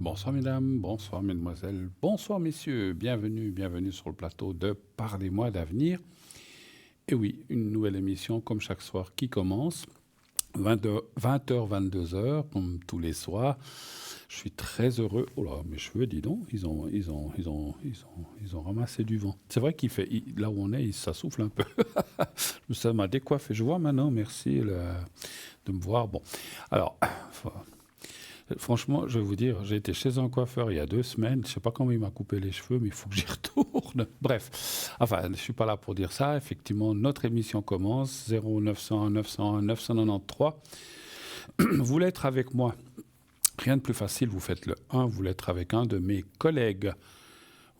Bonsoir mesdames, bonsoir mesdemoiselles, bonsoir messieurs, bienvenue sur le plateau de Parlez-moi d'avenir. Et oui, une nouvelle émission comme chaque soir qui commence, 20h, 22h, comme tous les soirs. Je suis très heureux. Oh là, mes cheveux, dis donc, ils ont ramassé du vent. C'est vrai là où on est, ça souffle un peu. Ça m'a décoiffé. Je vois maintenant, merci de me voir. Bon, alors, franchement, je vais vous dire, j'ai été chez un coiffeur il y a 2 semaines. Je ne sais pas comment il m'a coupé les cheveux, mais il faut que j'y retourne. Bref, enfin, je ne suis pas là pour dire ça. Effectivement, notre émission commence. 0901 901 993. Vous voulez être avec moi? Rien de plus facile. Vous faites le 1, vous voulez être avec un de mes collègues.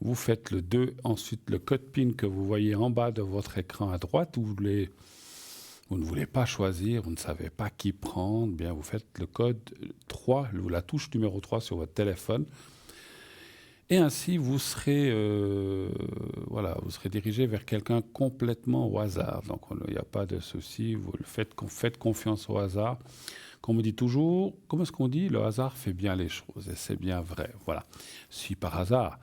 Vous faites le 2, ensuite le code PIN que vous voyez en bas de votre écran à droite. Vous ne voulez pas choisir, vous ne savez pas qui prendre, bien vous faites le code 3, la touche numéro 3 sur votre téléphone. Et ainsi, vous serez dirigé vers quelqu'un complètement au hasard. Donc, il n'y a pas de souci, faites confiance au hasard. Comme on dit toujours, comment est-ce qu'on dit? Le hasard fait bien les choses, et c'est bien vrai. Voilà. Si par hasard,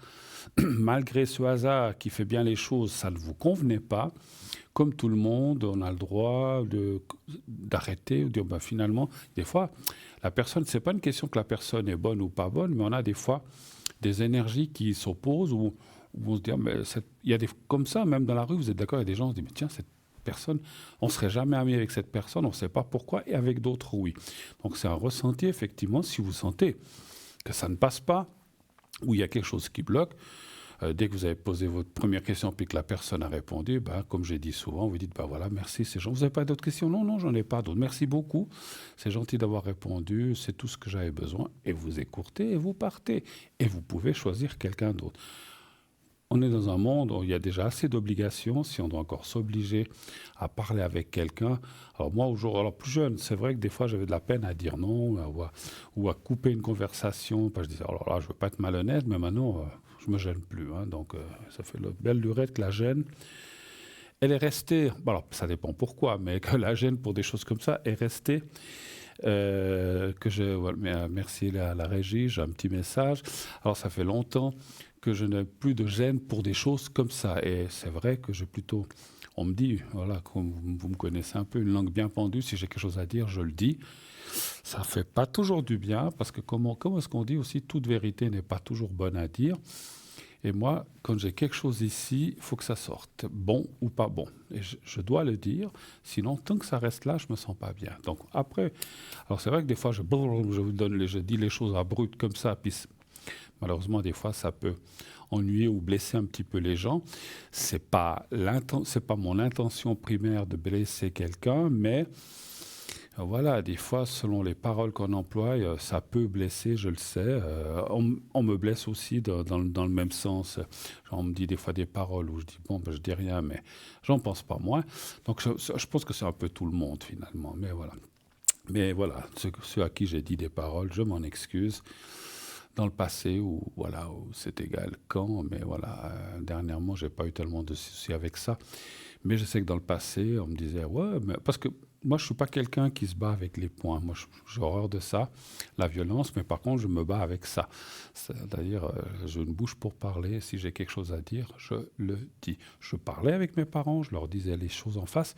malgré ce hasard qui fait bien les choses, ça ne vous convenait pas, comme tout le monde, on a le droit d'arrêter, ou de dire ben, finalement, des fois, la personne, c'est pas une question que la personne est bonne ou pas bonne, mais on a des fois des énergies qui s'opposent, où on se dit, ah, mais il y a comme ça, même dans la rue, vous êtes d'accord, il y a des gens qui se disent, mais tiens, cette personne, on ne serait jamais ami avec cette personne, on ne sait pas pourquoi, et avec d'autres, oui. Donc c'est un ressenti, effectivement, si vous sentez que ça ne passe pas, ou il y a quelque chose qui bloque. Dès que vous avez posé votre première question puis que la personne a répondu, comme j'ai dit souvent, vous dites voilà, merci, c'est gentil. Vous n'avez pas d'autres questions? Non, non, j'en ai pas d'autres. Merci beaucoup. C'est gentil d'avoir répondu. C'est tout ce que j'avais besoin. Et vous écoutez et vous partez. Et vous pouvez choisir quelqu'un d'autre. On est dans un monde où il y a déjà assez d'obligations. Si on doit encore s'obliger à parler avec quelqu'un. Alors moi, plus jeune, c'est vrai que des fois j'avais de la peine à dire non ou à couper une conversation. Je disais, alors là, je ne veux pas être malhonnête, mais maintenant, je ne me gêne plus. Donc ça fait la belle lurette que la gêne. Elle est restée, alors ça dépend pourquoi, mais que la gêne pour des choses comme ça est restée. Merci la régie, j'ai un petit message. Alors ça fait longtemps que je n'ai plus de gêne pour des choses comme ça. Et c'est vrai que on me dit, voilà, comme vous me connaissez un peu, une langue bien pendue, si j'ai quelque chose à dire, je le dis. Ça ne fait pas toujours du bien, parce que comment est-ce qu'on dit aussi, toute vérité n'est pas toujours bonne à dire. Et moi, quand j'ai quelque chose ici, il faut que ça sorte, bon ou pas bon. Et je dois le dire, sinon, tant que ça reste là, je ne me sens pas bien. Donc après, alors c'est vrai que des fois, je dis les choses abruptes comme ça, puis malheureusement, des fois, ça peut ennuyer ou blesser un petit peu les gens. C'est pas mon intention primaire de blesser quelqu'un, mais voilà, des fois, selon les paroles qu'on emploie, ça peut blesser, je le sais. On me blesse aussi dans le même sens. Genre, on me dit des fois des paroles où je dis, je dis rien, mais j'en pense pas moins. Donc, je pense que c'est un peu tout le monde, finalement. Mais voilà, ceux à qui j'ai dit des paroles, je m'en excuse. Dans le passé, où c'est égal quand, mais voilà, dernièrement, j'ai pas eu tellement de soucis avec ça. Mais je sais que dans le passé, on me disait, ouais, mais parce que moi, je suis pas quelqu'un qui se bat avec les poings. Moi, j'ai horreur de ça, la violence, mais par contre, je me bats avec ça. C'est-à-dire, j'ai une bouche pour parler. Si j'ai quelque chose à dire, je le dis. Je parlais avec mes parents, je leur disais les choses en face.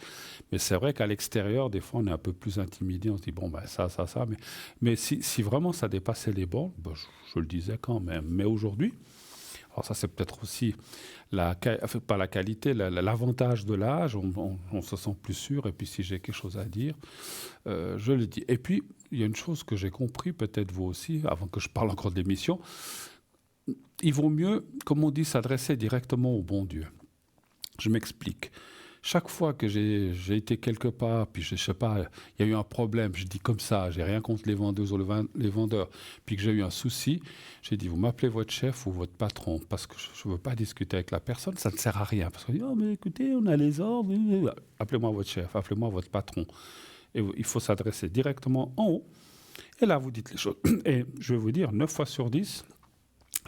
Mais c'est vrai qu'à l'extérieur, des fois, on est un peu plus intimidé. On se dit, ça. Mais si vraiment ça dépassait les bornes, je le disais quand même. Mais aujourd'hui, alors ça, c'est peut-être aussi pas la qualité, l'avantage de l'âge, on se sent plus sûr, et puis si j'ai quelque chose à dire, je le dis. Et puis, il y a une chose que j'ai compris, peut-être vous aussi, avant que je parle encore de l'émission, il vaut mieux, comme on dit, s'adresser directement au bon Dieu. Je m'explique. Chaque fois que j'ai été quelque part, puis je sais pas, il y a eu un problème, je dis comme ça, j'ai rien contre les vendeuses ou les vendeurs, puis que j'ai eu un souci, j'ai dit, vous m'appelez votre chef ou votre patron, parce que je ne veux pas discuter avec la personne, ça ne sert à rien. Parce qu'on dit, oh mais écoutez, on a les ordres, appelez-moi votre chef, appelez-moi votre patron. Et il faut s'adresser directement en haut, et là vous dites les choses. Et je vais vous dire, 9 fois sur 10,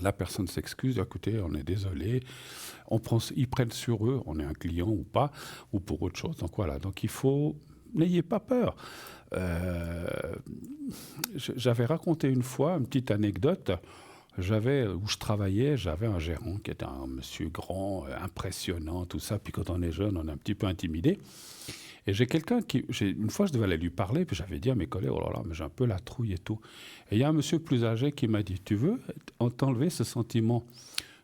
la personne s'excuse, écoutez, on est désolé, ils prennent sur eux, on est un client ou pas, ou pour autre chose. Donc voilà, donc n'ayez pas peur. J'avais raconté une fois une petite anecdote. Où je travaillais, j'avais un gérant qui était un monsieur grand, impressionnant, tout ça. Puis quand on est jeune, on est un petit peu intimidé. Et j'ai quelqu'un une fois, je devais aller lui parler, puis j'avais dit à mes collègues, oh là là, mais j'ai un peu la trouille et tout. Et il y a un monsieur plus âgé qui m'a dit, tu veux t'enlever ce sentiment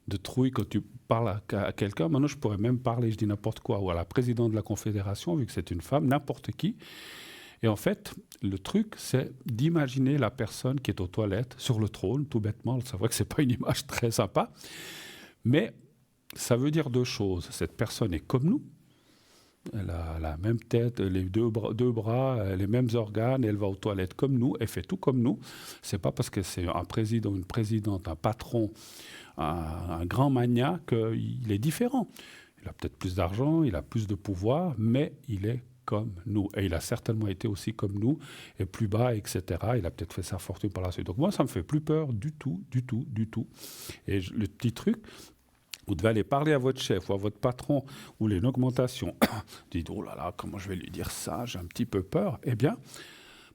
de trouille quand tu parles à quelqu'un? Maintenant, je pourrais même parler, je dis n'importe quoi, ou à la présidente de la Confédération, vu que c'est une femme, n'importe qui. Et en fait, le truc, c'est d'imaginer la personne qui est aux toilettes, sur le trône, tout bêtement. C'est vrai que ce n'est pas une image très sympa, mais ça veut dire deux choses. Cette personne est comme nous. Elle a la même tête, les deux bras, les mêmes organes, elle va aux toilettes comme nous, elle fait tout comme nous. C'est pas parce que c'est un président, une présidente, un patron, un grand magnat qu'il est différent. Il a peut-être plus d'argent, il a plus de pouvoir, mais il est comme nous. Et il a certainement été aussi comme nous, et plus bas, etc. Il a peut-être fait sa fortune par la suite. Donc moi, ça ne me fait plus peur du tout, du tout, du tout. Et le petit truc, vous devez aller parler à votre chef ou à votre patron ou une augmentation. Dites, oh là là, comment je vais lui dire ça? J'ai un petit peu peur. Eh bien,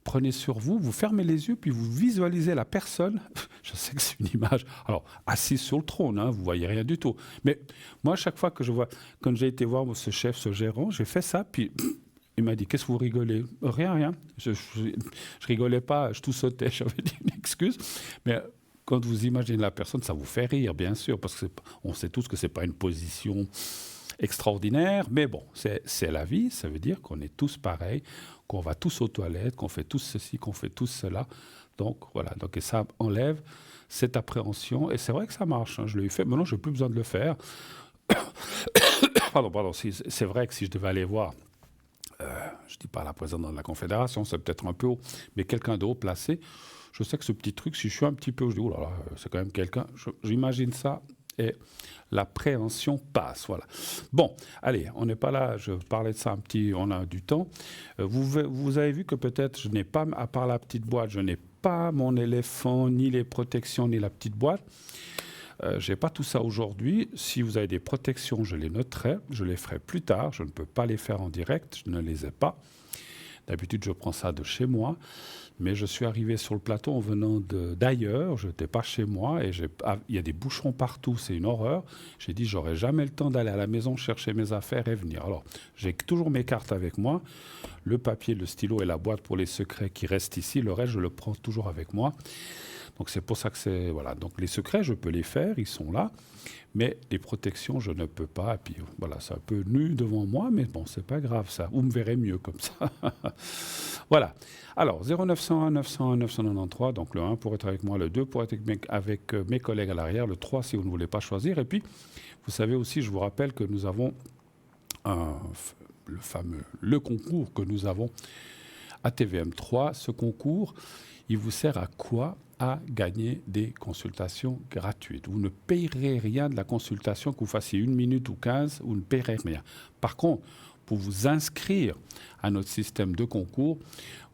prenez sur vous, vous fermez les yeux, puis vous visualisez la personne. Je sais que c'est une image, alors, assise sur le trône, hein, vous voyez rien du tout. Mais moi, à chaque fois que je vois, quand j'ai été voir ce chef, ce gérant, j'ai fait ça, puis il m'a dit, qu'est-ce que vous rigolez? Rien, rien. Je rigolais pas, je tout sautais, j'avais dit une excuse. Mais quand vous imaginez la personne, ça vous fait rire, bien sûr, parce qu'on sait tous que ce n'est pas une position extraordinaire, mais bon, c'est la vie, ça veut dire qu'on est tous pareils, qu'on va tous aux toilettes, qu'on fait tous ceci, qu'on fait tous cela. Donc voilà, et ça enlève cette appréhension, et c'est vrai que ça marche, hein, je l'ai fait, maintenant je n'ai plus besoin de le faire. pardon, c'est vrai que si je devais aller voir, je ne dis pas la présidente de la Confédération, c'est peut-être un peu haut, mais quelqu'un de haut placé, je sais que ce petit truc, si je suis un petit peu, je dis, oh là là, c'est quand même quelqu'un, j'imagine ça, et l'appréhension passe, voilà. Bon, allez, on n'est pas là, je parlais de ça un petit, on a du temps. Vous avez vu que peut-être, je n'ai pas, à part la petite boîte, je n'ai pas mon éléphant, ni les protections, ni la petite boîte. Je n'ai pas tout ça aujourd'hui. Si vous avez des protections, je les noterai, je les ferai plus tard. Je ne peux pas les faire en direct, je ne les ai pas. D'habitude, je prends ça de chez moi. Mais je suis arrivé sur le plateau en venant d'ailleurs, je n'étais pas chez moi, et il y a des bouchons partout, c'est une horreur. J'ai dit, j'aurai jamais le temps d'aller à la maison chercher mes affaires et venir. Alors, j'ai toujours mes cartes avec moi, le papier, le stylo et la boîte pour les secrets qui restent ici. Le reste, je le prends toujours avec moi. Donc c'est pour ça que c'est... Voilà, donc les secrets, je peux les faire, ils sont là. Mais les protections, je ne peux pas. Et puis voilà, c'est un peu nu devant moi, mais bon, c'est pas grave ça. Vous me verrez mieux comme ça. Voilà. Alors, 0901 901 993, donc le 1 pour être avec moi, le 2 pour être avec mes collègues à l'arrière, le 3 si vous ne voulez pas choisir. Et puis, vous savez aussi, je vous rappelle que nous avons le concours que nous avons à TVM3. Ce concours, il vous sert à quoi? À gagner des consultations gratuites. Vous ne payerez rien de la consultation, que vous fassiez 1 minute ou 15, vous ne payerez rien. Par contre, pour vous inscrire à notre système de concours,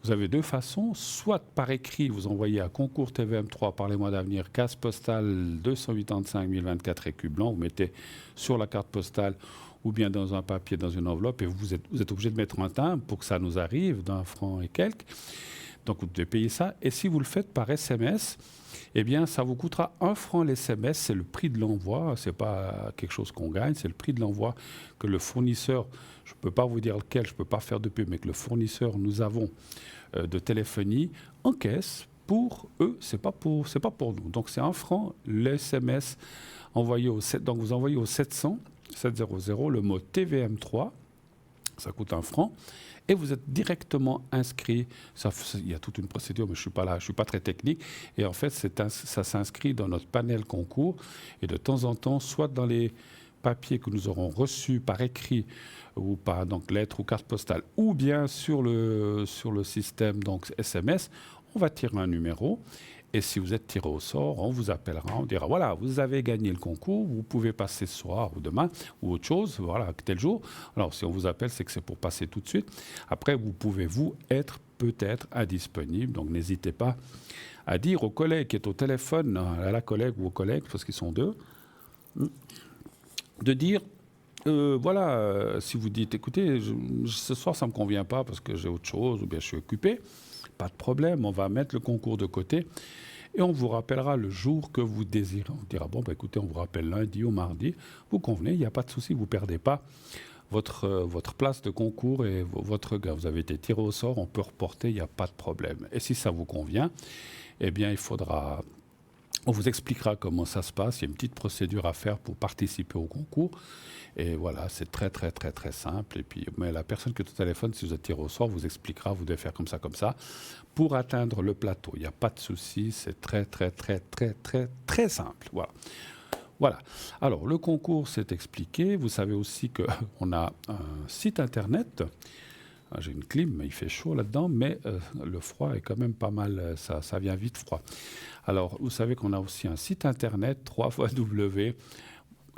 vous avez deux façons. Soit par écrit, vous envoyez à concours TVM3 par les mois d'avenir, case postale 285 024 écus blancs, vous mettez sur la carte postale ou bien dans un papier, dans une enveloppe, et vous êtes obligé de mettre un timbre pour que ça nous arrive d'1 franc et quelques. Donc vous devez payer ça. Et si vous le faites par SMS, eh bien ça vous coûtera 1 franc l'SMS. C'est le prix de l'envoi. Ce n'est pas quelque chose qu'on gagne. C'est le prix de l'envoi que le fournisseur, je ne peux pas vous dire lequel, je ne peux pas faire de pub, mais que le fournisseur, nous avons de téléphonie, encaisse pour eux. Ce n'est pas pour nous. Donc c'est 1 franc l'SMS envoyé donc vous envoyez au 700 le mot TVM3. Ça coûte 1 franc. Et vous êtes directement inscrit. Il y a toute une procédure, mais je ne suis pas là, je ne suis pas très technique. Et en fait, ça s'inscrit dans notre panel concours. Et de temps en temps, soit dans les papiers que nous aurons reçus par écrit ou par donc, lettre ou carte postale, ou bien sur le système donc, SMS, on va tirer un numéro. Et si vous êtes tiré au sort, on vous appellera, on dira, voilà, vous avez gagné le concours, vous pouvez passer ce soir ou demain ou autre chose, voilà, tel jour. Alors, si on vous appelle, c'est que c'est pour passer tout de suite. Après, vous pouvez, être peut-être indisponible, donc n'hésitez pas à dire au collègue qui est au téléphone, à la collègue ou au collègue, parce qu'ils sont deux, de dire, Voilà, si vous dites, écoutez, ce soir ça ne me convient pas parce que j'ai autre chose ou bien je suis occupé, pas de problème, on va mettre le concours de côté et on vous rappellera le jour que vous désirez. On dira, bon, bah, écoutez, on vous rappelle lundi ou mardi, vous convenez, il n'y a pas de souci, vous ne perdez pas votre place de concours et votre gars. Vous avez été tiré au sort, on peut reporter, il n'y a pas de problème. Et si ça vous convient, eh bien, on vous expliquera comment ça se passe. Il y a une petite procédure à faire pour participer au concours. Et voilà, c'est très, très, très, très simple. Et puis, mais la personne qui est au téléphone, si vous êtes tiré au sort, vous expliquera, vous devez faire comme ça, pour atteindre le plateau. Il n'y a pas de souci, c'est très, très, très, très, très, très simple. Voilà. Voilà. Alors, le concours, c'est expliqué. Vous savez aussi qu'on a un site internet. J'ai une clim, mais il fait chaud là-dedans, mais le froid est quand même pas mal, ça vient vite froid. Alors, vous savez qu'on a aussi un site internet, 3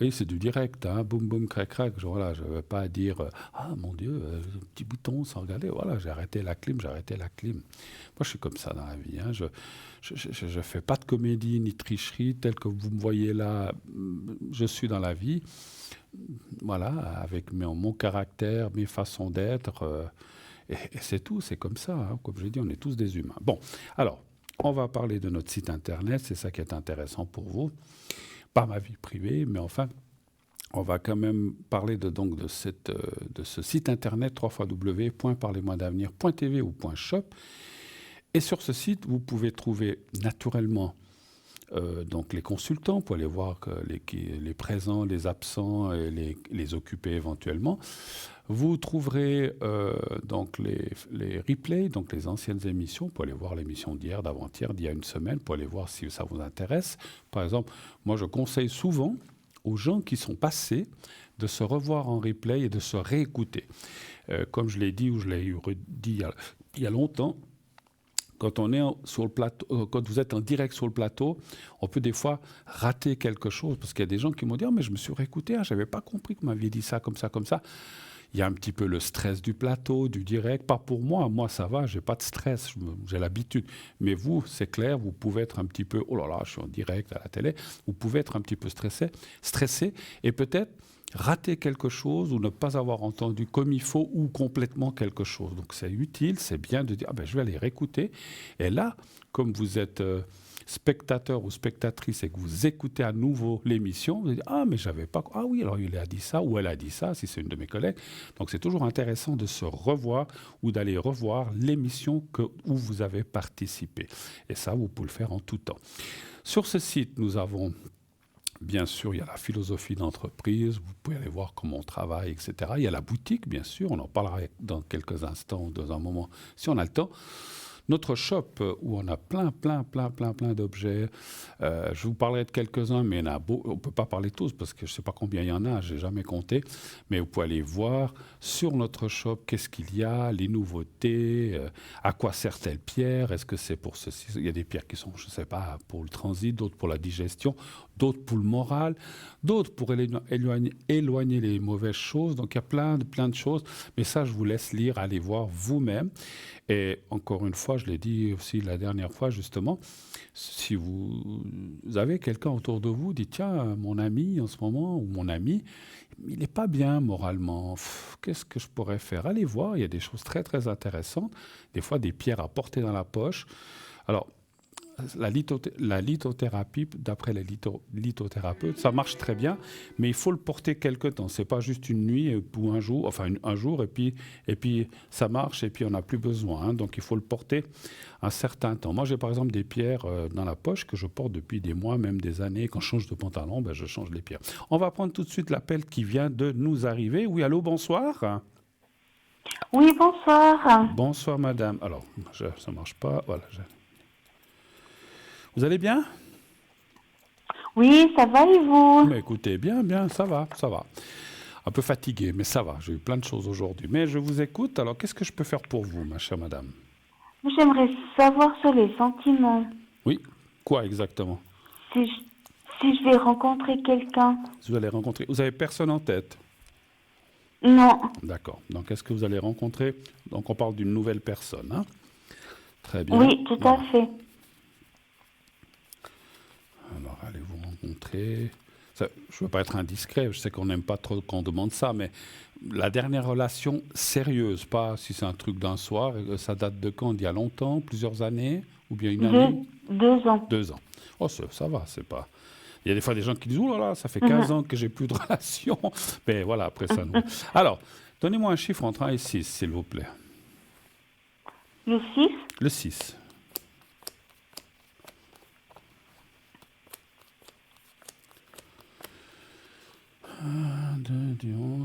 oui, c'est du direct, hein, boum, boum, crac, crac. Voilà, je ne vais pas dire ah mon Dieu, un petit bouton sans regarder. Voilà, j'ai arrêté la clim. Moi, je suis comme ça dans la vie. Hein. Je ne fais pas de comédie ni de tricherie, tel que vous me voyez là. Je suis dans la vie, voilà, avec mon caractère, mes façons d'être. Et c'est tout, c'est comme ça. Hein. Comme je dis, on est tous des humains. Bon, alors, on va parler de notre site internet. C'est ça qui est intéressant pour vous. Pas ma vie privée, mais enfin, on va quand même parler de ce site internet www.parlez-moi-d'avenir.tv ou .shop. Et sur ce site, vous pouvez trouver naturellement donc les consultants pour aller voir les présents, les absents et les occupés éventuellement. Vous trouverez donc les replays, donc les anciennes émissions, pour aller voir l'émission d'hier, d'avant-hier, d'il y a une semaine, pour aller voir si ça vous intéresse. Par exemple, moi je conseille souvent aux gens qui sont passés de se revoir en replay et de se réécouter. Comme je l'ai dit ou je l'ai dit il y a longtemps, quand on est sur le plateau, quand vous êtes en direct sur le plateau, on peut des fois rater quelque chose parce qu'il y a des gens qui m'ont dit mais je me suis réécouté, je n'avais pas compris que vous m'aviez dit ça, comme ça, comme ça. Il y a un petit peu le stress du plateau, du direct. Pas pour moi. Moi, ça va, j'ai pas de stress, j'ai l'habitude. Mais vous, c'est clair, vous pouvez être un petit peu, oh là là, je suis en direct à la télé. Vous pouvez être un petit peu stressé et peut-être rater quelque chose ou ne pas avoir entendu comme il faut ou complètement quelque chose. Donc c'est utile, c'est bien de dire, je vais aller réécouter. Et là, comme vous êtes spectateur ou spectatrice et que vous écoutez à nouveau l'émission, vous dites mais j'avais pas, ah oui, alors il a dit ça ou elle a dit ça, si c'est une de mes collègues. Donc c'est toujours intéressant de se revoir ou d'aller revoir l'émission où vous avez participé. Et ça, vous pouvez le faire en tout temps. Sur ce site, nous avons bien sûr, il y a la philosophie d'entreprise, vous pouvez aller voir comment on travaille, etc. Il y a la boutique, bien sûr, on en parlera dans quelques instants, dans un moment, si on a le temps. Notre shop où on a plein d'objets. Je vous parlerai de quelques-uns, mais on ne peut pas parler de tous parce que je ne sais pas combien il y en a, je n'ai jamais compté. Mais vous pouvez aller voir sur notre shop qu'est-ce qu'il y a, les nouveautés, à quoi sert telle pierre, est-ce que c'est pour ceci. Il y a des pierres qui sont, je ne sais pas, pour le transit, d'autres pour la digestion, d'autres pour le moral, d'autres pour éloigner les mauvaises choses. Donc il y a plein de choses. Mais ça, je vous laisse lire, aller voir vous-même. Et encore une fois, je l'ai dit aussi la dernière fois, justement, si vous avez quelqu'un autour de vous, dites, tiens, mon ami en ce moment, ou mon ami, il n'est pas bien moralement, qu'est-ce que je pourrais faire? Allez voir, il y a des choses très, très intéressantes, des fois des pierres à porter dans la poche. Alors, la lithothérapie, d'après les lithothérapeutes, ça marche très bien, mais il faut le porter quelque temps. C'est pas juste une nuit ou un jour, enfin un jour, et puis ça marche, et puis on n'a plus besoin. Hein. Donc il faut le porter un certain temps. Moi, j'ai par exemple des pierres dans la poche que je porte depuis des mois, même des années. Quand je change de pantalon, je change les pierres. On va prendre tout de suite l'appel qui vient de nous arriver. Oui, allô, bonsoir. Oui, bonsoir. Bonsoir, madame. Alors, ça marche pas. Voilà. Vous allez bien? Oui, ça va et vous? Mais écoutez, bien, ça va. Un peu fatigué, mais ça va. J'ai eu plein de choses aujourd'hui. Mais je vous écoute. Alors, qu'est-ce que je peux faire pour vous, ma chère madame? J'aimerais savoir sur les sentiments. Oui, quoi exactement? Si je vais rencontrer quelqu'un. Vous allez rencontrer... Vous avez personne en tête? Non. D'accord. Donc, est-ce que vous allez rencontrer... Donc, on parle d'une nouvelle personne, hein? Très bien. Oui, tout à fait. Alors, allez-vous rencontrer... je ne veux pas être indiscret, je sais qu'on n'aime pas trop qu'on demande ça, mais la dernière relation sérieuse, pas si c'est un truc d'un soir, ça date de quand? D'il y a longtemps, plusieurs années, ou bien une année? 2 ans. 2 ans. Oh, ça va, c'est pas... Il y a des fois des gens qui disent, oh là là, ça fait 15 Mhm. ans que j'ai plus de relation. Mais voilà, après ça, nous... Alors, donnez-moi un chiffre entre 1 et 6, s'il vous plaît. Le 6. Le 6.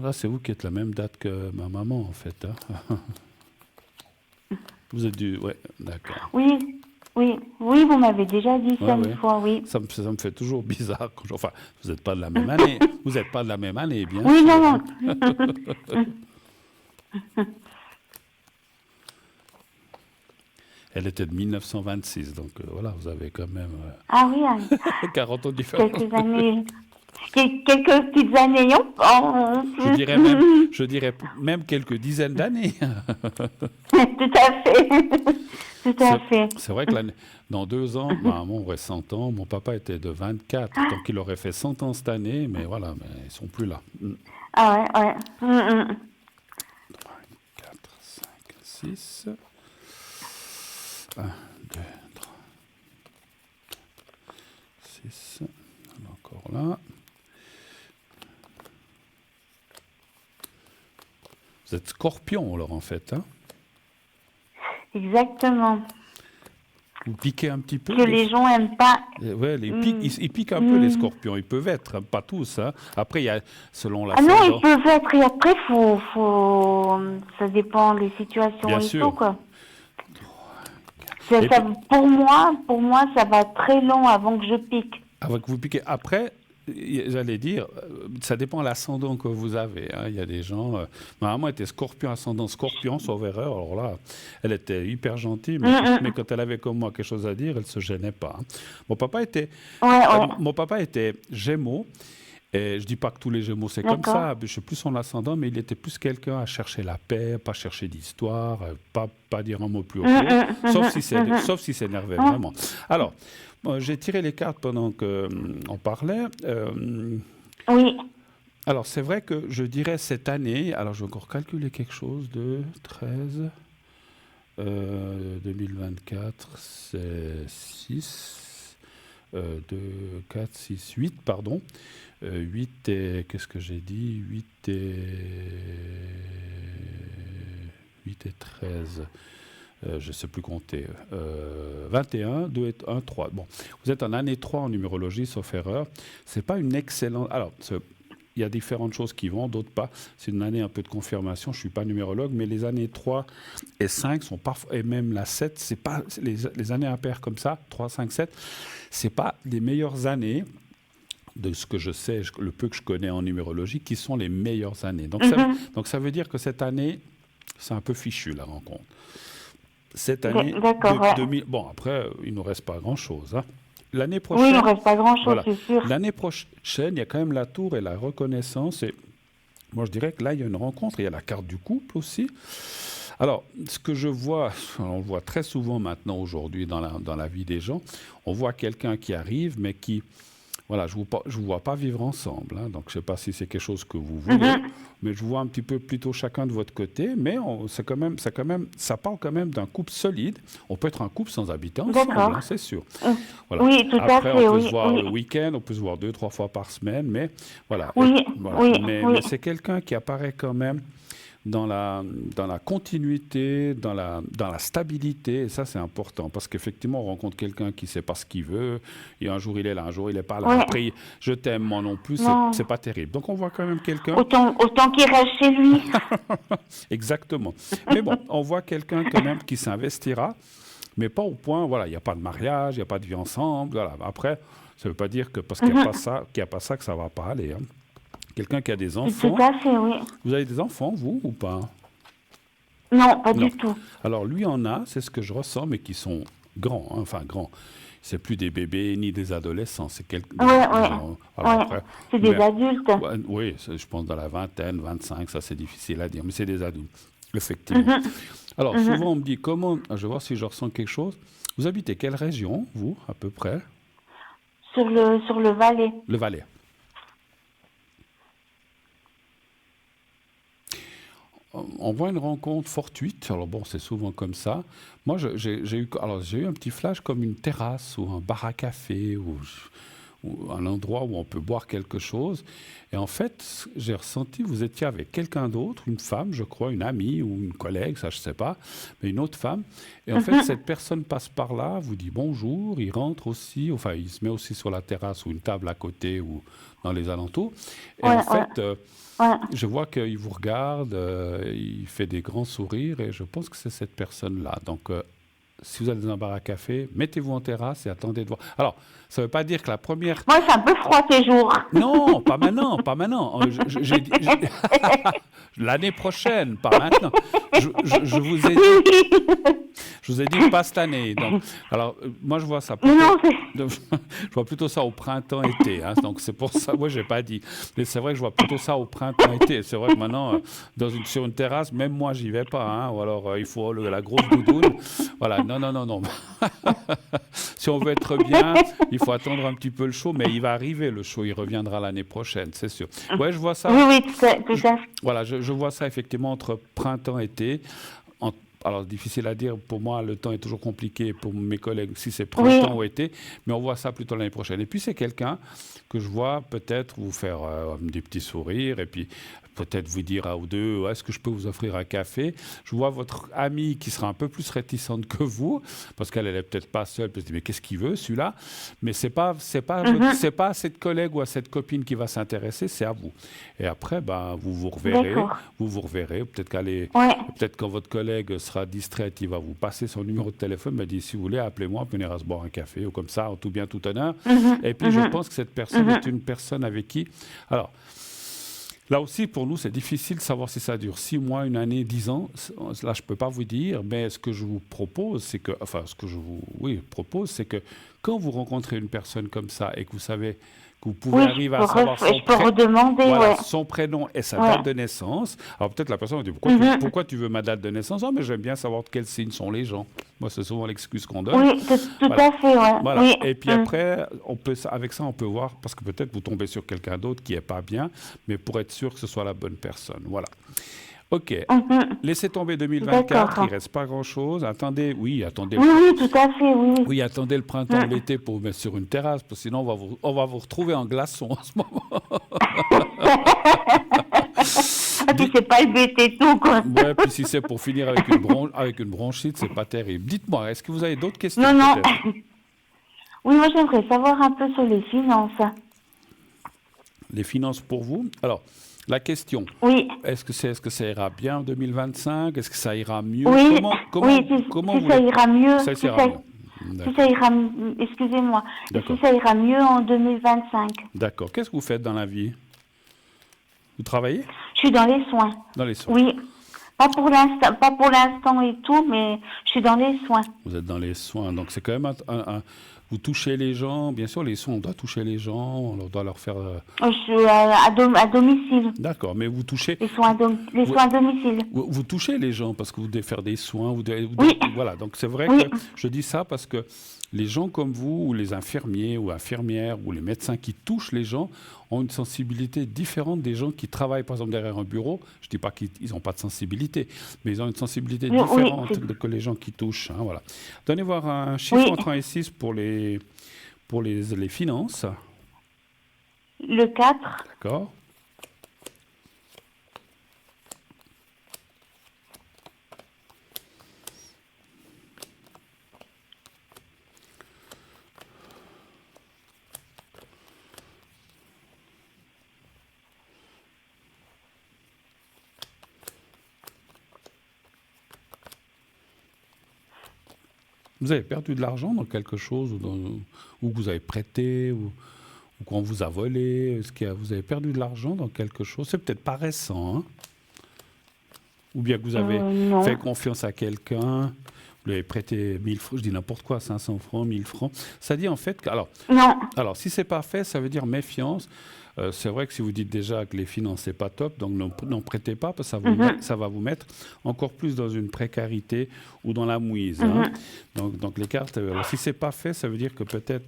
Là, c'est vous qui êtes la même date que ma maman, en fait. Hein. Vous êtes du... Ouais, d'accord. Oui, oui, oui, vous m'avez déjà dit Ouais, ça une ouais. fois, oui. Ça me fait toujours bizarre. Enfin, vous n'êtes pas de la même année. Vous n'êtes pas de la même année, bien Oui, sûr. non, Hein. non. Elle était de 1926, donc voilà, vous avez quand même Ah oui, 40 ans de différence. quelques années. Quelques petites années en plus. Je dirais même quelques dizaines d'années. Tout à fait. Tout à fait. C'est vrai que dans 2 ans, ma maman aurait 100 ans, mon papa était de 24, donc il aurait fait 100 ans cette année, mais voilà, mais ils sont plus là. Ah ouais, ouais. 4, 5, 6. 1, 2, 3, 6. Encore là. Vous êtes scorpion, alors, en fait. Hein? Exactement. Vous piquez un petit peu Que les gens aiment pas. Ouais, ils piquent un peu, les scorpions. Ils peuvent être, hein, pas tous. Hein. Après, il y a, selon Ah non, l'ascendant. ils peuvent être. Et après, ça dépend des situations Bien et sûr. tout, quoi. Et puis, Pour moi, ça va très long avant que je pique. avant que vous piquez. Après, j'allais dire, ça dépend de l'ascendant que vous avez. Hein. Il y a des gens. Ma maman était scorpion, ascendant scorpion, sauf erreur. Alors là, elle était hyper gentille, mais quand elle avait comme moi quelque chose à dire, elle ne se gênait pas. Hein. Ouais. Mon papa était Gémeaux. Et je dis pas que tous les Gémeaux c'est comme D'accord. ça, je sais plus son ascendant, mais il était plus quelqu'un à chercher la paix, pas chercher d'histoire, pas dire un mot plus haut que l'autre, sauf s'il s'énervait vraiment. Alors, j'ai tiré les cartes pendant qu'on parlait. Oui. Alors, c'est vrai que je dirais cette année, alors je vais encore calculer quelque chose de 13, 2024, c'est 6, 2, 4, 6, 8, pardon. 8 et... Qu'est-ce que j'ai dit 8 et 13. Je ne sais plus compter. 21, 2 et 1, 3. Bon, vous êtes en année 3 en numérologie, sauf erreur. C'est pas une excellente... Alors, il y a différentes choses qui vont, d'autres pas. C'est une année un peu de confirmation. Je ne suis pas numérologue, mais les années 3 et 5 sont parfois... Et même la 7, c'est pas... Les années impaires comme ça, 3, 5, 7, c'est pas les meilleures années de ce que je sais, le peu que je connais en numérologie, qui sont les meilleures années. Donc, ça veut dire que cette année, c'est un peu fichu, la rencontre. Cette année, D'accord, ouais. bon, après, il ne nous reste pas grand-chose. Hein. L'année Oui, il prochaine, ne reste pas grand-chose, voilà. c'est sûr. L'année prochaine, il y a quand même la tour et la reconnaissance. Et moi, je dirais que là, il y a une rencontre. Il y a la carte du couple aussi. Alors, ce que je vois, on le voit très souvent maintenant, aujourd'hui, dans la vie des gens, on voit quelqu'un qui arrive, mais qui... Voilà, je ne vous vois pas vivre ensemble, hein, donc je ne sais pas si c'est quelque chose que vous voulez, mais je vous vois un petit peu plutôt chacun de votre côté, mais ça parle quand même d'un couple solide. On peut être un couple sans habiter ensemble, hein, c'est sûr. Voilà. Oui, tout Après, à fait, on peut oui. se voir Oui. le week-end, on peut se voir 2, 3 fois par semaine, mais voilà. Oui, Voilà. oui, Mais oui. c'est quelqu'un qui apparaît quand même dans la continuité, dans la stabilité, et ça c'est important, parce qu'effectivement on rencontre quelqu'un qui ne sait pas ce qu'il veut, et un jour il est là, un jour il n'est pas là, Ouais. après je t'aime moi non plus, Non. c'est pas terrible. Donc on voit quand même quelqu'un... Autant qu'il reste chez lui. Exactement. Mais bon, on voit quelqu'un quand même qui s'investira, mais pas au point, voilà, il n'y a pas de mariage, il n'y a pas de vie ensemble, voilà. Après, ça ne veut pas dire que parce qu'il n'y a pas ça que ça ne va pas aller, hein. Quelqu'un qui a des enfants. Tout à fait, oui. Vous avez des enfants, vous, ou pas? Non, pas Non. du tout. Alors lui en a, c'est ce que je ressens, mais qui sont grands, hein, enfin grands. C'est plus des bébés ni des adolescents, c'est Ouais. C'est des adultes. Oui, je pense dans la vingtaine, 25, ça c'est difficile à dire, mais c'est des adultes, effectivement. Alors souvent on me dit, je vais voir si je ressens quelque chose. Vous habitez quelle région, vous, à peu près? Sur le Valais. Le Valais. on voit une rencontre fortuite. Alors bon, c'est souvent comme ça. Moi, j'ai eu un petit flash comme une terrasse ou un bar à café ou un endroit où on peut boire quelque chose. Et en fait, j'ai ressenti, vous étiez avec quelqu'un d'autre, une femme, je crois, une amie ou une collègue, ça je ne sais pas, mais une autre femme. Et en fait, cette personne passe par là, vous dit bonjour, il rentre aussi, enfin, il se met aussi sur la terrasse ou une table à côté ou dans les alentours. Et en fait, je vois qu'il vous regarde, il fait des grands sourires et je pense que c'est cette personne-là. Donc, si vous êtes dans un bar à café, mettez-vous en terrasse et attendez de voir. Alors, ça ne veut pas dire que la première... Moi, c'est un peu froid ces jours. Non, pas maintenant, pas maintenant. L'année prochaine, pas maintenant. Je vous ai dit... Je vous ai dit pas cette année. Donc, alors, moi, je vois ça plutôt, je vois plutôt ça au printemps-été. Hein, donc, c'est pour ça, moi, je n'ai pas dit. Mais c'est vrai que je vois plutôt ça au printemps-été. C'est vrai que maintenant, sur une terrasse, même moi, j'y vais pas. Hein, ou alors, il faut la grosse doudoune. Voilà, non. Si on veut être bien, il faut attendre un petit peu le chaud. Mais il va arriver, le chaud. Il reviendra l'année prochaine, c'est sûr. Ouais, je vois ça. Oui, tout à fait. Voilà, je vois ça effectivement entre printemps-été. Alors, difficile à dire, pour moi, le temps est toujours compliqué pour mes collègues, si c'est printemps ou été, mais on voit ça plutôt l'année prochaine. Et puis, c'est quelqu'un que je vois peut-être vous faire des petits sourires, et puis peut-être vous dire à ou deux, est-ce que je peux vous offrir un café? Je vois votre amie qui sera un peu plus réticente que vous, parce qu'elle n'est peut-être pas seule, peut-être, mais qu'est-ce qu'il veut, celui-là? Mais c'est pas à cette collègue ou à cette copine qui va s'intéresser, c'est à vous. Et après, vous reverrez, peut-être quand votre collègue sera distraite, il va vous passer son numéro de téléphone, il dit, si vous voulez, appelez-moi, venez à se boire un café, ou comme ça, en tout bien, tout honneur. Et puis, je pense que cette personne est une personne avec qui... Alors, là aussi, pour nous, c'est difficile de savoir si ça dure 6 mois, une année, 10 ans. Là, je ne peux pas vous dire, mais ce que je vous propose, c'est que... Enfin, ce que je vous propose, c'est que quand vous rencontrez une personne comme ça et que vous savez que vous pouvez arriver à savoir son prénom et sa date de naissance, alors peut-être la personne va dire, pourquoi tu veux ma date de naissance? Mais j'aime bien savoir de quel signe sont les gens. Moi, c'est souvent l'excuse qu'on donne. Oui, tout à fait, ouais. Voilà. Oui. Et puis après, avec ça, on peut voir, parce que peut-être vous tombez sur quelqu'un d'autre qui n'est pas bien, mais pour être sûr que ce soit la bonne personne. Voilà. OK. Laissez tomber 2024, il ne reste pas grand-chose. Attendez. Oui, tout à fait, oui. Oui, attendez le printemps ou l'été pour vous mettre sur une terrasse, parce que sinon, on va vous retrouver en glaçon en ce moment. Puis c'est pas le but et tout, quoi. Ouais, puis si c'est pour finir avec une bronchite, c'est pas terrible. Dites-moi, est-ce que vous avez d'autres questions? Non. Oui, moi j'aimerais savoir un peu sur les finances. Les finances pour vous? Alors, la question. Oui. Est-ce que ça ira bien en 2025? Est-ce que ça ira mieux? Oui, comment ça ira mieux. Ça ira mieux. Si ça ira, excusez-moi. Si ça ira mieux en 2025. D'accord. Qu'est-ce que vous faites dans la vie? Vous travaillez? Je suis dans les soins. Dans les soins. Oui. Pas pour l'instant et tout, mais je suis dans les soins. Vous êtes dans les soins, donc c'est quand même vous touchez les gens, bien sûr, les soins, on doit toucher les gens, on doit leur faire... Je suis à domicile. D'accord, mais vous touchez... Les soins à domicile. Vous touchez les gens parce que vous devez faire des soins, oui. Voilà, donc c'est vrai que je dis ça parce que les gens comme vous, ou les infirmiers ou infirmières, ou les médecins qui touchent les gens, ont une sensibilité différente des gens qui travaillent, par exemple, derrière un bureau. Je ne dis pas qu'ils n'ont pas de sensibilité, mais ils ont une sensibilité différente que les gens qui touchent. Hein, voilà. Donnez voir un chiffre entre 1 et 6 pour les finances. Le 4. D'accord. Vous avez perdu de l'argent dans quelque chose ou que vous avez prêté ou qu'on vous a volé? Vous avez perdu de l'argent dans quelque chose? C'est peut-être pas récent, hein? Ou bien que vous avez fait confiance à quelqu'un, vous lui avez prêté 1000 francs, je dis n'importe quoi, 500 francs, 1000 francs. Ça dit en fait que... Alors, si c'est pas fait, ça veut dire méfiance. C'est vrai que si vous dites déjà que les finances, c'est pas top, donc n'en prêtez pas, parce que ça va vous mettre encore plus dans une précarité ou dans la mouise. Hein. Donc les cartes, si c'est pas fait, ça veut dire que peut-être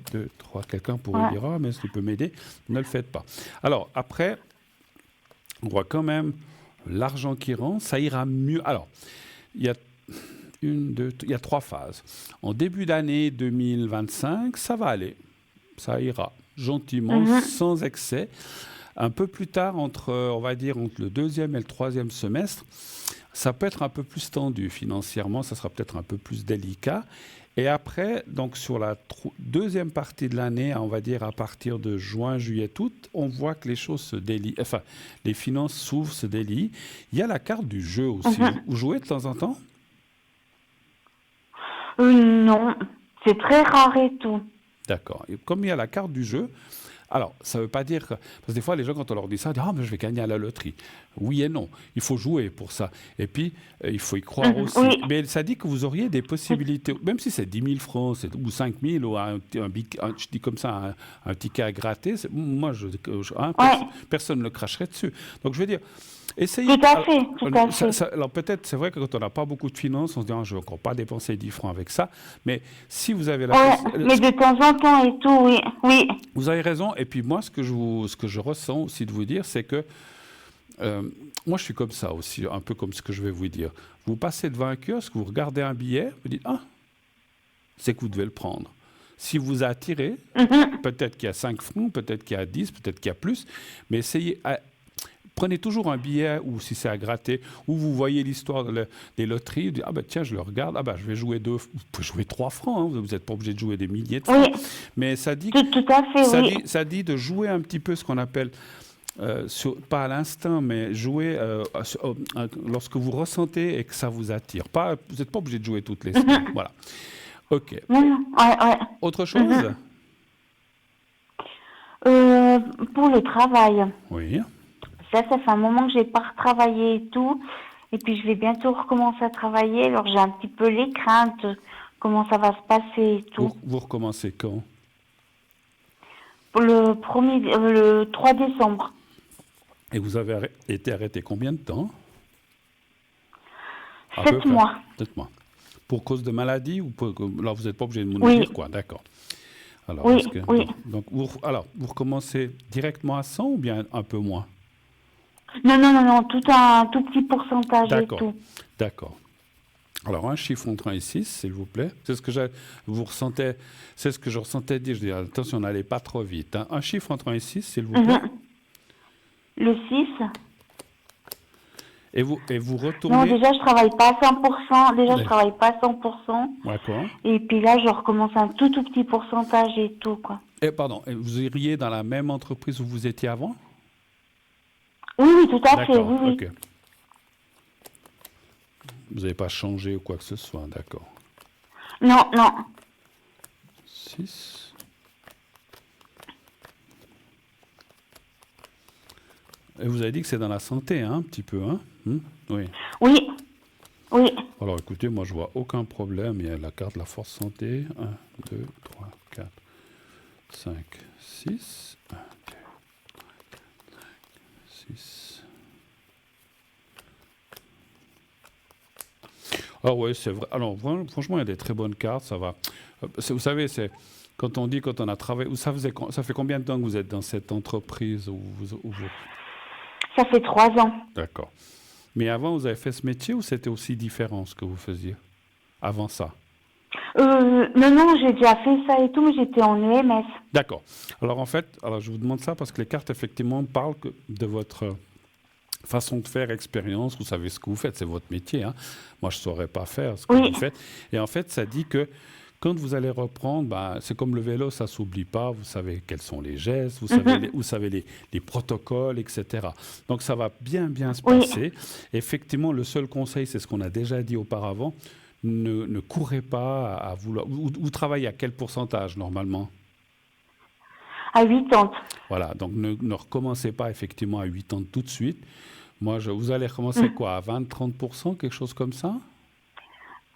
quelqu'un pourrait dire « Ah, mais est-ce que tu peux m'aider ?» Ne le faites pas. Alors, après, on voit quand même l'argent qui rentre, ça ira mieux. Alors, il y a il y a 3 phases. En début d'année 2025, ça va aller. Ça ira gentiment, sans excès. Un peu plus tard, on va dire, entre le 2e et le 3e semestre, ça peut être un peu plus tendu financièrement, ça sera peut-être un peu plus délicat. Et après, donc sur la 2e partie de l'année, on va dire à partir de juin, juillet, août, on voit que les choses se délient, enfin, les finances s'ouvrent, se délient. Il y a la carte du jeu aussi. Vous jouez de temps en temps? Non, c'est très rare et tout. D'accord. Et comme il y a la carte du jeu, alors, ça ne veut pas dire que... Parce que des fois, les gens, quand on leur dit ça, disent « Ah, mais je vais gagner à la loterie ». Oui et non. Il faut jouer pour ça. Et puis, il faut y croire aussi. Oui. Mais ça dit que vous auriez des possibilités, même si c'est 10 000 francs ou 5 000, ou je dis comme ça, un ticket à gratter. Moi, personne ne le cracherait dessus. Donc, je veux dire... Essayez. Tout à fait, tout à fait. Alors peut-être, c'est vrai que quand on n'a pas beaucoup de finances, on se dit je ne vais encore pas dépenser 10 francs avec ça. Mais si vous avez mais de temps en temps et tout, oui. Oui. Vous avez raison. Et puis moi, ce que je ressens aussi de vous dire, c'est que moi, je suis comme ça aussi, un peu comme ce que je vais vous dire. Vous passez devant un kiosque, vous regardez un billet, vous dites c'est que vous devez le prendre. Si vous attirez, peut-être qu'il y a 5 francs, peut-être qu'il y a 10, peut-être qu'il y a plus, mais essayez... Prenez toujours un billet, ou si c'est à gratter, ou vous voyez l'histoire des loteries, vous dites, tiens, je le regarde, je vais jouer vous pouvez jouer 3 francs, hein, vous n'êtes pas obligé de jouer des milliers de francs. Oui. Mais ça dit, tout à fait, ça dit de jouer un petit peu ce qu'on appelle, pas à l'instinct, mais jouer lorsque vous ressentez et que ça vous attire. Vous n'êtes pas obligé de jouer toutes les semaines. Voilà. OK. Ouais. Autre chose? Pour le travail. Oui. Ça fait un moment que j'ai pas retravaillé et tout. Et puis, je vais bientôt recommencer à travailler. Alors, j'ai un petit peu les craintes, comment ça va se passer et tout. Vous recommencez quand? Pour le 3 décembre. Et vous avez été arrêté combien de temps? 7 mois. 7 mois. Pour cause de maladie ou là, vous n'êtes pas obligé de me dire quoi? D'accord. Alors, oui. Donc, vous recommencez directement à 100 ou bien un peu moins? Non, un tout petit pourcentage et tout. D'accord. Alors, un chiffre entre 1 et 6, s'il vous plaît. C'est ce que je ressentais dire. Je dis, attention, n'allez pas trop vite. Hein. Un chiffre entre 1 et 6, s'il vous plaît. Le 6. Et vous retournez... Non, déjà, je travaille pas à 100%. Je travaille pas à 100%. D'accord. Et puis là, je recommence un tout petit pourcentage et tout, quoi. Et vous iriez dans la même entreprise où vous étiez avant? Oui, tout à fait, oui. OK. Vous n'avez pas changé ou quoi que ce soit, d'accord. Non. 6. Et vous avez dit que c'est dans la santé, hein, un petit peu, hein? Oui. Oui. Alors écoutez, moi je vois aucun problème. Il y a la carte de la force santé. 1, 2, 3, 4, 5, 6. 1, 2, 6. Ah oui, c'est vrai. Alors franchement, il y a des très bonnes cartes, ça va. Vous savez, quand on a travaillé, ça fait combien de temps que vous êtes dans cette entreprise où vous... Ça fait 3 ans. D'accord. Mais avant, vous avez fait ce métier ou c'était aussi différent ce que vous faisiez avant ça? Non, j'ai déjà fait ça et tout, mais j'étais en EMS. D'accord. Alors en fait, je vous demande ça parce que les cartes effectivement parlent de votre façon de faire, expérience. Vous savez ce que vous faites, c'est votre métier. Hein. Moi, je ne saurais pas faire ce que vous faites. Et en fait, ça dit que quand vous allez reprendre, c'est comme le vélo, ça ne s'oublie pas. Vous savez quels sont les gestes, vous savez les protocoles, etc. Donc, ça va bien se passer. Effectivement, le seul conseil, c'est ce qu'on a déjà dit auparavant. Ne courez pas à vouloir... Vous travaillez à quel pourcentage, normalement? À 80. Voilà, donc ne recommencez pas effectivement à 80 tout de suite. Vous allez recommencer quoi? À 20-30%, quelque chose comme ça?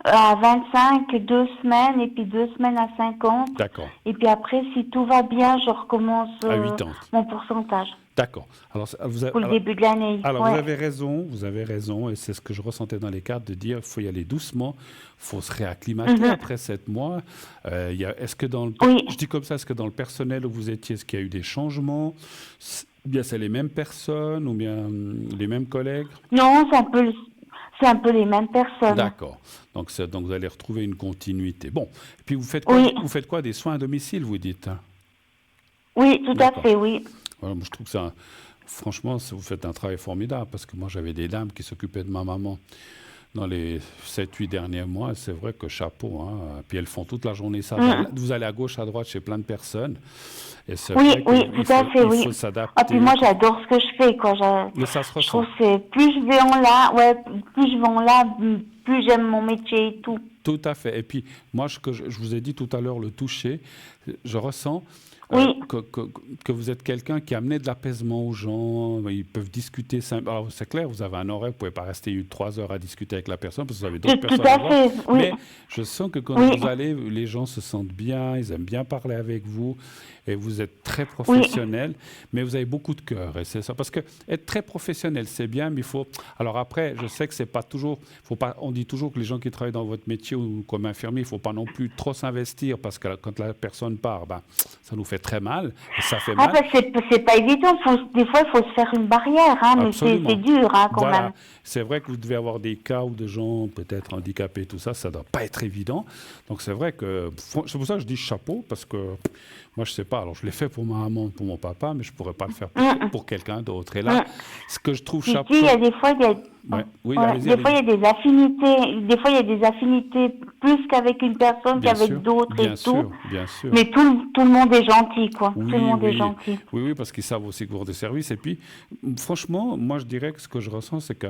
À 25, 2 semaines, et puis 2 semaines à 50. D'accord. Et puis après, si tout va bien, je recommence à 80. Mon pourcentage. D'accord. Pour le début de l'année. Alors, vous avez raison, et c'est ce que je ressentais dans les cartes, de dire qu'il faut y aller doucement, il faut se réacclimater après 7 mois. Est-ce que je dis comme ça, est-ce que dans le personnel où vous étiez, est-ce qu'il y a eu des changements? Ou bien c'est les mêmes personnes, ou bien les mêmes collègues? Non, c'est un peu les mêmes personnes. D'accord. Donc vous allez retrouver une continuité. Bon. Et puis Oui, vous faites quoi? Des soins à domicile, vous dites, hein? oui, tout à D'accord. fait, oui. Voilà, moi, je trouve que franchement, vous faites un travail formidable parce que moi, j'avais des dames qui s'occupaient de ma maman dans les 7, 8 derniers mois. C'est vrai que chapeau, hein. Puis elles font toute la journée ça. Mm. Vous allez à gauche, à droite chez plein de personnes. Et c'est Oui, vrai oui, tout à fait, il oui. faut Ah, puis moi, s'adapter. j'adore ce que je fais, quoi. Mais ça se Je trouve ressent. que c'est, plus je vais en là, ouais, plus je vais en là, plus j'aime mon métier et tout. Tout à fait. Et puis, moi, je vous ai dit tout à l'heure, le toucher, je ressens Oui, que vous êtes quelqu'un qui amenait de l'apaisement aux gens. Ils peuvent discuter. Alors, c'est clair, vous avez un horaire, vous ne pouvez pas rester 3 heures à discuter avec la personne parce que vous avez d'autres tout personnes à à voir. fait, oui, Mais je sens que quand oui, vous allez, les gens se sentent bien, ils aiment bien parler avec vous et vous êtes très oui. professionnel, mais vous avez beaucoup de cœur. Et c'est ça. Parce que être très professionnel, c'est bien, mais il faut. Alors après, je sais que c'est pas toujours. Faut pas, on dit toujours que les gens qui travaillent dans votre métier ou comme infirmier, il ne faut pas non plus trop s'investir parce que quand la personne part, ben, ça nous fait très mal et ça fait Ah, mal. ben, c'est pas évident, des fois, il faut se faire une barrière, hein, mais c'est Absolument. dur, hein, quand Voilà, même. c'est vrai que vous devez avoir des cas où des gens peut-être handicapés, tout ça, ça ne doit pas être évident. Donc c'est vrai que c'est pour ça que je dis chapeau, parce que moi je sais pas, alors je l'ai fait pour ma maman, pour mon papa, mais je pourrais pas le faire Mm, pour quelqu'un d'autre. Et là, mm. ce que je trouve Puis, tu sais, il y chapeau, a des fois, ouais, oui, ouais, allez-y, des fois, il y allez-y. a des affinités, des fois, il y a des affinités plus qu'avec une personne Bien qu'avec sûr, d'autres bien et tout. sûr, bien sûr. Mais tout le monde est gentil, quoi. Tout le Oui, monde est oui, gentil. oui, oui, parce qu'ils savent aussi que vous rendez service. Et puis, franchement, moi, je dirais que ce que je ressens, c'est que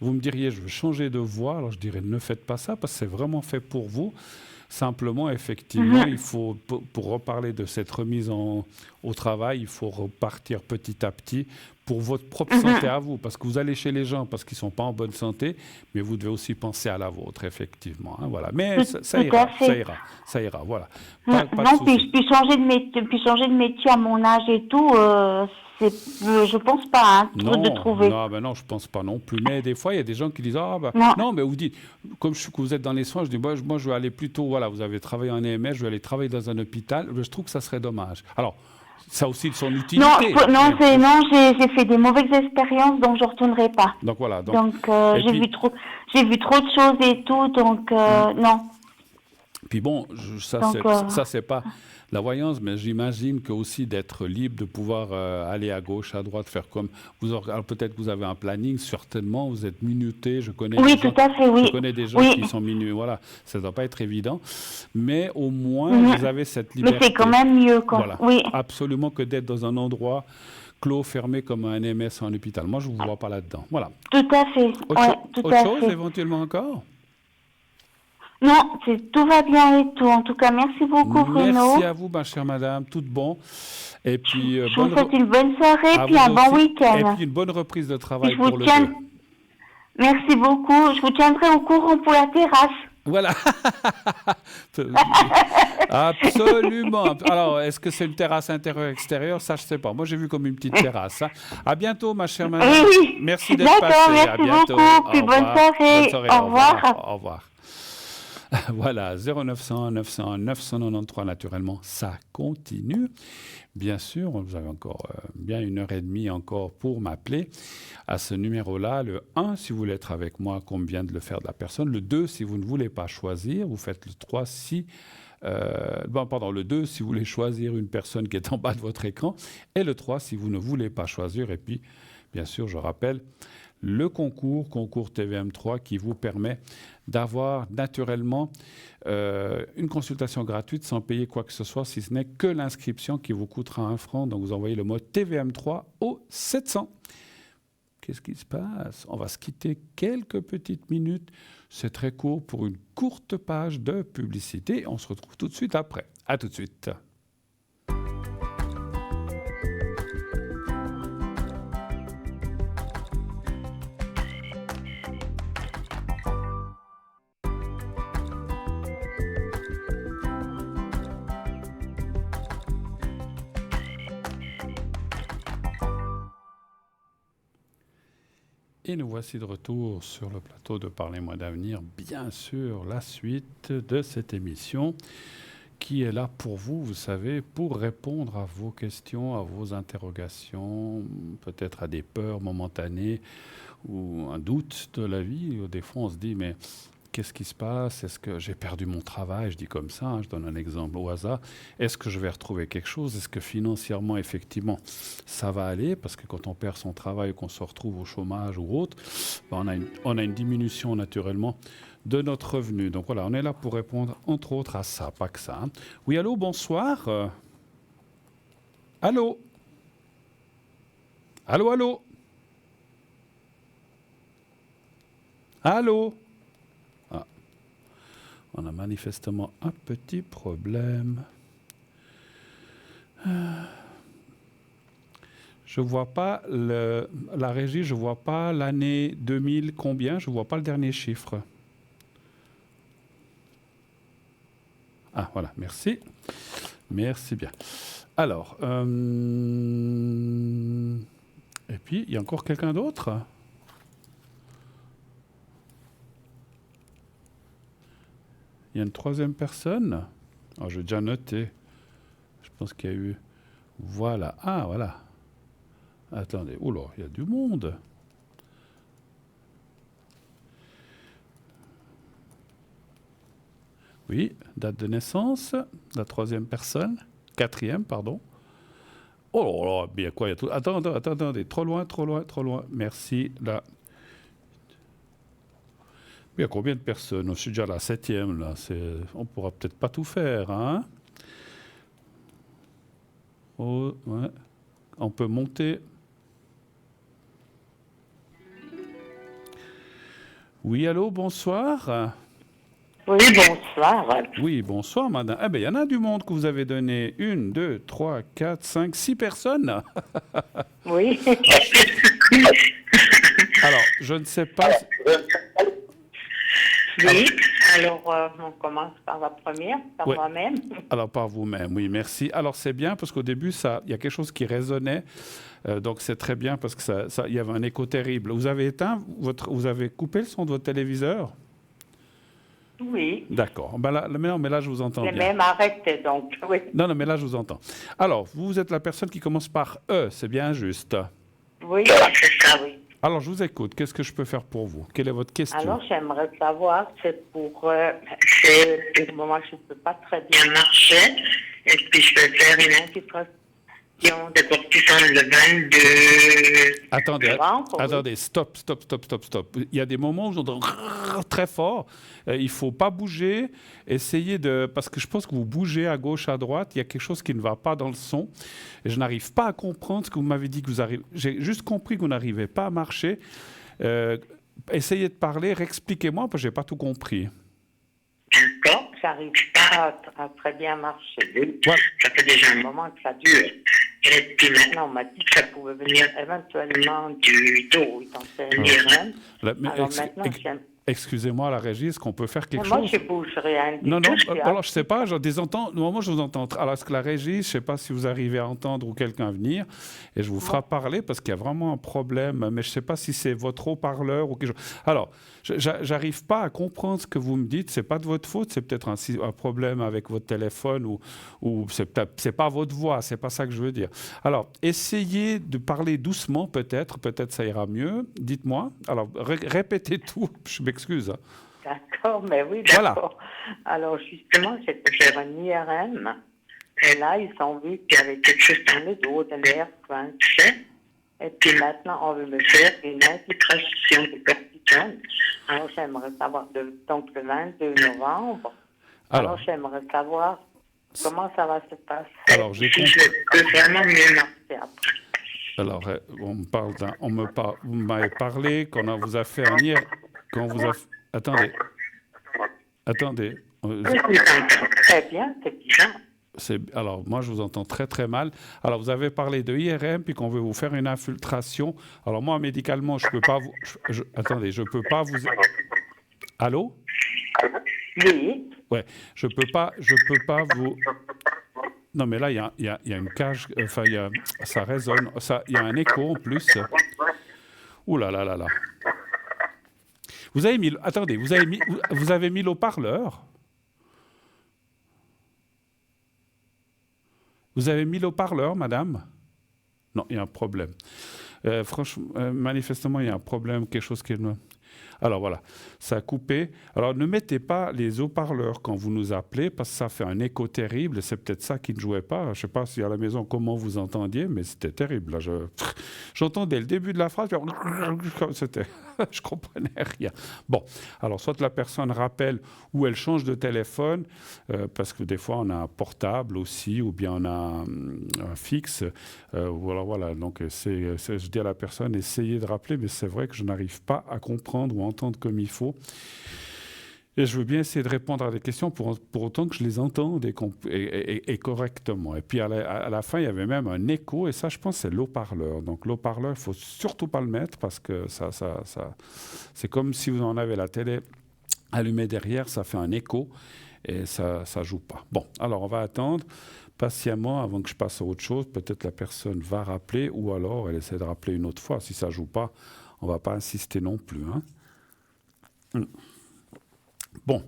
vous me diriez, je veux changer de voie. Alors, je dirais, ne faites pas ça, parce que c'est vraiment fait pour vous. Simplement, effectivement, il Mhm. faut, pour reparler de cette remise au travail, il faut repartir petit à petit pour votre propre santé Mhm. à vous. Parce que vous allez chez les gens parce qu'ils ne sont pas en bonne santé, mais vous devez aussi penser à la vôtre, effectivement, hein, voilà. Mais ça Tout à ira, ça fait. ira, ça ira, voilà. Pas de Non, souci. puis changer de métier à mon âge et tout, je pense pas, hein, de Non, trouver. non, ben non, je pense pas non plus. Mais des fois, il y a des gens qui disent ah bah Non. non, mais vous dites comme que vous êtes dans les soins, je dis moi je vais aller plutôt voilà, vous avez travaillé en EMS, je vais aller travailler dans un hôpital. Je trouve que ça serait dommage. Alors ça a aussi son Non, utilité. non, Mais non, j'ai fait des mauvaises expériences, donc je retournerai pas. donc voilà Donc et puis j'ai vu trop de choses et tout, donc hmm, non. puis bon, Donc ça c'est pas la voyance, mais j'imagine que aussi d'être libre, de pouvoir aller à gauche, à droite, faire comme alors peut-être que vous avez un planning, certainement, vous êtes minuté. oui, tout à fait, Je oui, connais des gens oui. qui sont minutés. Voilà, ça ne doit pas être évident, mais au moins Mhm. vous avez cette Mais c'est quand liberté. même mieux, quoi. Voilà, Oui, absolument que d'être dans un endroit clos, fermé comme un MS en hôpital. Moi, je ne vous vois pas là-dedans. Voilà. tout à fait. Ouais, tout Autre à chose fait. éventuellement encore? Non, tout va bien et tout. En tout cas, merci beaucoup, Merci Bruno. à vous, ma chère madame. Tout bon. Et puis, Je vous souhaite une bonne soirée à puis vous un bon aussi. Et week-end. puis, une bonne reprise de Et travail je vous pour le 2. tiens. Merci beaucoup. Je vous tiendrai au courant pour la terrasse. Voilà. Absolument. Alors, est-ce que c'est une terrasse intérieure-extérieure? Ça, je ne sais pas. Moi, j'ai vu comme une petite terrasse, hein. À bientôt, ma chère Oui, madame. oui. Merci d'être D'accord, passée. À merci bientôt. beaucoup. Puis Au bonne revoir. Bonne soirée. soirée. Au Au revoir. revoir. Au revoir. Voilà, 0900 900 993 naturellement, ça continue. Bien sûr, vous avez encore bien 1 heure et demie encore pour m'appeler à ce numéro-là. Le 1, si vous voulez être avec moi, comme vient de le faire de la personne. Le 2, si vous ne voulez pas choisir. Vous faites le 3 si... le 2, si vous voulez choisir une personne qui est en bas de votre écran. Et le 3, si vous ne voulez pas choisir. Et puis, bien sûr, je rappelle le concours TVM3 qui vous permet d'avoir naturellement une consultation gratuite sans payer quoi que ce soit, si ce n'est que l'inscription qui vous coûtera 1 franc. Donc vous envoyez le mot TVM3 au 700. Qu'est-ce qui se passe? On va se quitter quelques petites minutes. C'est très court pour une courte page de publicité. On se retrouve tout de suite après. À tout de suite. Et nous voici de retour sur le plateau de Parlez-moi d'avenir. Bien sûr, la suite de cette émission qui est là pour vous, vous savez, pour répondre à vos questions, à vos interrogations, peut-être à des peurs momentanées ou un doute de la vie. Des fois, on se dit, mais qu'est-ce qui se passe? Est-ce que j'ai perdu mon travail? Je dis comme ça, hein, je donne un exemple au hasard. Est-ce que je vais retrouver quelque chose? Est-ce que financièrement, effectivement, ça va aller? Parce que quand on perd son travail, qu'on se retrouve au chômage ou autre, ben, on a une diminution naturellement de notre revenu. Donc voilà, on est là pour répondre entre autres à ça, pas que ça. Hein. Oui, allô, bonsoir. Allô? Allô, allô? Allô? Ah, on a manifestement un petit problème. Je vois pas la régie, je vois pas l'année 2000 combien, je vois pas le dernier chiffre. Ah, voilà, merci. Merci bien. Alors, et puis, il y a encore quelqu'un d'autre? Il y a une troisième personne? Alors, j'ai déjà noté. Je pense qu'il y a eu... Voilà. Ah, voilà. Attendez. Oula, il y a du monde. Oui, date de naissance, la troisième personne, quatrième, pardon. Oh là là, bien quoi, il y a tout. Attendez, trop loin. Merci. Là. Il y a combien de personnes? Je suis déjà à la septième, là. On pourra peut-être pas tout faire, hein? Oh, ouais. On peut monter. Oui, allô, bonsoir. Oui, bonsoir. Oui, bonsoir, madame. Eh bien, il y en a du monde que vous avez donné. 1, 2, 3, 4, 5, 6 personnes. Oui. Alors, je ne sais pas... Oui, alors on commence par la première, par moi-même. Alors, par vous-même, oui, merci. Alors, c'est bien parce qu'au début, il y a quelque chose qui résonnait. Donc, c'est très bien parce que il y avait un écho terrible. Vous avez vous avez coupé le son de votre téléviseur? Oui. D'accord. Ben là, mais là, je vous entends bien. J'ai même arrêté, donc, oui. Non, mais là, je vous entends. Alors, vous êtes la personne qui commence par E, c'est bien juste? Oui, c'est ça, oui. Alors, je vous écoute. Qu'est-ce que je peux faire pour vous? Quelle est votre question? Alors, j'aimerais savoir, c'est pour le moment, je ne peux pas très bien marcher, et puis je vais faire une infiltration de cortisone le 22 Attendez, stop. Il y a des moments où j'entends très fort. Il ne faut pas bouger. Essayez parce que je pense que vous bougez à gauche, à droite. Il y a quelque chose qui ne va pas dans le son. Et je n'arrive pas à comprendre ce que vous m'avez dit que vous arrivez. J'ai juste compris que vous n'arrivez pas à marcher. Essayez de parler, réexpliquez-moi, parce que je n'ai pas tout compris. D'accord, j'arrive pas à très bien marcher. Ouais. Ça fait déjà un moment que ça dure. Et puis maintenant, on m'a dit que ça pouvait venir éventuellement du dos, donc c'est une IRM. Alors maintenant, excusez-moi, la régie, est-ce qu'on peut faire quelque chose? Moi, je bouge rien. Non, alors je ne sais pas, moi je vous entends. Alors est-ce que la régie, je ne sais pas si vous arrivez à entendre ou quelqu'un venir, et je vous ferai parler parce qu'il y a vraiment un problème, mais je ne sais pas si c'est votre haut-parleur ou quelque chose. Alors, j'arrive pas à comprendre ce que vous me dites, c'est pas de votre faute, c'est peut-être un problème avec votre téléphone ou c'est pas votre voix, c'est pas ça que je veux dire. Alors, essayez de parler doucement peut-être ça ira mieux. Dites-moi. Alors, répétez tout, je m'excuse. D'accord, mais oui, d'accord. Voilà. Alors, justement, j'ai fait faire un IRM, et là, ils ont vu qu'il y avait quelque chose dans le dos, de l'air coincé, et puis maintenant, on veut me faire une infiltration de cortisone. Alors, j'aimerais savoir, donc le 22 novembre, alors j'aimerais savoir comment ça va se passer. Alors, j'ai compris. Je peux vraiment mieux marcher après. Alors, vous m'avez parlé qu'on vous a fait un IRM. Attendez. Je vous entends très bien, c'est bizarre. Alors, moi, je vous entends très, très mal. Alors, vous avez parlé de IRM, puis qu'on veut vous faire une infiltration. Alors, moi, médicalement, je ne peux pas vous... attendez, je ne peux pas vous... Allô? Oui. Ouais, je peux pas vous... Non, mais là, il y a une cage... Enfin, ça résonne. Il y a un écho, en plus. Ouh là là là là. Vous avez mis... Attendez, vous avez mis l'haut-parleur? Vous avez mis le haut-parleur, madame? Non, il y a un problème. Franchement, manifestement, il y a un problème, quelque chose qui... Alors voilà, ça a coupé. Alors ne mettez pas les haut-parleurs quand vous nous appelez parce que ça fait un écho terrible. C'est peut-être ça qui ne jouait pas. Je ne sais pas si à la maison comment vous entendiez, mais c'était terrible. Là, j'entendais le début de la phrase, c'était, je comprenais rien. Bon, alors soit la personne rappelle ou elle change de téléphone parce que des fois on a un portable aussi ou bien on a un fixe. Voilà. Donc je dis à la personne essayez de rappeler, mais c'est vrai que je n'arrive pas à comprendre ou entendre comme il faut. Et je veux bien essayer de répondre à des questions pour autant que je les entende et correctement. Et puis à la fin, il y avait même un écho, et ça, je pense, c'est l'haut-parleur. Donc l'haut-parleur, il ne faut surtout pas le mettre parce que ça, c'est comme si vous en avez la télé allumée derrière, ça fait un écho et ça ne joue pas. Bon, alors on va attendre patiemment avant que je passe à autre chose. Peut-être la personne va rappeler ou alors elle essaie de rappeler une autre fois. Si ça ne joue pas, on ne va pas insister non plus. Bon,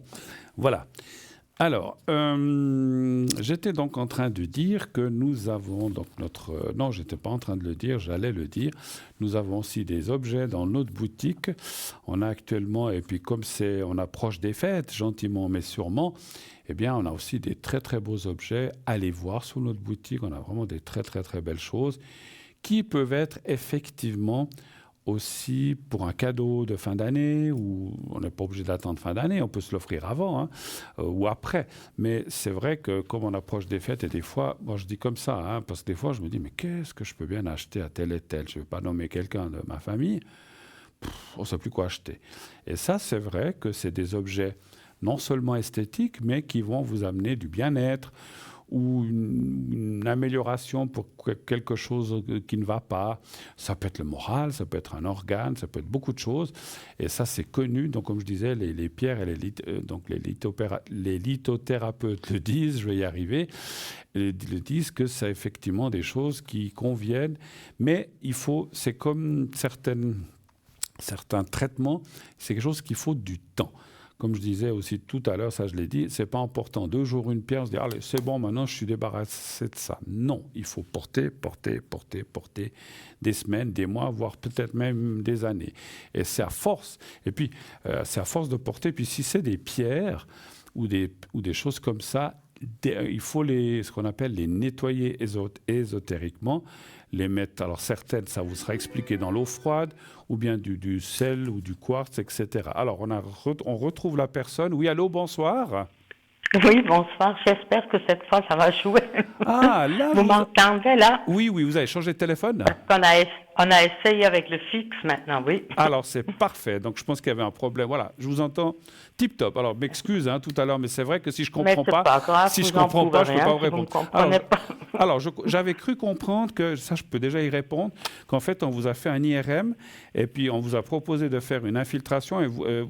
voilà. Alors, j'étais donc en train de dire que nous avons donc notre... non, je n'étais pas en train de le dire, j'allais le dire. Nous avons aussi des objets dans notre boutique. On a actuellement, et puis comme on approche des fêtes, gentiment mais sûrement, eh bien, on a aussi des très très beaux objets. Allez voir sur notre boutique, on a vraiment des très très très belles choses qui peuvent être effectivement aussi pour un cadeau de fin d'année, où on n'est pas obligé d'attendre fin d'année, on peut se l'offrir avant ou après. Mais c'est vrai que comme on approche des fêtes, et des fois, moi je dis comme ça, parce que des fois je me dis, mais qu'est-ce que je peux bien acheter à tel et tel? Je ne vais pas nommer quelqu'un de ma famille, on ne sait plus quoi acheter. Et ça, c'est vrai que c'est des objets non seulement esthétiques, mais qui vont vous amener du bien-être, ou une amélioration pour quelque chose qui ne va pas. Ça peut être le moral, ça peut être un organe, ça peut être beaucoup de choses. Et ça, c'est connu. Donc, comme je disais, les pierres et les lithothérapeutes le disent, je vais y arriver, ils le disent que c'est effectivement des choses qui conviennent. Mais c'est comme certains traitements, c'est quelque chose qu'il faut du temps. Comme je disais aussi tout à l'heure, ça je l'ai dit, c'est pas important. 2 jours, une pierre, se dire, allez, c'est bon, maintenant je suis débarrassé de ça. Non, il faut porter des semaines, des mois, voire peut-être même des années. Et c'est à force. Et puis, c'est à force de porter. Puis si c'est des pierres ou des choses comme ça, il faut ce qu'on appelle les nettoyer ésotériquement, les mettre, alors certaines, ça vous sera expliqué dans l'eau froide, ou bien du sel ou du quartz, etc. Alors, on retrouve la personne. Oui, allô, bonsoir. Oui, bonsoir. J'espère que cette fois, ça va jouer. Ah, là... Vous m'entendez, là? Oui, vous avez changé de téléphone? Parce qu'on a essayé avec le fixe maintenant, oui. Alors, c'est parfait. Donc, je pense qu'il y avait un problème. Voilà, je vous entends tip-top. Alors, m'excuse tout à l'heure, mais c'est vrai que si je ne comprends pas, grave, si je ne comprends pas, je ne peux pas vous répondre. Vous comprenez pas. Alors, j'avais cru comprendre que, ça je peux déjà y répondre, qu'en fait, on vous a fait un IRM et puis on vous a proposé de faire une infiltration et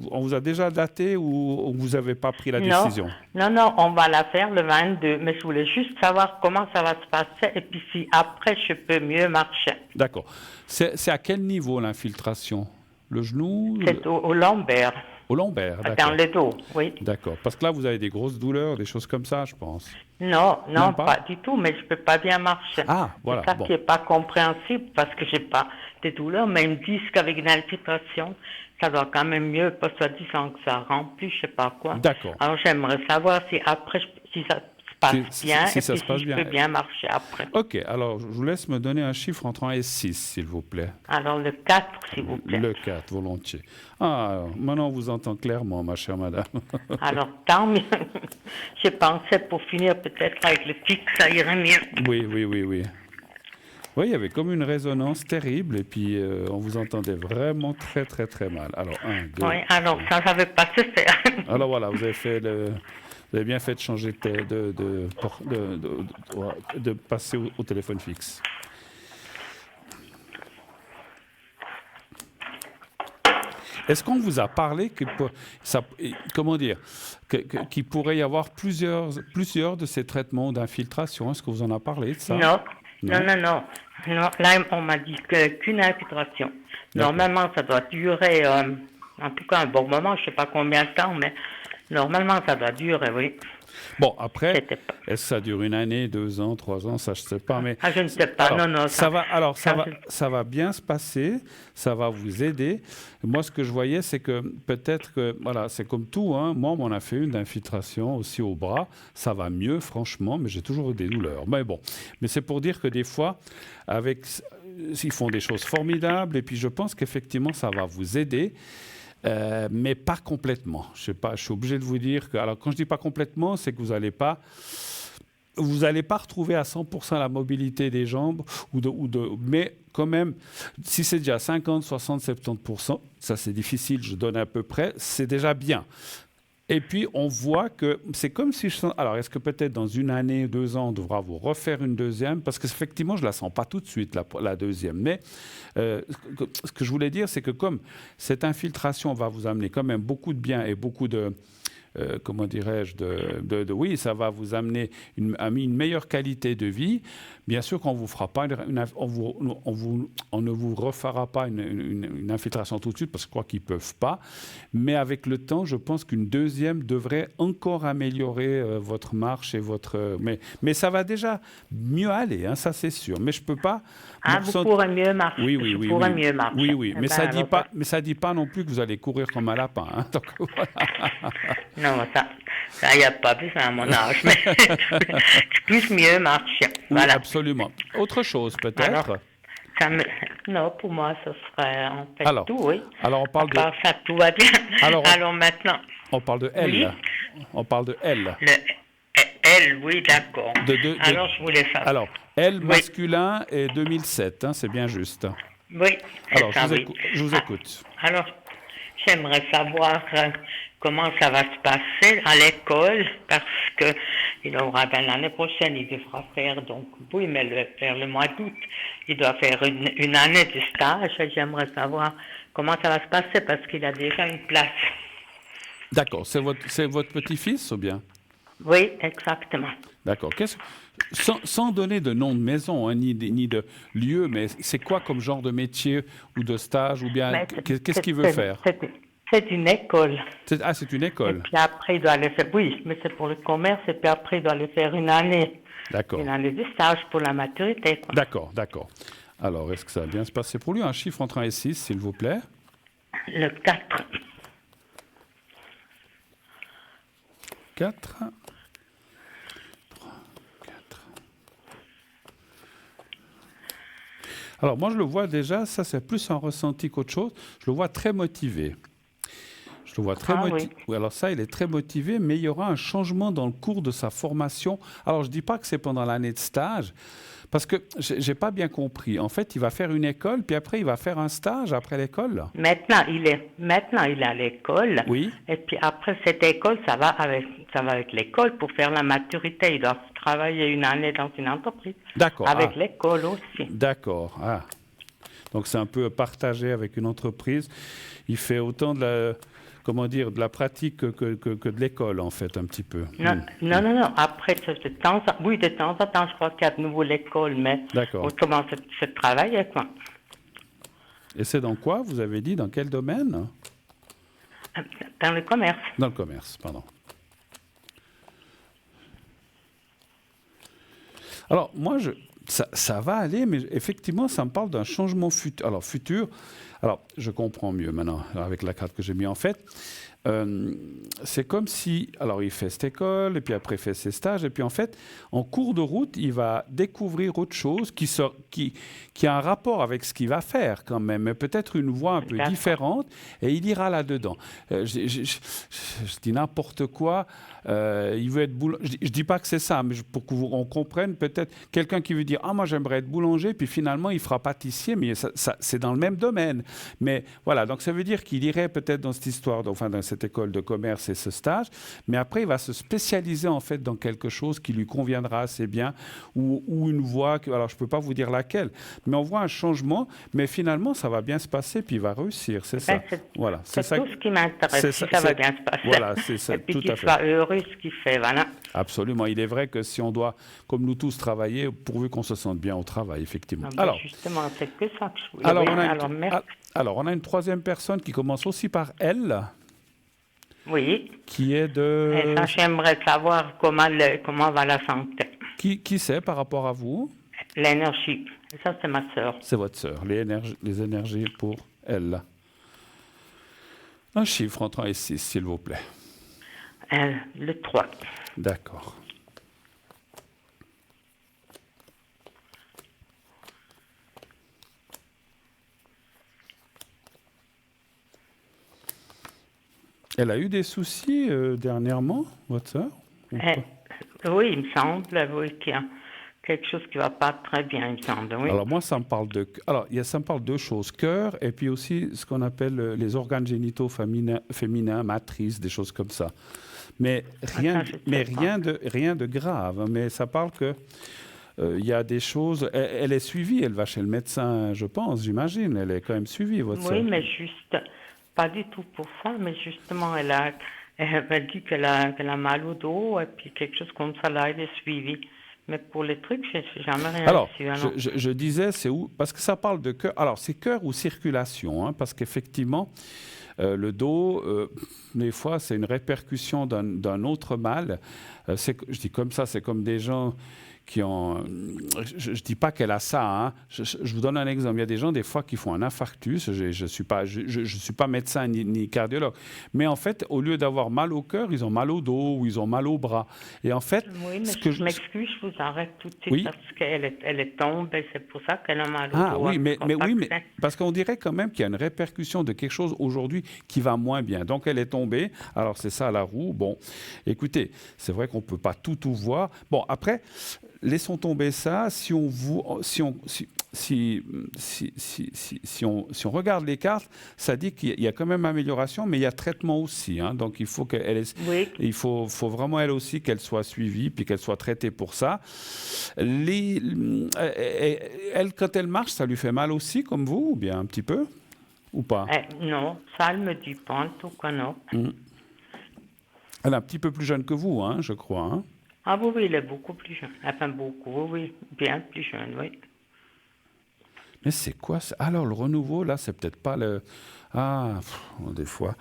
on vous a déjà daté ou vous n'avez pas pris la décision? Non, on va la faire le 22. Mais je voulais juste savoir comment ça va se passer et puis si après, je peux mieux marcher. D'accord. C'est à quel niveau l'infiltration? Le genou? C'est au lombaire. Au lombaire, d'accord. Dans le dos, oui. D'accord. Parce que là, vous avez des grosses douleurs, des choses comme ça, je pense. Non, pas du tout, mais je ne peux pas bien marcher. Ah, voilà. C'est ça qui n'est pas compréhensible parce que je n'ai pas de douleurs, mais ils me disent qu'avec une infiltration, ça doit quand même mieux, pas soi-disant que ça remplit, je ne sais pas quoi. D'accord. Alors j'aimerais savoir si après, si ça se passe bien, si ça se passe je bien. peux bien marcher après. OK, alors je vous laisse me donner un chiffre entre 1 et 6, s'il vous plaît. Alors le 4, s'il vous plaît. Le 4, volontiers. Ah, maintenant on vous entend clairement, ma chère madame. Alors tant mieux. Je pensais pour finir peut-être avec le fixe, ça irait mieux. Oui. Oui, il y avait comme une résonance terrible et puis on vous entendait vraiment très, très, très mal. Alors, 1, 2... Oui, alors ça ne savait pas se faire. Alors voilà, vous avez bien fait de changer de passer au téléphone fixe. Est-ce qu'on vous a parlé qu'il pourrait y avoir plusieurs de ces traitements d'infiltration? Est-ce que vous en avez parlé de ça? Non. Là, on m'a dit qu'une infiltration. Normalement, ça doit durer, en tout cas, un bon moment, je ne sais pas combien de temps, mais Normalement, ça doit durer, oui. Bon, après, est-ce que ça dure 1 année, 2 ans, 3 ans, ça je ne sais pas. Mais je ne sais pas, alors, non. Ça va bien se passer, ça va vous aider. Moi, ce que je voyais, c'est que peut-être que, voilà, c'est comme tout, hein. Moi, on en a fait une d'infiltration aussi au bras. Ça va mieux, franchement, mais j'ai toujours eu des douleurs. Mais bon, mais c'est pour dire que des fois, ils font des choses formidables, et puis je pense qu'effectivement, ça va vous aider. Mais pas complètement. Je sais pas, je suis obligé de vous dire que... Alors, quand je dis pas complètement, c'est que vous n'allez pas retrouver à 100% la mobilité des jambes, mais quand même, si c'est déjà 50, 60, 70%, ça c'est difficile, je donne à peu près, c'est déjà bien. Et puis, on voit que c'est comme si alors, est-ce que peut-être dans 1 année, 2 ans, on devra vous refaire une deuxième? Parce qu'effectivement, je ne la sens pas tout de suite, la deuxième. Mais ce que je voulais dire, c'est que comme cette infiltration va vous amener quand même beaucoup de bien et beaucoup de... comment dirais-je, oui, ça va vous amener une meilleure qualité de vie. Bien sûr qu'on vous fera pas on ne vous refera pas une infiltration tout de suite parce que je crois qu'ils ne peuvent pas. Mais avec le temps, je pense qu'une deuxième devrait encore améliorer votre marche et votre... Mais ça va déjà mieux aller, hein, ça c'est sûr. Mais je ne peux pas... vous pourrez mieux marcher. Oui. Mieux marcher. Oui. Mais ça dit pas non plus que vous allez courir comme un lapin. Hein. Donc, voilà. Non, ça, il n'y a pas plus à mon âge, mais je puisse mieux marcher. Voilà. Oui, absolument. Autre chose, peut-être? Non, pour moi, ce serait en fait tout, oui. Alors, on parle de... ça, tout va bien. Alors maintenant... On parle de L. Oui. On parle de L. L, oui, d'accord. Alors, je voulais savoir. Alors, L masculin et 2007, hein, c'est bien juste. Oui, alors, je vous écoute. Alors, j'aimerais savoir... comment ça va se passer à l'école, parce qu'il aura l'année prochaine, il devra faire, donc oui, mais vers le mois d'août, il doit faire une année de stage. J'aimerais savoir comment ça va se passer, parce qu'il a déjà une place. D'accord, c'est votre petit-fils ou bien? Oui, exactement. D'accord. Sans donner de nom de maison, hein, ni de lieu, mais c'est quoi comme genre de métier ou de stage, ou bien qu'est-ce qu'il veut faire? C'est une école. C'est une école. Et puis après, il doit aller faire... Oui, mais c'est pour le commerce. Et puis après, il doit aller faire une année. D'accord. Une année de stage pour la maturité. D'accord. Alors, est-ce que ça va bien se passer pour lui? Un chiffre entre 1 et 6, s'il vous plaît. Le 4. 4. 3, 4. Alors, moi, je le vois déjà, ça, c'est plus un ressenti qu'autre chose. Je le vois très motivé. Je le vois très motivé. Oui, alors ça, il est très motivé, mais il y aura un changement dans le cours de sa formation. Alors, je ne dis pas que c'est pendant l'année de stage, parce que je n'ai pas bien compris. En fait, il va faire une école, puis après, il va faire un stage après l'école. Maintenant, il est à l'école. Oui. Et puis après cette école, ça va avec l'école pour faire la maturité. Il doit travailler une année dans une entreprise. D'accord. Avec l'école aussi. D'accord. Ah. Donc, c'est un peu partagé avec une entreprise. Il fait autant de la pratique que de l'école, en fait, un petit peu. Non. Après, de temps en temps, je crois qu'il y a de nouveau l'école, mais autrement, c'est travailler, quoi. Et c'est dans quoi, vous avez dit? Dans quel domaine? Dans le commerce. Dans le commerce, pardon. Alors, moi, ça va aller, mais effectivement, ça me parle d'un changement futur. Alors, je comprends mieux maintenant avec la carte que j'ai mis en fait. C'est comme si, alors il fait cette école, et puis après il fait ses stages, et puis en fait, en cours de route, il va découvrir autre chose qui a un rapport avec ce qu'il va faire quand même, mais peut-être une voie un peu différente, et il ira là-dedans. Je dis n'importe quoi, il veut être boulanger. Je dis pas que c'est ça, mais pour qu'on comprenne, peut-être quelqu'un qui veut dire « Ah, moi j'aimerais être boulanger », puis finalement il fera pâtissier, mais c'est dans le même domaine. Mais voilà, donc ça veut dire qu'il irait peut-être dans cette histoire, dans cette école de commerce et ce stage, mais après il va se spécialiser en fait dans quelque chose qui lui conviendra assez bien, ou une voie, alors je ne peux pas vous dire laquelle, mais on voit un changement, mais finalement ça va bien se passer, puis il va réussir, c'est ça. Voilà, c'est tout ce qui m'intéresse, si ça va bien se passer. Voilà, c'est ça, et puis tout à fait. Qu'il soit heureux ce qu'il fait, voilà. Absolument, il est vrai que si on doit, comme nous tous, travailler, pourvu qu'on se sente bien au travail, effectivement. Alors, justement, c'est que ça que je voulais. Alors, on a une troisième personne qui commence aussi par L. Oui. Qui est de... Et ça, j'aimerais savoir comment va la santé. Qui c'est par rapport à vous? L'énergie. Et ça, c'est ma sœur. C'est votre sœur. Les énergies pour elle. Un chiffre entre 1 et 6, s'il vous plaît. Le 3. D'accord. Elle a eu des soucis dernièrement, votre sœur? Oui, il me semble qu'il y a quelque chose qui ne va pas très bien, il me semble. Oui. Alors moi, ça me parle ça me parle de deux choses, cœur et puis aussi ce qu'on appelle les organes génitaux féminins, matrices, des choses comme ça. Mais rien de grave. Mais ça parle que il y a des choses. Elle est suivie, elle va chez le médecin, je pense, j'imagine. Elle est quand même suivie, votre sœur. Oui, mais juste, pas du tout pour ça, mais justement, elle a dit qu'elle a mal au dos et puis quelque chose comme ça, là, elle est suivie. Mais pour les trucs, je n'ai jamais rien reçu. Alors, je disais, c'est où? Parce que ça parle de cœur. Alors, c'est cœur ou circulation, hein, parce qu'effectivement, le dos, des fois, c'est une répercussion d'un autre mal. Je dis comme ça, c'est comme des gens qui ont... Je ne dis pas qu'elle a ça. Hein. Je vous donne un exemple. Il y a des gens, des fois, qui font un infarctus. Je ne suis pas médecin ni cardiologue. Mais en fait, au lieu d'avoir mal au cœur, ils ont mal au dos ou ils ont mal au bras. Et en fait... Oui, mais je m'excuse, je vous arrête tout de suite oui? parce qu'elle est tombée. C'est pour ça qu'elle a mal au dos. Ah oui, mais parce qu'on dirait quand même qu'il y a une répercussion de quelque chose aujourd'hui qui va moins bien. Donc, elle est tombée. Alors, c'est ça, la roue. Bon, écoutez, c'est vrai qu'on ne peut pas tout voir. Bon, après... Laissons tomber ça. Si on regarde les cartes, ça dit qu'il y a quand même amélioration, mais il y a traitement aussi. Hein. Donc il faut il faut vraiment elle aussi qu'elle soit suivie puis qu'elle soit traitée pour ça. Elle, quand elle marche, ça lui fait mal aussi, comme vous, ou bien un petit peu, ou pas? Non, ça elle me dit pas en tout cas non. Elle est un petit peu plus jeune que vous, hein, je crois. Hein. Ah oui, il est beaucoup plus jeune. Enfin, beaucoup, oui, bien plus jeune, oui. Mais c'est quoi ça? Alors, le renouveau, là, c'est peut-être pas le... des fois.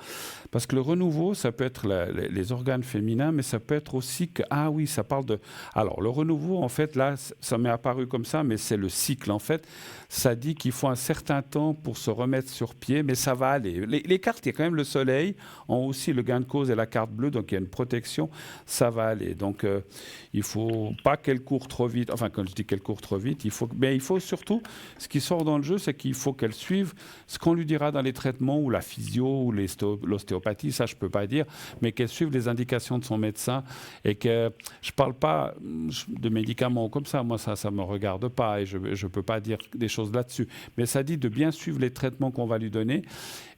Parce que le renouveau, ça peut être les organes féminins, mais ça peut être aussi que... Ah oui, ça parle de... Alors, le renouveau, en fait, là, ça m'est apparu comme ça, mais c'est le cycle. En fait, ça dit qu'il faut un certain temps pour se remettre sur pied, mais ça va aller. Les cartes, il y a quand même le soleil, ont aussi le gain de cause et la carte bleue, donc il y a une protection, ça va aller. Donc, il ne faut pas qu'elle court trop vite. Enfin, quand je dis qu'elle court trop vite, mais il faut surtout... Ce qui sort dans le jeu, c'est qu'il faut qu'elle suive ce qu'on lui dira dans les traitements ou la physio ou l'ostéopathie, ça je ne peux pas dire, mais qu'elle suive les indications de son médecin et que je ne parle pas de médicaments comme ça, moi ça ne me regarde pas et je ne peux pas dire des choses là-dessus, mais ça dit de bien suivre les traitements qu'on va lui donner.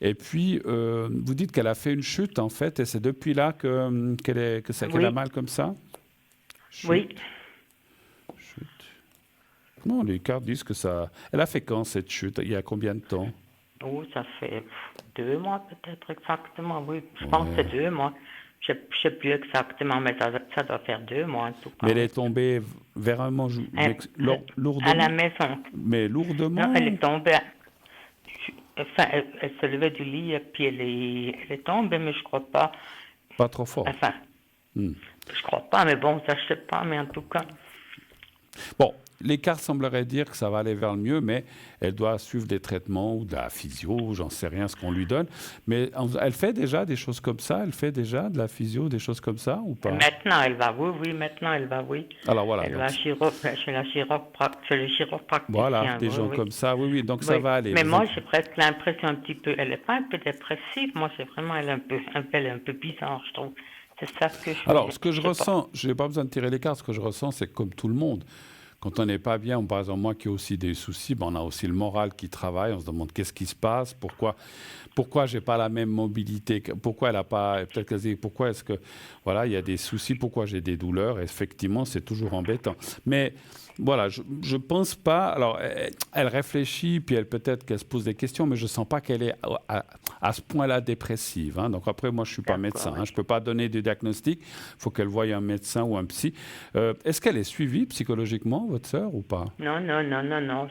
Et puis, vous dites qu'elle a fait une chute en fait, et c'est depuis là qu'elle a mal comme ça? Chute. Oui. Chute. Non, les cartes disent que ça... Elle a fait quand cette chute? Il y a combien de temps? Oh, ça fait 2 mois peut-être exactement, oui. Je pense que c'est 2 mois. Je ne sais plus exactement, mais ça doit faire 2 mois en tout cas. Mais elle est tombée vraiment lourdement? À la maison. Mais lourdement? Non, elle est tombée... Enfin, elle se levait du lit et puis elle est tombée, mais je ne crois pas... Pas trop fort? Enfin, je ne crois pas, mais bon, ça je ne sais pas, mais en tout cas... Bon, les cartes sembleraient dire que ça va aller vers le mieux, mais elle doit suivre des traitements ou de la physio, j'en sais rien ce qu'on lui donne. Mais elle fait déjà des choses comme ça? Elle fait déjà de la physio, des choses comme ça ou pas? Maintenant, elle va, oui, maintenant, elle va, oui. Alors voilà. Elle va chez le chiropracticien. Voilà, des gens comme ça, oui, donc ça va aller. Mais moi, j'ai presque l'impression un petit peu, elle n'est pas un peu dépressive, moi, c'est vraiment, elle est un peu bizarre, je trouve. C'est ça que je... Alors, ce que je ressens, je n'ai pas besoin de tirer les cartes, ce que je ressens, c'est comme tout le monde. Quand on n'est pas bien, par exemple, moi qui ai aussi des soucis, on a aussi le moral qui travaille, on se demande qu'est-ce qui se passe, pourquoi je n'ai pas la même mobilité, pourquoi elle n'a pas, peut-être qu'elle se dit, pourquoi est-ce que, voilà, il y a des soucis, pourquoi j'ai des douleurs, et effectivement, c'est toujours embêtant. Mais voilà, je ne pense pas, alors elle réfléchit, puis peut-être qu'elle se pose des questions, mais je ne sens pas qu'elle est à ce point-là dépressive. Hein. Donc après, moi, je ne suis pas médecin, hein, je ne peux pas donner de diagnostic, il faut qu'elle voie un médecin ou un psy. Est-ce qu'elle est suivie psychologiquement, votre sœur, ou pas? Non,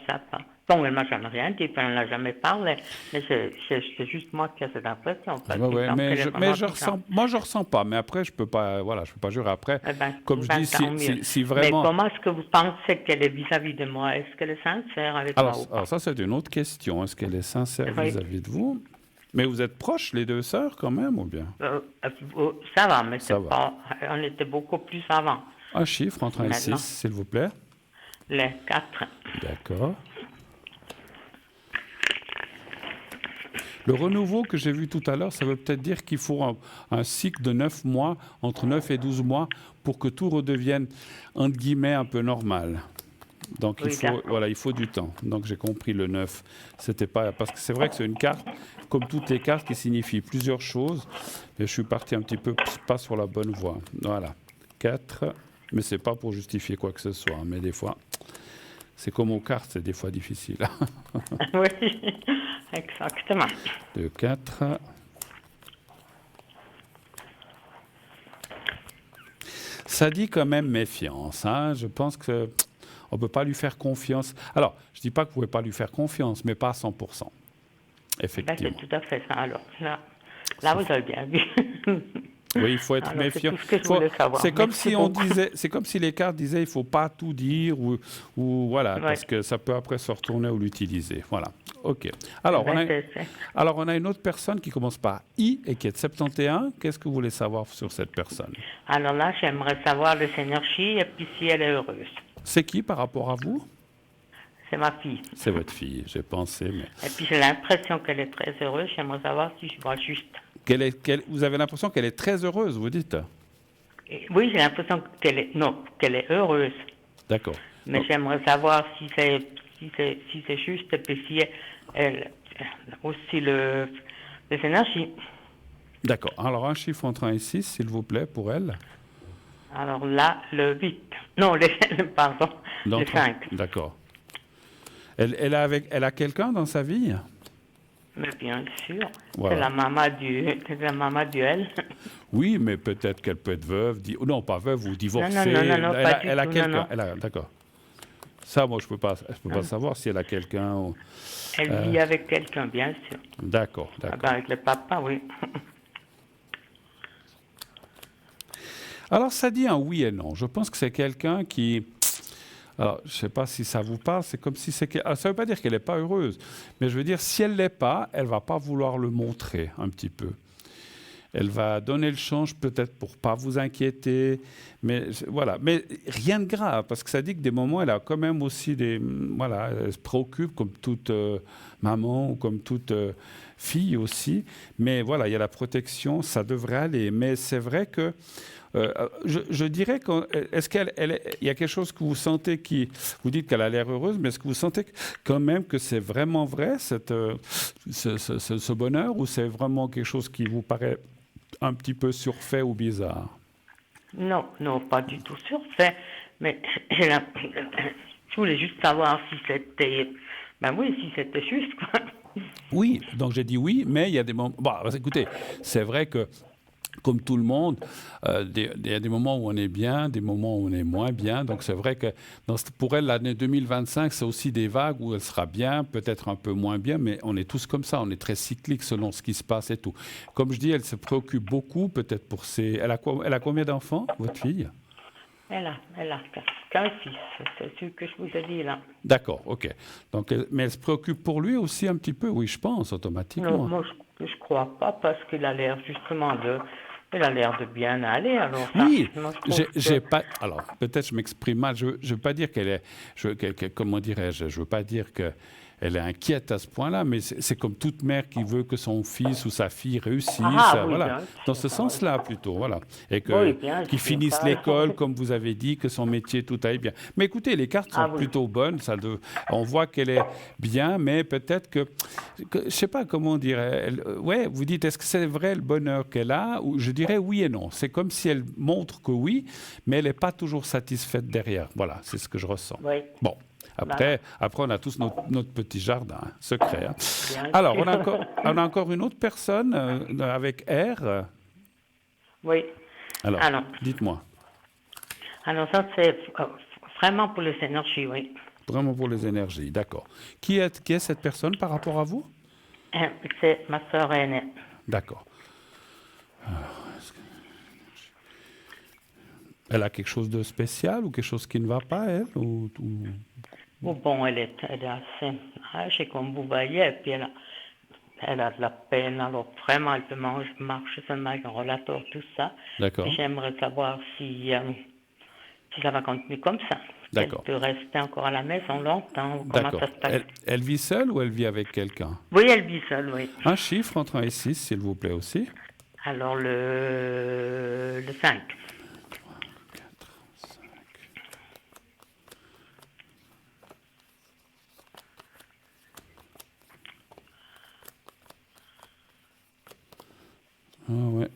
ça pas. Bon, elle m'a jamais rien dit, elle n'a jamais parlé, mais c'est juste moi qui ai cette impression. Mais je ressens pas, mais après, je peux pas jurer. Après, comme je dis, si vraiment... Mais comment est-ce que vous pensez qu'elle est vis-à-vis de moi? Est-ce qu'elle est sincère avec moi ou pas? Alors ça, c'est une autre question. Est-ce qu'elle est sincère vis-à-vis de vous? Mais vous êtes proches, les deux sœurs, quand même, ou bien? Ça va, mais on était beaucoup plus avant. Un chiffre entre 1 et 6, s'il vous plaît. Les 4. D'accord. Le renouveau que j'ai vu tout à l'heure, ça veut peut-être dire qu'il faut un cycle de 9 mois, entre 9 et 12 mois, pour que tout redevienne, entre guillemets, un peu normal. Donc il faut du temps. Donc j'ai compris le 9. C'était pas, parce que c'est vrai que c'est une carte, comme toutes les cartes, qui signifie plusieurs choses. Et je suis parti un petit peu pas sur la bonne voie. Voilà. 4. Mais c'est pas pour justifier quoi que ce soit. Mais des fois, c'est comme aux cartes, c'est des fois difficile. Oui, exactement. 2, 4. Ça dit quand même méfiance. Hein. Je pense qu'on ne peut pas lui faire confiance. Alors, je ne dis pas que vous ne pouvez pas lui faire confiance, mais pas à 100%. Effectivement. C'est tout à fait ça. Alors, là vous avez bien vu. Oui, il faut être méfiant. C'est comme si on disait, c'est comme si les cartes disaient, il faut pas tout dire ou voilà, parce que ça peut après se retourner ou l'utiliser. Voilà. Ok. Alors, on a une autre personne qui commence par I et qui est de 71. Qu'est-ce que vous voulez savoir sur cette personne? Alors là, j'aimerais savoir le Seigneur Chi et puis si elle est heureuse. C'est qui par rapport à vous? C'est ma fille. C'est votre fille, j'ai pensé. Mais... Et puis j'ai l'impression qu'elle est très heureuse. J'aimerais savoir si je vois juste. Vous avez l'impression qu'elle est très heureuse, vous dites? Oui, j'ai l'impression qu'elle est heureuse. D'accord. Mais j'aimerais savoir si c'est juste et puis si elle aussi le énergie. D'accord. Alors un chiffre entre 1 et 6, s'il vous plaît, pour elle. Alors là, le 8. Non, pardon, le 5. D'accord. Elle a quelqu'un dans sa vie? Mais bien sûr, voilà. C'est la maman du elle. Oui, mais peut-être qu'elle peut être veuve, non pas veuve ou divorcée. Non, elle a quelqu'un. D'accord. Ça, moi, je peux pas savoir si elle a quelqu'un. Elle vit avec quelqu'un, bien sûr. D'accord. Avec le papa, oui. Alors, ça dit un oui et non. Je pense que c'est quelqu'un qui... Alors, je ne sais pas si ça vous parle, c'est comme si c'est... Alors, ça ne veut pas dire qu'elle n'est pas heureuse, mais je veux dire, si elle ne l'est pas, elle ne va pas vouloir le montrer un petit peu. Elle va donner le change peut-être pour ne pas vous inquiéter, mais voilà. Mais rien de grave, parce que ça dit que des moments, elle a quand même aussi des... Voilà, elle se préoccupe comme toute maman ou comme toute fille aussi. Mais voilà, il y a la protection, ça devrait aller. Mais c'est vrai que... je dirais est-ce qu'il y a quelque chose que vous sentez vous dites qu'elle a l'air heureuse, mais est-ce que vous sentez quand même que c'est vraiment vrai ce bonheur, ou c'est vraiment quelque chose qui vous paraît un petit peu surfait ou bizarre? Non, pas du tout surfait, mais je voulais juste savoir si c'était, si c'était juste, quoi. Oui, donc j'ai dit oui, mais il y a des moments. Bon, écoutez, c'est vrai que comme tout le monde, il y a des moments où on est bien, des moments où on est moins bien. Donc c'est vrai que pour elle, l'année 2025, c'est aussi des vagues où elle sera bien, peut-être un peu moins bien, mais on est tous comme ça, on est très cyclique selon ce qui se passe et tout. Comme je dis, elle se préoccupe beaucoup, peut-être pour ses... Elle a combien d'enfants, votre fille? Elle a 15 fils, c'est ce que je vous ai dit là. D'accord, ok. Donc, mais elle se préoccupe pour lui aussi un petit peu, oui, je pense, automatiquement. Non, moi je crois pas, parce qu'il a l'air justement de bien aller. Alors ça, oui, j'ai pas. Alors peut-être je m'exprime mal. Je veux pas dire qu'elle est. Comment dirais-je? Je veux pas dire que elle est inquiète à ce point-là, mais c'est comme toute mère qui veut que son fils ou sa fille réussisse, voilà, dans ce sens-là plutôt, voilà, et qu'ils finissent l'école, comme vous avez dit, que son métier tout aille bien. Mais écoutez, les cartes sont plutôt bonnes, on voit qu'elle est bien, mais peut-être que je sais pas comment dire. Ouais, vous dites, est-ce que c'est vrai le bonheur qu'elle a? Ou je dirais oui et non. C'est comme si elle montre que oui, mais elle n'est pas toujours satisfaite derrière. Voilà, c'est ce que je ressens. Oui. Bon. Après, on a tous notre petit jardin secret. Hein. Alors, on a encore une autre personne avec R. Oui. Alors dites-moi. Alors, ça, c'est vraiment pour le Seigneur Chi, oui. Vraiment pour les énergies, d'accord. Qui est cette personne par rapport à vous? C'est ma sœur aînée. D'accord. Elle a quelque chose de spécial ou quelque chose qui ne va pas, elle Bon, elle est assez âgée, comme vous voyez, et puis elle a de la peine, alors vraiment, elle peut marcher seulement avec un rollator, tout ça. D'accord. Et j'aimerais savoir si ça va continuer comme ça. D'accord. Elle peut rester encore à la maison longtemps. Comment ça se passe? Elle vit seule ou elle vit avec quelqu'un? Oui, elle vit seule, oui. Un chiffre entre 1 et 6, s'il vous plaît aussi. Alors, le 5. 3, 4, 5. Ah ouais.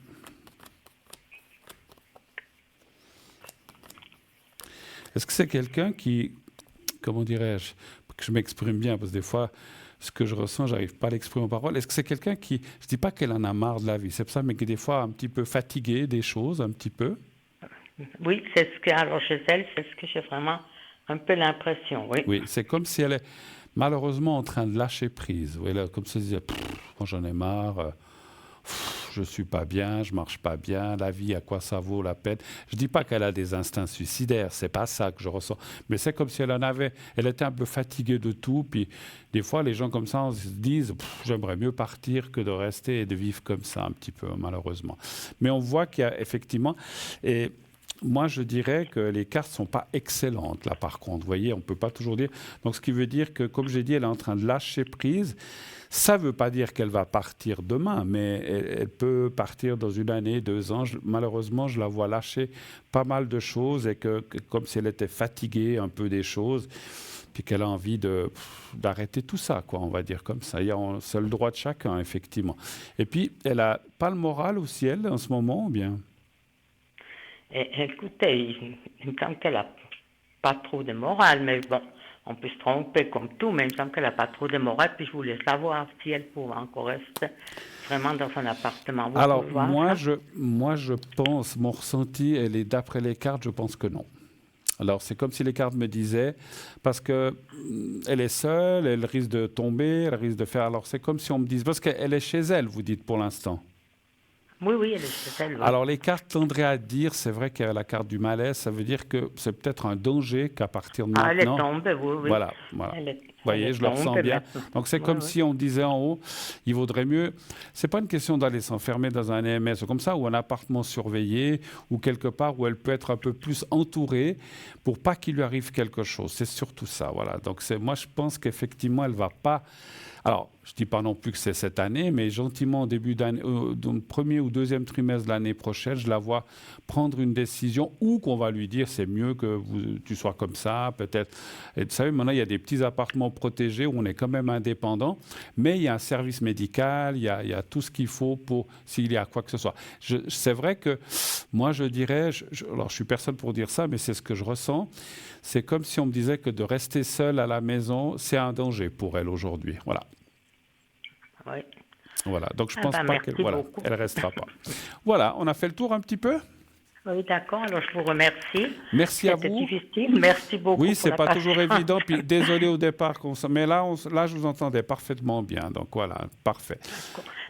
Est-ce que c'est quelqu'un qui, comment dirais-je, que je m'exprime bien, parce que des fois, ce que je ressens, j'arrive pas à l'exprimer en parole. Est-ce que c'est quelqu'un qui, je dis pas qu'elle en a marre de la vie, c'est ça, mais qui est des fois un petit peu fatigué des choses, un petit peu? Oui, c'est ce que, alors chez elle, c'est ce que j'ai vraiment un peu l'impression, oui. Oui, c'est comme si elle est malheureusement en train de lâcher prise. Oui, là, comme si elle disait, moi j'en ai marre. Je ne suis pas bien, je ne marche pas bien, la vie, à quoi ça vaut la peine? Je ne dis pas qu'elle a des instincts suicidaires, c'est pas ça que je ressens. Mais c'est comme si elle était un peu fatiguée de tout. Puis des fois, les gens comme ça on se disent, j'aimerais mieux partir que de rester et de vivre comme ça un petit peu, malheureusement. Mais on voit qu'il y a effectivement... Et moi, je dirais que les cartes ne sont pas excellentes, là, par contre. Vous voyez, on ne peut pas toujours dire. Donc, ce qui veut dire que, comme j'ai dit, elle est en train de lâcher prise. Ça ne veut pas dire qu'elle va partir demain, mais elle peut partir dans 1 année, 2 ans. Malheureusement, je la vois lâcher pas mal de choses et que comme si elle était fatiguée un peu des choses, puis qu'elle a envie d'arrêter tout ça, quoi, on va dire comme ça. C'est le droit de chacun, effectivement. Et puis, elle n'a pas le moral au ciel en ce moment, ou bien? Écoutez, il me semble qu'elle n'a pas trop de morale, mais bon, on peut se tromper comme tout, mais il me semble qu'elle n'a pas trop de morale, puis je voulais savoir si elle pouvait encore rester vraiment dans son appartement. Alors, moi, je pense, mon ressenti, d'après les cartes, je pense que non. Alors, c'est comme si les cartes me disaient, parce qu'elle est seule, elle risque de tomber, elle risque de faire... Alors, c'est comme si on me dise, parce qu'elle est chez elle, vous dites pour l'instant. Oui, elle est chez elle. Oui. Alors, les cartes tendraient à dire, c'est vrai qu'il y a la carte du malaise, ça veut dire que c'est peut-être un danger qu'à partir de maintenant... elle est tombée, oui. Voilà. Vous voyez, je le ressens bien. Donc, c'est comme si on disait en haut, il vaudrait mieux... C'est pas une question d'aller s'enfermer dans un EMS ou comme ça, ou un appartement surveillé, ou quelque part où elle peut être un peu plus entourée pour pas qu'il lui arrive quelque chose. C'est surtout ça, voilà. Donc, moi, je pense qu'effectivement, elle va pas... Alors, je ne dis pas non plus que c'est cette année, mais gentiment, au début d'année, dans le premier ou deuxième trimestre de l'année prochaine, je la vois prendre une décision ou qu'on va lui dire c'est mieux que tu sois comme ça, peut-être. Et vous savez, maintenant, il y a des petits appartements protégés où on est quand même indépendant, mais il y a un service médical, il y a tout ce qu'il faut pour s'il y a quoi que ce soit. C'est vrai que moi, je dirais, alors je suis personne pour dire ça, mais c'est ce que je ressens. C'est comme si on me disait que de rester seule à la maison, c'est un danger pour elle aujourd'hui. Voilà. Oui. Voilà, donc je pense pas qu'elle elle restera pas. Voilà, on a fait le tour un petit peu. Oui, d'accord. Alors je vous remercie. Merci à vous. C'était difficile. Merci beaucoup. Oui, c'est pas toujours évident. Puis désolé au départ, mais là, je vous entendais parfaitement bien. Donc voilà, parfait.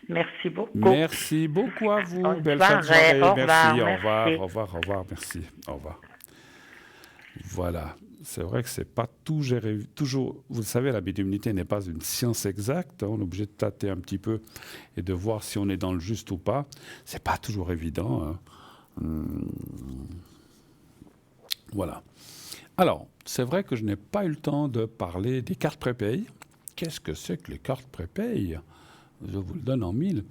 Merci beaucoup. Merci beaucoup à vous. Belle fin de soirée. Au revoir. Merci. Au revoir. Merci. Au revoir. Voilà. C'est vrai que c'est pas toujours... Vous le savez, la médiumnité n'est pas une science exacte. On est obligé de tâter un petit peu et de voir si on est dans le juste ou pas. C'est pas toujours évident. Voilà. Alors, c'est vrai que je n'ai pas eu le temps de parler des cartes prépayes. Qu'est-ce que c'est que les cartes prépayes? Je vous le donne en 1000.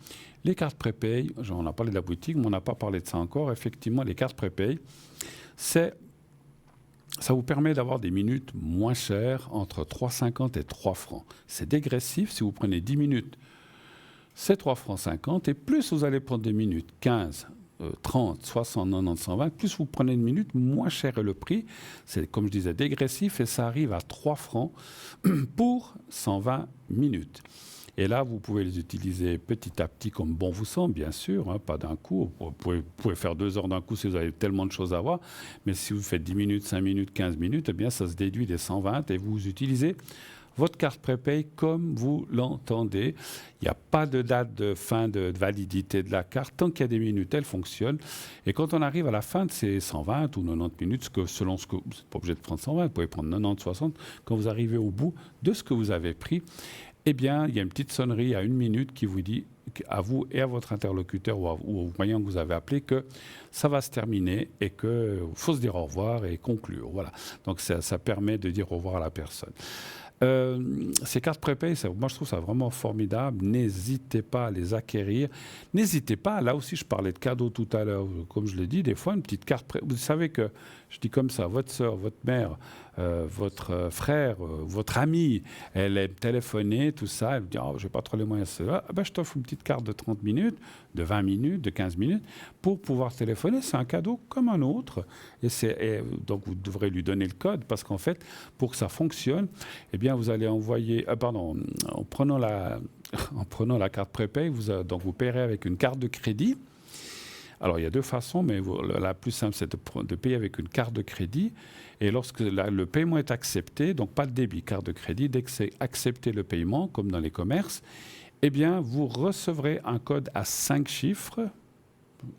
Les cartes prépayes, on a parlé de la boutique, mais on n'a pas parlé de ça encore. Effectivement, les cartes prépayes, ça vous permet d'avoir des minutes moins chères, entre 3,50 et 3 francs. C'est dégressif. Si vous prenez 10 minutes, c'est 3 francs 50. Et plus vous allez prendre des minutes, 15, 30, 60, 90, 120, plus vous prenez une minute, moins cher est le prix. C'est, comme je disais, dégressif et ça arrive à 3 francs pour 120 minutes. Et là, vous pouvez les utiliser petit à petit comme bon vous semble, bien sûr, hein, pas d'un coup. Vous pouvez faire 2 heures d'un coup si vous avez tellement de choses à voir. Mais si vous faites 10 minutes, 5 minutes, 15 minutes, eh bien, ça se déduit des 120 et vous utilisez votre carte prépay comme vous l'entendez. Il n'y a pas de date de fin de validité de la carte. Tant qu'il y a des minutes, elle fonctionne. Et quand on arrive à la fin de ces 120 ou 90 minutes, selon ce que vous n'êtes pas obligé de prendre 120, vous pouvez prendre 90, 60, quand vous arrivez au bout de ce que vous avez pris, eh bien, il y a une petite sonnerie à 1 minute qui vous dit, à vous et à votre interlocuteur ou au moyen que vous avez appelé, que ça va se terminer et qu'il faut se dire au revoir et conclure. Voilà. Donc, ça permet de dire au revoir à la personne. Ces cartes prépay, moi je trouve ça vraiment formidable. N'hésitez pas à les acquérir. N'hésitez pas, là aussi je parlais de cadeaux tout à l'heure, comme je l'ai dit, des fois une petite carte prépay. Vous savez que, je dis comme ça, votre soeur, votre mère, votre frère, votre ami, elle aime téléphoner, tout ça, elle me dit oh, je n'ai pas trop les moyens de ça. Ben, je t'offre une petite carte de 30 minutes, de 20 minutes, de 15 minutes, pour pouvoir téléphoner. C'est un cadeau comme un autre. Donc vous devrez lui donner le code, parce qu'en fait, pour que ça fonctionne, eh bien, vous allez envoyer, en prenant la carte prépay, donc vous paierez avec une carte de crédit. Alors, il y a 2 façons, mais la plus simple, c'est de payer avec une carte de crédit. Et lorsque le paiement est accepté, donc pas le débit, carte de crédit, dès que c'est accepté le paiement, comme dans les commerces, eh bien, vous recevrez un code à 5 chiffres.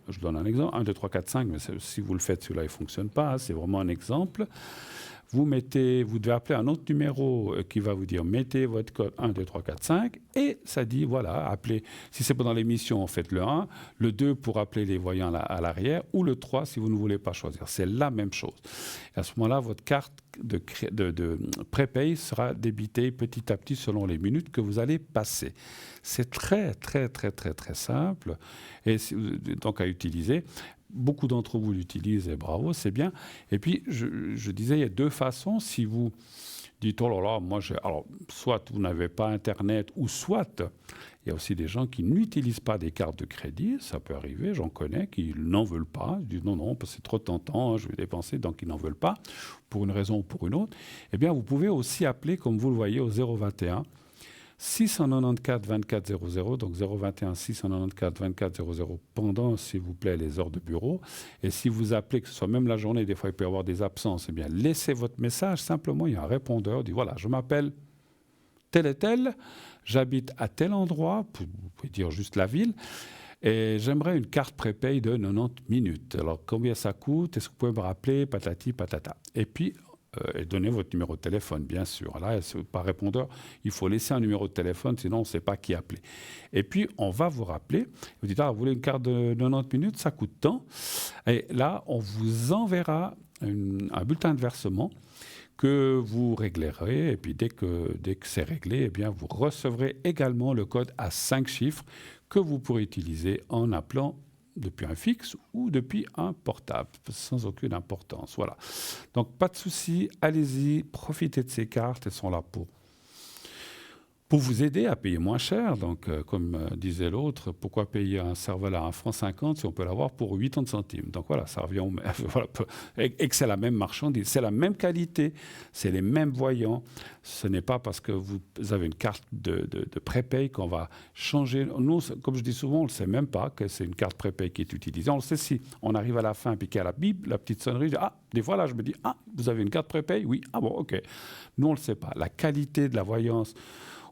Je donne un exemple, 1, 2, 3, 4, 5, mais si vous le faites, celui-là, il ne fonctionne pas, hein, c'est vraiment un exemple. Vous devez appeler un autre numéro qui va vous dire mettez votre code 1, 2, 3, 4, 5 et ça dit voilà, appelez. Si c'est pendant l'émission, faites le 1, le 2 pour appeler les voyants à l'arrière ou le 3 si vous ne voulez pas choisir. C'est la même chose. Et à ce moment-là, votre carte de prépay sera débitée petit à petit selon les minutes que vous allez passer. C'est très, très, très, très, très simple et donc à utiliser. Beaucoup d'entre vous l'utilisent et bravo, c'est bien. Et puis, je disais, il y a 2 façons. Si vous dites, oh là là, alors, soit vous n'avez pas Internet, ou soit, il y a aussi des gens qui n'utilisent pas des cartes de crédit. Ça peut arriver, j'en connais, qui n'en veulent pas. Ils disent, non, parce que c'est trop tentant, hein, je vais dépenser, donc ils n'en veulent pas, pour une raison ou pour une autre. Eh bien, vous pouvez aussi appeler, comme vous le voyez, au 021 694 24 00, donc 021 694 24 00 pendant, s'il vous plaît, les heures de bureau. Et si vous appelez, que ce soit même la journée, des fois il peut y avoir des absences, eh bien laissez votre message, simplement il y a un répondeur, dit voilà, je m'appelle tel et tel, j'habite à tel endroit, vous pouvez dire juste la ville, et j'aimerais une carte prépay de 90 minutes. Alors combien ça coûte? Est-ce que vous pouvez me rappeler? Patati, patata. Et puis, et donnez votre numéro de téléphone, bien sûr. Là, par répondeur, il faut laisser un numéro de téléphone, sinon on ne sait pas qui appeler. Et puis, on va vous rappeler. Vous dites, vous voulez une carte de 90 minutes, ça coûte tant. Et là, on vous enverra un bulletin de versement que vous réglerez. Et puis, dès que c'est réglé, eh bien, vous recevrez également le code à 5 chiffres que vous pourrez utiliser en appelant depuis un fixe ou depuis un portable, sans aucune importance. Voilà. Donc, pas de souci, allez-y, profitez de ces cartes, elles sont là pour vous aider à payer moins cher. Donc, comme disait l'autre, pourquoi payer un cervelas à 1,50 franc si on peut l'avoir pour 80 centimes? Donc voilà, ça revient voilà, et que c'est la même marchandise, c'est la même qualité, c'est les mêmes voyants. Ce n'est pas parce que vous avez une carte de prépay qu'on va changer. Nous, comme je dis souvent, on ne sait même pas que c'est une carte prépay qui est utilisée. On le sait si on arrive à la fin et qu'il y a la Bible, la petite sonnerie, des fois là je me dis, vous avez une carte prépay? Oui, bon, ok. Nous, on ne le sait pas. La qualité de la voyance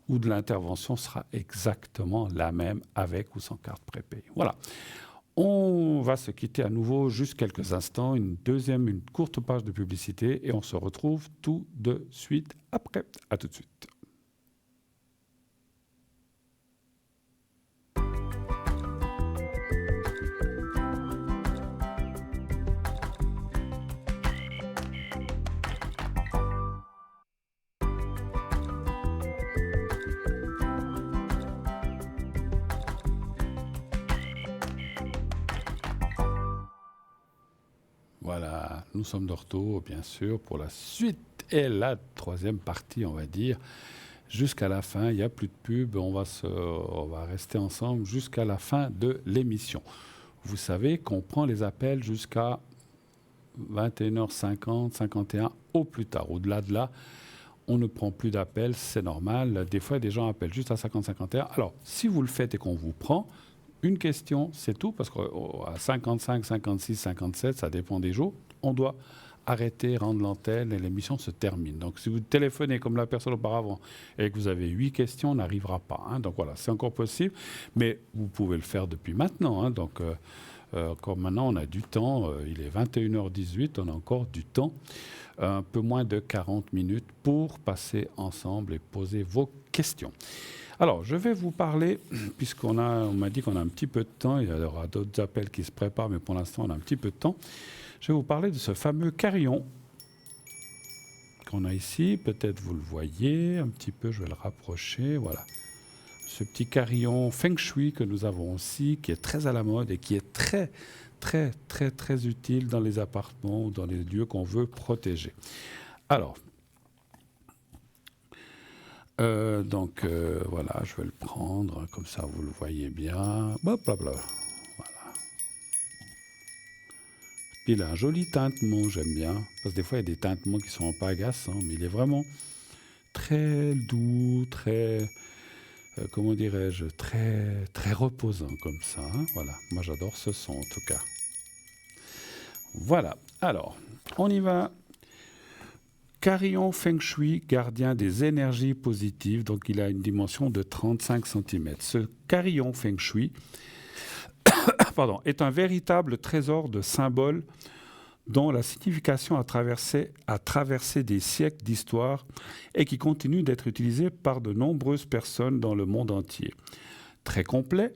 ou de l'intervention sera exactement la même avec ou sans carte prépay. Voilà. On va se quitter à nouveau juste quelques instants, une courte page de publicité et on se retrouve tout de suite après. À tout de suite. Voilà, nous sommes de retour, bien sûr, pour la suite et la 3e partie, on va dire, jusqu'à la fin. Il n'y a plus de pub, on va rester ensemble jusqu'à la fin de l'émission. Vous savez qu'on prend les appels jusqu'à 21h50, 51 au plus tard. Au-delà de là, on ne prend plus d'appels, c'est normal. Des fois, des gens appellent juste à 50-51. Alors, si vous le faites et qu'on vous prend, une question, c'est tout, parce qu'à 55, 56, 57, ça dépend des jours, on doit arrêter, rendre l'antenne et l'émission se termine. Donc, si vous téléphonez comme la personne auparavant et que vous avez 8 questions, on n'arrivera pas. Hein. Donc, voilà, c'est encore possible, mais vous pouvez le faire depuis maintenant. Hein. Donc, comme maintenant, on a du temps. Il est 21h18, on a encore du temps. Un peu moins de 40 minutes pour passer ensemble et poser vos questions. Alors, je vais vous parler, puisqu'on m'a dit qu'on a un petit peu de temps, il y aura d'autres appels qui se préparent, mais pour l'instant, on a un petit peu de temps. Je vais vous parler de ce fameux carillon qu'on a ici. Peut-être vous le voyez un petit peu, je vais le rapprocher, voilà. Ce petit carillon Feng Shui que nous avons aussi, qui est très à la mode et qui est très, très, très, très utile dans les appartements ou dans les lieux qu'on veut protéger. Alors, voilà, je vais le prendre, comme ça vous le voyez bien. Hop, hop, là. Voilà. Puis il a un joli tintement, j'aime bien. Parce que des fois, il y a des tintements qui sont pas agaçants, mais il est vraiment très doux, très, comment dirais-je, très, très reposant comme ça. Hein. Voilà, moi j'adore ce son en tout cas. Voilà, alors, on y va. Carillon Feng Shui, gardien des énergies positives, donc il a une dimension de 35 cm. Ce carillon Feng Shui est un véritable trésor de symboles dont la signification a traversé des siècles d'histoire et qui continue d'être utilisé par de nombreuses personnes dans le monde entier. Très complet,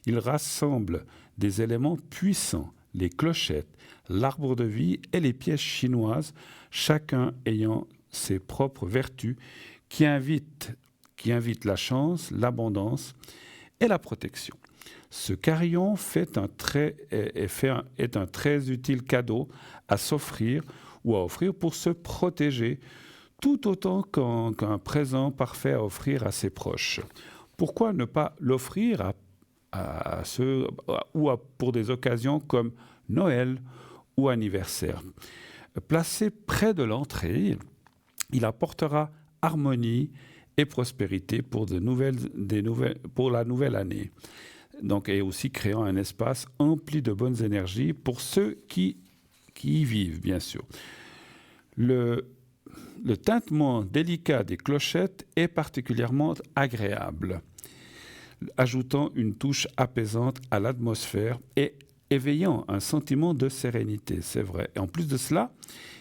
il rassemble des éléments puissants, les clochettes, l'arbre de vie et les pièces chinoises, chacun ayant ses propres vertus qui invitent la chance, l'abondance et la protection. Ce carillon est un très utile cadeau à s'offrir ou à offrir pour se protéger, tout autant qu'un présent parfait à offrir à ses proches. Pourquoi ne pas l'offrir pour des occasions comme Noël ou anniversaire? Placé près de l'entrée, il apportera harmonie et prospérité pour la nouvelle année. Donc, et aussi créant un espace empli de bonnes énergies pour ceux qui y vivent, bien sûr. Le tintement délicat des clochettes est particulièrement agréable, ajoutant une touche apaisante à l'atmosphère et éveillant un sentiment de sérénité, c'est vrai. Et en plus de cela,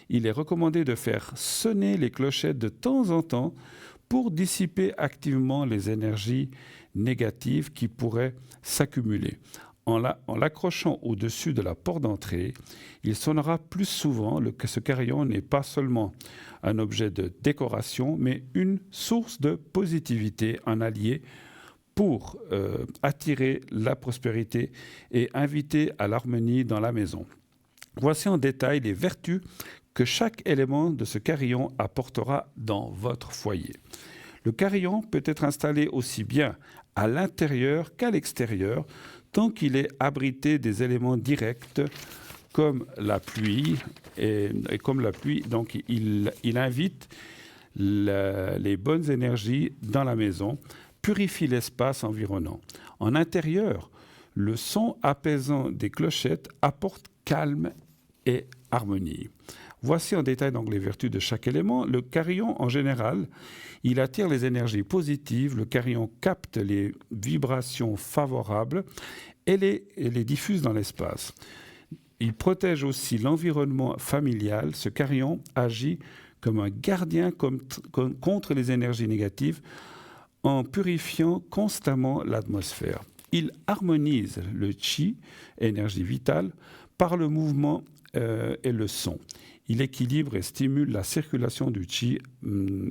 il est recommandé de faire sonner les clochettes de temps en temps pour dissiper activement les énergies négatives qui pourraient s'accumuler. En l'accrochant au-dessus de la porte d'entrée, il sonnera plus souvent que ce carillon n'est pas seulement un objet de décoration, mais une source de positivité, un allié pour attirer la prospérité et inviter à l'harmonie dans la maison. Voici en détail les vertus que chaque élément de ce carillon apportera dans votre foyer. Le carillon peut être installé aussi bien à l'intérieur qu'à l'extérieur, tant qu'il est abrité des éléments directs comme la pluie. Et comme la pluie, donc il invite les bonnes énergies dans la maison, purifie l'espace environnant. En intérieur, le son apaisant des clochettes apporte calme et harmonie. Voici en détail donc les vertus de chaque élément. Le carillon, en général, il attire les énergies positives. Le carillon capte les vibrations favorables et les diffuse dans l'espace. Il protège aussi l'environnement familial. Ce carillon agit comme un gardien contre les énergies négatives en purifiant constamment l'atmosphère. Il harmonise le chi, énergie vitale, par le mouvement et le son. Il équilibre et stimule la circulation du chi,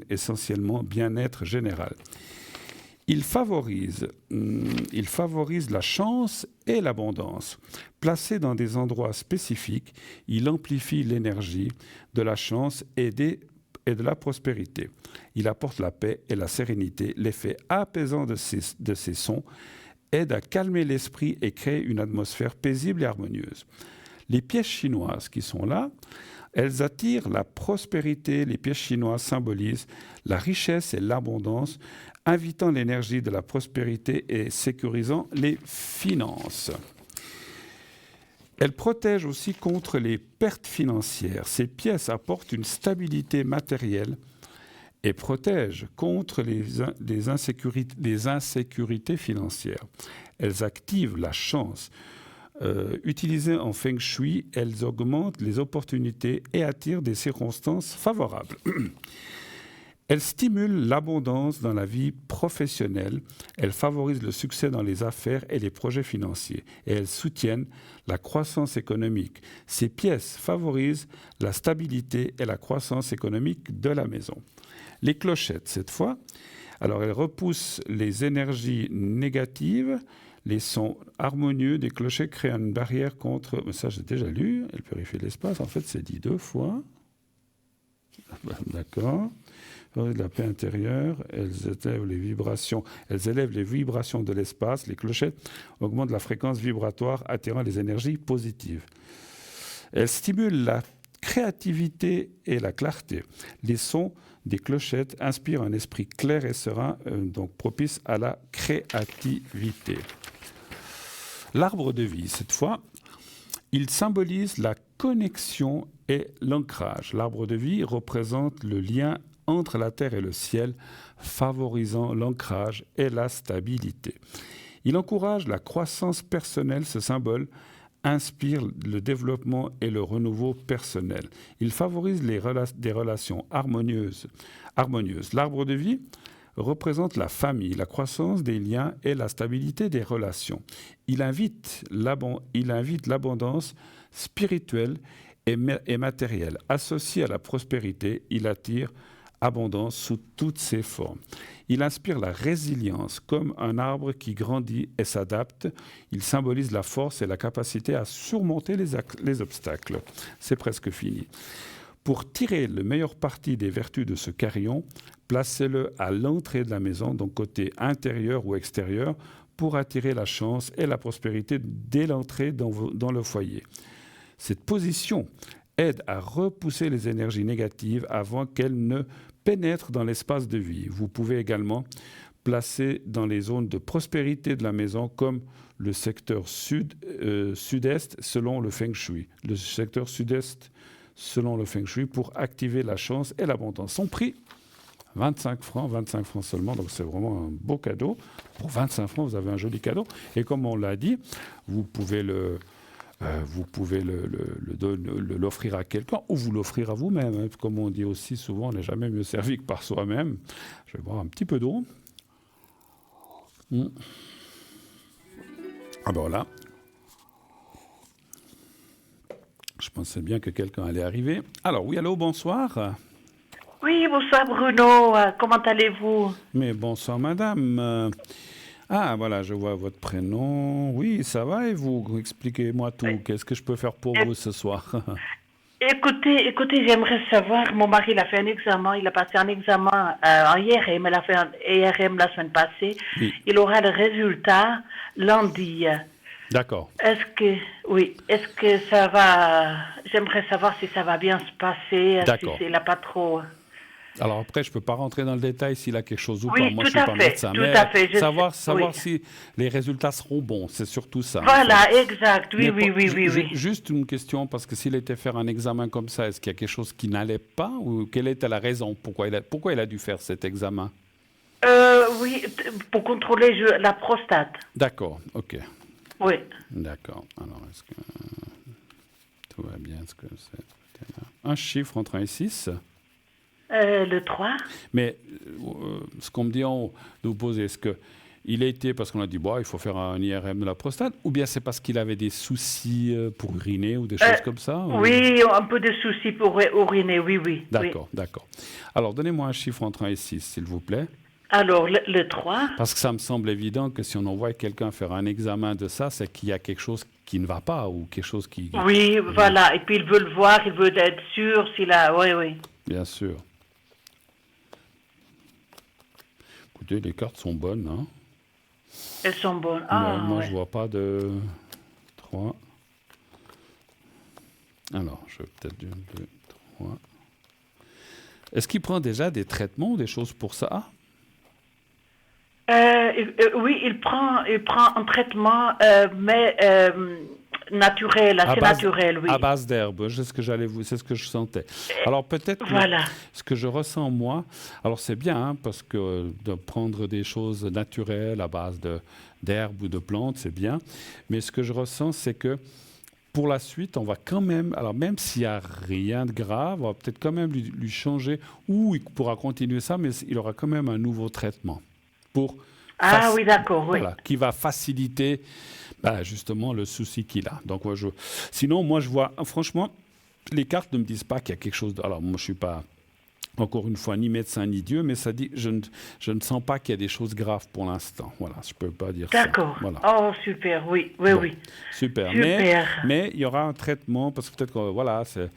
essentiellement bien-être général. Il favorise la chance et l'abondance. Placé dans des endroits spécifiques, il amplifie l'énergie de la chance et de la prospérité. Il apporte la paix et la sérénité. L'effet apaisant de ces sons aide à calmer l'esprit et crée une atmosphère paisible et harmonieuse. Les pièces chinoises qui sont là, elles attirent la prospérité. Les pièces chinoises symbolisent la richesse et l'abondance, invitant l'énergie de la prospérité et sécurisant les finances. Elles protègent aussi contre les pertes financières. Ces pièces apportent une stabilité matérielle et protègent contre les insécurités financières. Elles activent la chance. Utilisées en feng shui, elles augmentent les opportunités et attirent des circonstances favorables. Elles stimulent l'abondance dans la vie professionnelle, elles favorisent le succès dans les affaires et les projets financiers, et elles soutiennent la croissance économique. Ces pièces favorisent la stabilité et la croissance économique de la maison. Les clochettes, cette fois, alors elles repoussent les énergies négatives. Les sons harmonieux des clochers créent une barrière contre... Ça, j'ai déjà lu. Elles purifient l'espace. En fait, c'est dit 2 fois. D'accord. De la paix intérieure. Elles élèvent les vibrations. Elles élèvent les vibrations de l'espace. Les clochettes augmentent la fréquence vibratoire, attirant les énergies positives. Elles stimulent la créativité et la clarté. Les sons des clochettes inspirent un esprit clair et serein, donc propice à la créativité. L'arbre de vie, cette fois, il symbolise la connexion et l'ancrage. L'arbre de vie représente le lien entre la terre et le ciel, favorisant l'ancrage et la stabilité. Il encourage la croissance personnelle. Ce symbole inspire le développement et le renouveau personnel. Il favorise des relations harmonieuses. L'arbre de vie représente la famille, la croissance des liens et la stabilité des relations. Il invite l'abondance spirituelle et matérielle. Associé à la prospérité, il attire abondance sous toutes ses formes. Il inspire la résilience comme un arbre qui grandit et s'adapte. Il symbolise la force et la capacité à surmonter les obstacles. C'est presque fini. Pour tirer le meilleur parti des vertus de ce carillon, placez-le à l'entrée de la maison, donc côté intérieur ou extérieur, pour attirer la chance et la prospérité dès l'entrée dans le foyer. Cette position aide à repousser les énergies négatives avant qu'elles ne pénètrent dans l'espace de vie. Vous pouvez également placer dans les zones de prospérité de la maison comme le secteur sud-est selon le feng shui. Le secteur sud-est selon le feng shui pour activer la chance et l'abondance. Son prix, 25 francs seulement, donc c'est vraiment un beau cadeau. Pour 25 francs, vous avez un joli cadeau. Et comme on l'a dit, vous pouvez l'offrir à quelqu'un ou vous l'offrir à vous-même. Comme on dit aussi souvent, on n'est jamais mieux servi que par soi-même. Je vais boire un petit peu d'eau. Ah ben voilà. Je pensais bien que quelqu'un allait arriver. Alors oui, allô, bonsoir. Oui, bonsoir Bruno. Comment allez-vous? Mais bonsoir madame. Ah voilà, je vois votre prénom. Oui, ça va et vous? Expliquez-moi tout. Oui. Qu'est-ce que je peux faire pour vous ce soir? Écoutez, j'aimerais savoir, mon mari il a fait un examen, il a passé un examen en IRM, il a fait un IRM la semaine passée. Oui. Il aura le résultat lundi. D'accord. Est-ce que ça va... J'aimerais savoir si ça va bien se passer, d'accord. Si il n'a pas trop... Alors après, je ne peux pas rentrer dans le détail s'il a quelque chose ou pas. Oui, moi, je ne suis pas médecin. Mais savoir si les résultats seront bons, c'est surtout ça. Voilà, exact. Oui. Juste une question, parce que s'il était faire un examen comme ça, est-ce qu'il y a quelque chose qui n'allait pas? Ou quelle était la raison? Pourquoi il a dû faire cet examen? Oui, pour contrôler la prostate. D'accord, ok. Oui. D'accord. Alors, est-ce que tout va bien? Est-ce que c'est un chiffre entre 1 et 6? Le 3. Mais ce qu'on me dit de vous poser, est-ce qu'il a été parce qu'on a dit il faut faire un IRM de la prostate, ou bien c'est parce qu'il avait des soucis pour uriner ou des choses comme ça? Oui, un peu de soucis pour uriner, oui. D'accord. Alors, donnez-moi un chiffre entre 1 et 6, s'il vous plaît. Alors, le 3. Parce que ça me semble évident que si on envoie quelqu'un faire un examen de ça, c'est qu'il y a quelque chose qui ne va pas ou quelque chose qui... Oui, voilà. Et puis, il veut le voir, il veut être sûr s'il a... Oui. Bien sûr. Écoutez, les cartes sont bonnes, hein? Elles sont bonnes. Moi, je vois pas de 3. Alors, je vais peut-être 1, 2, 3. Est-ce qu'il prend déjà des traitements ou des choses pour ça? Oui, il prend un traitement, mais naturel, assez naturel, oui. À base d'herbe, c'est ce que je sentais. Alors peut-être voilà. Ce que je ressens moi, alors c'est bien hein, parce que de prendre des choses naturelles à base d'herbes ou de plantes, c'est bien. Mais ce que je ressens, c'est que pour la suite, on va quand même, alors même s'il n'y a rien de grave, on va peut-être quand même lui changer, ou il pourra continuer ça, mais il aura quand même un nouveau traitement pour oui, d'accord, oui. Voilà, qui va faciliter justement le souci qu'il a. Donc, sinon, moi, je vois, franchement, les cartes ne me disent pas qu'il y a quelque chose. Alors, moi, je ne suis pas, encore une fois, ni médecin ni Dieu, mais ça dit, je ne sens pas qu'il y a des choses graves pour l'instant. Voilà, je ne peux pas dire ça. D'accord. Voilà. Oh, super, oui. Super. Mais il y aura un traitement, parce que peut-être que, voilà, c'est...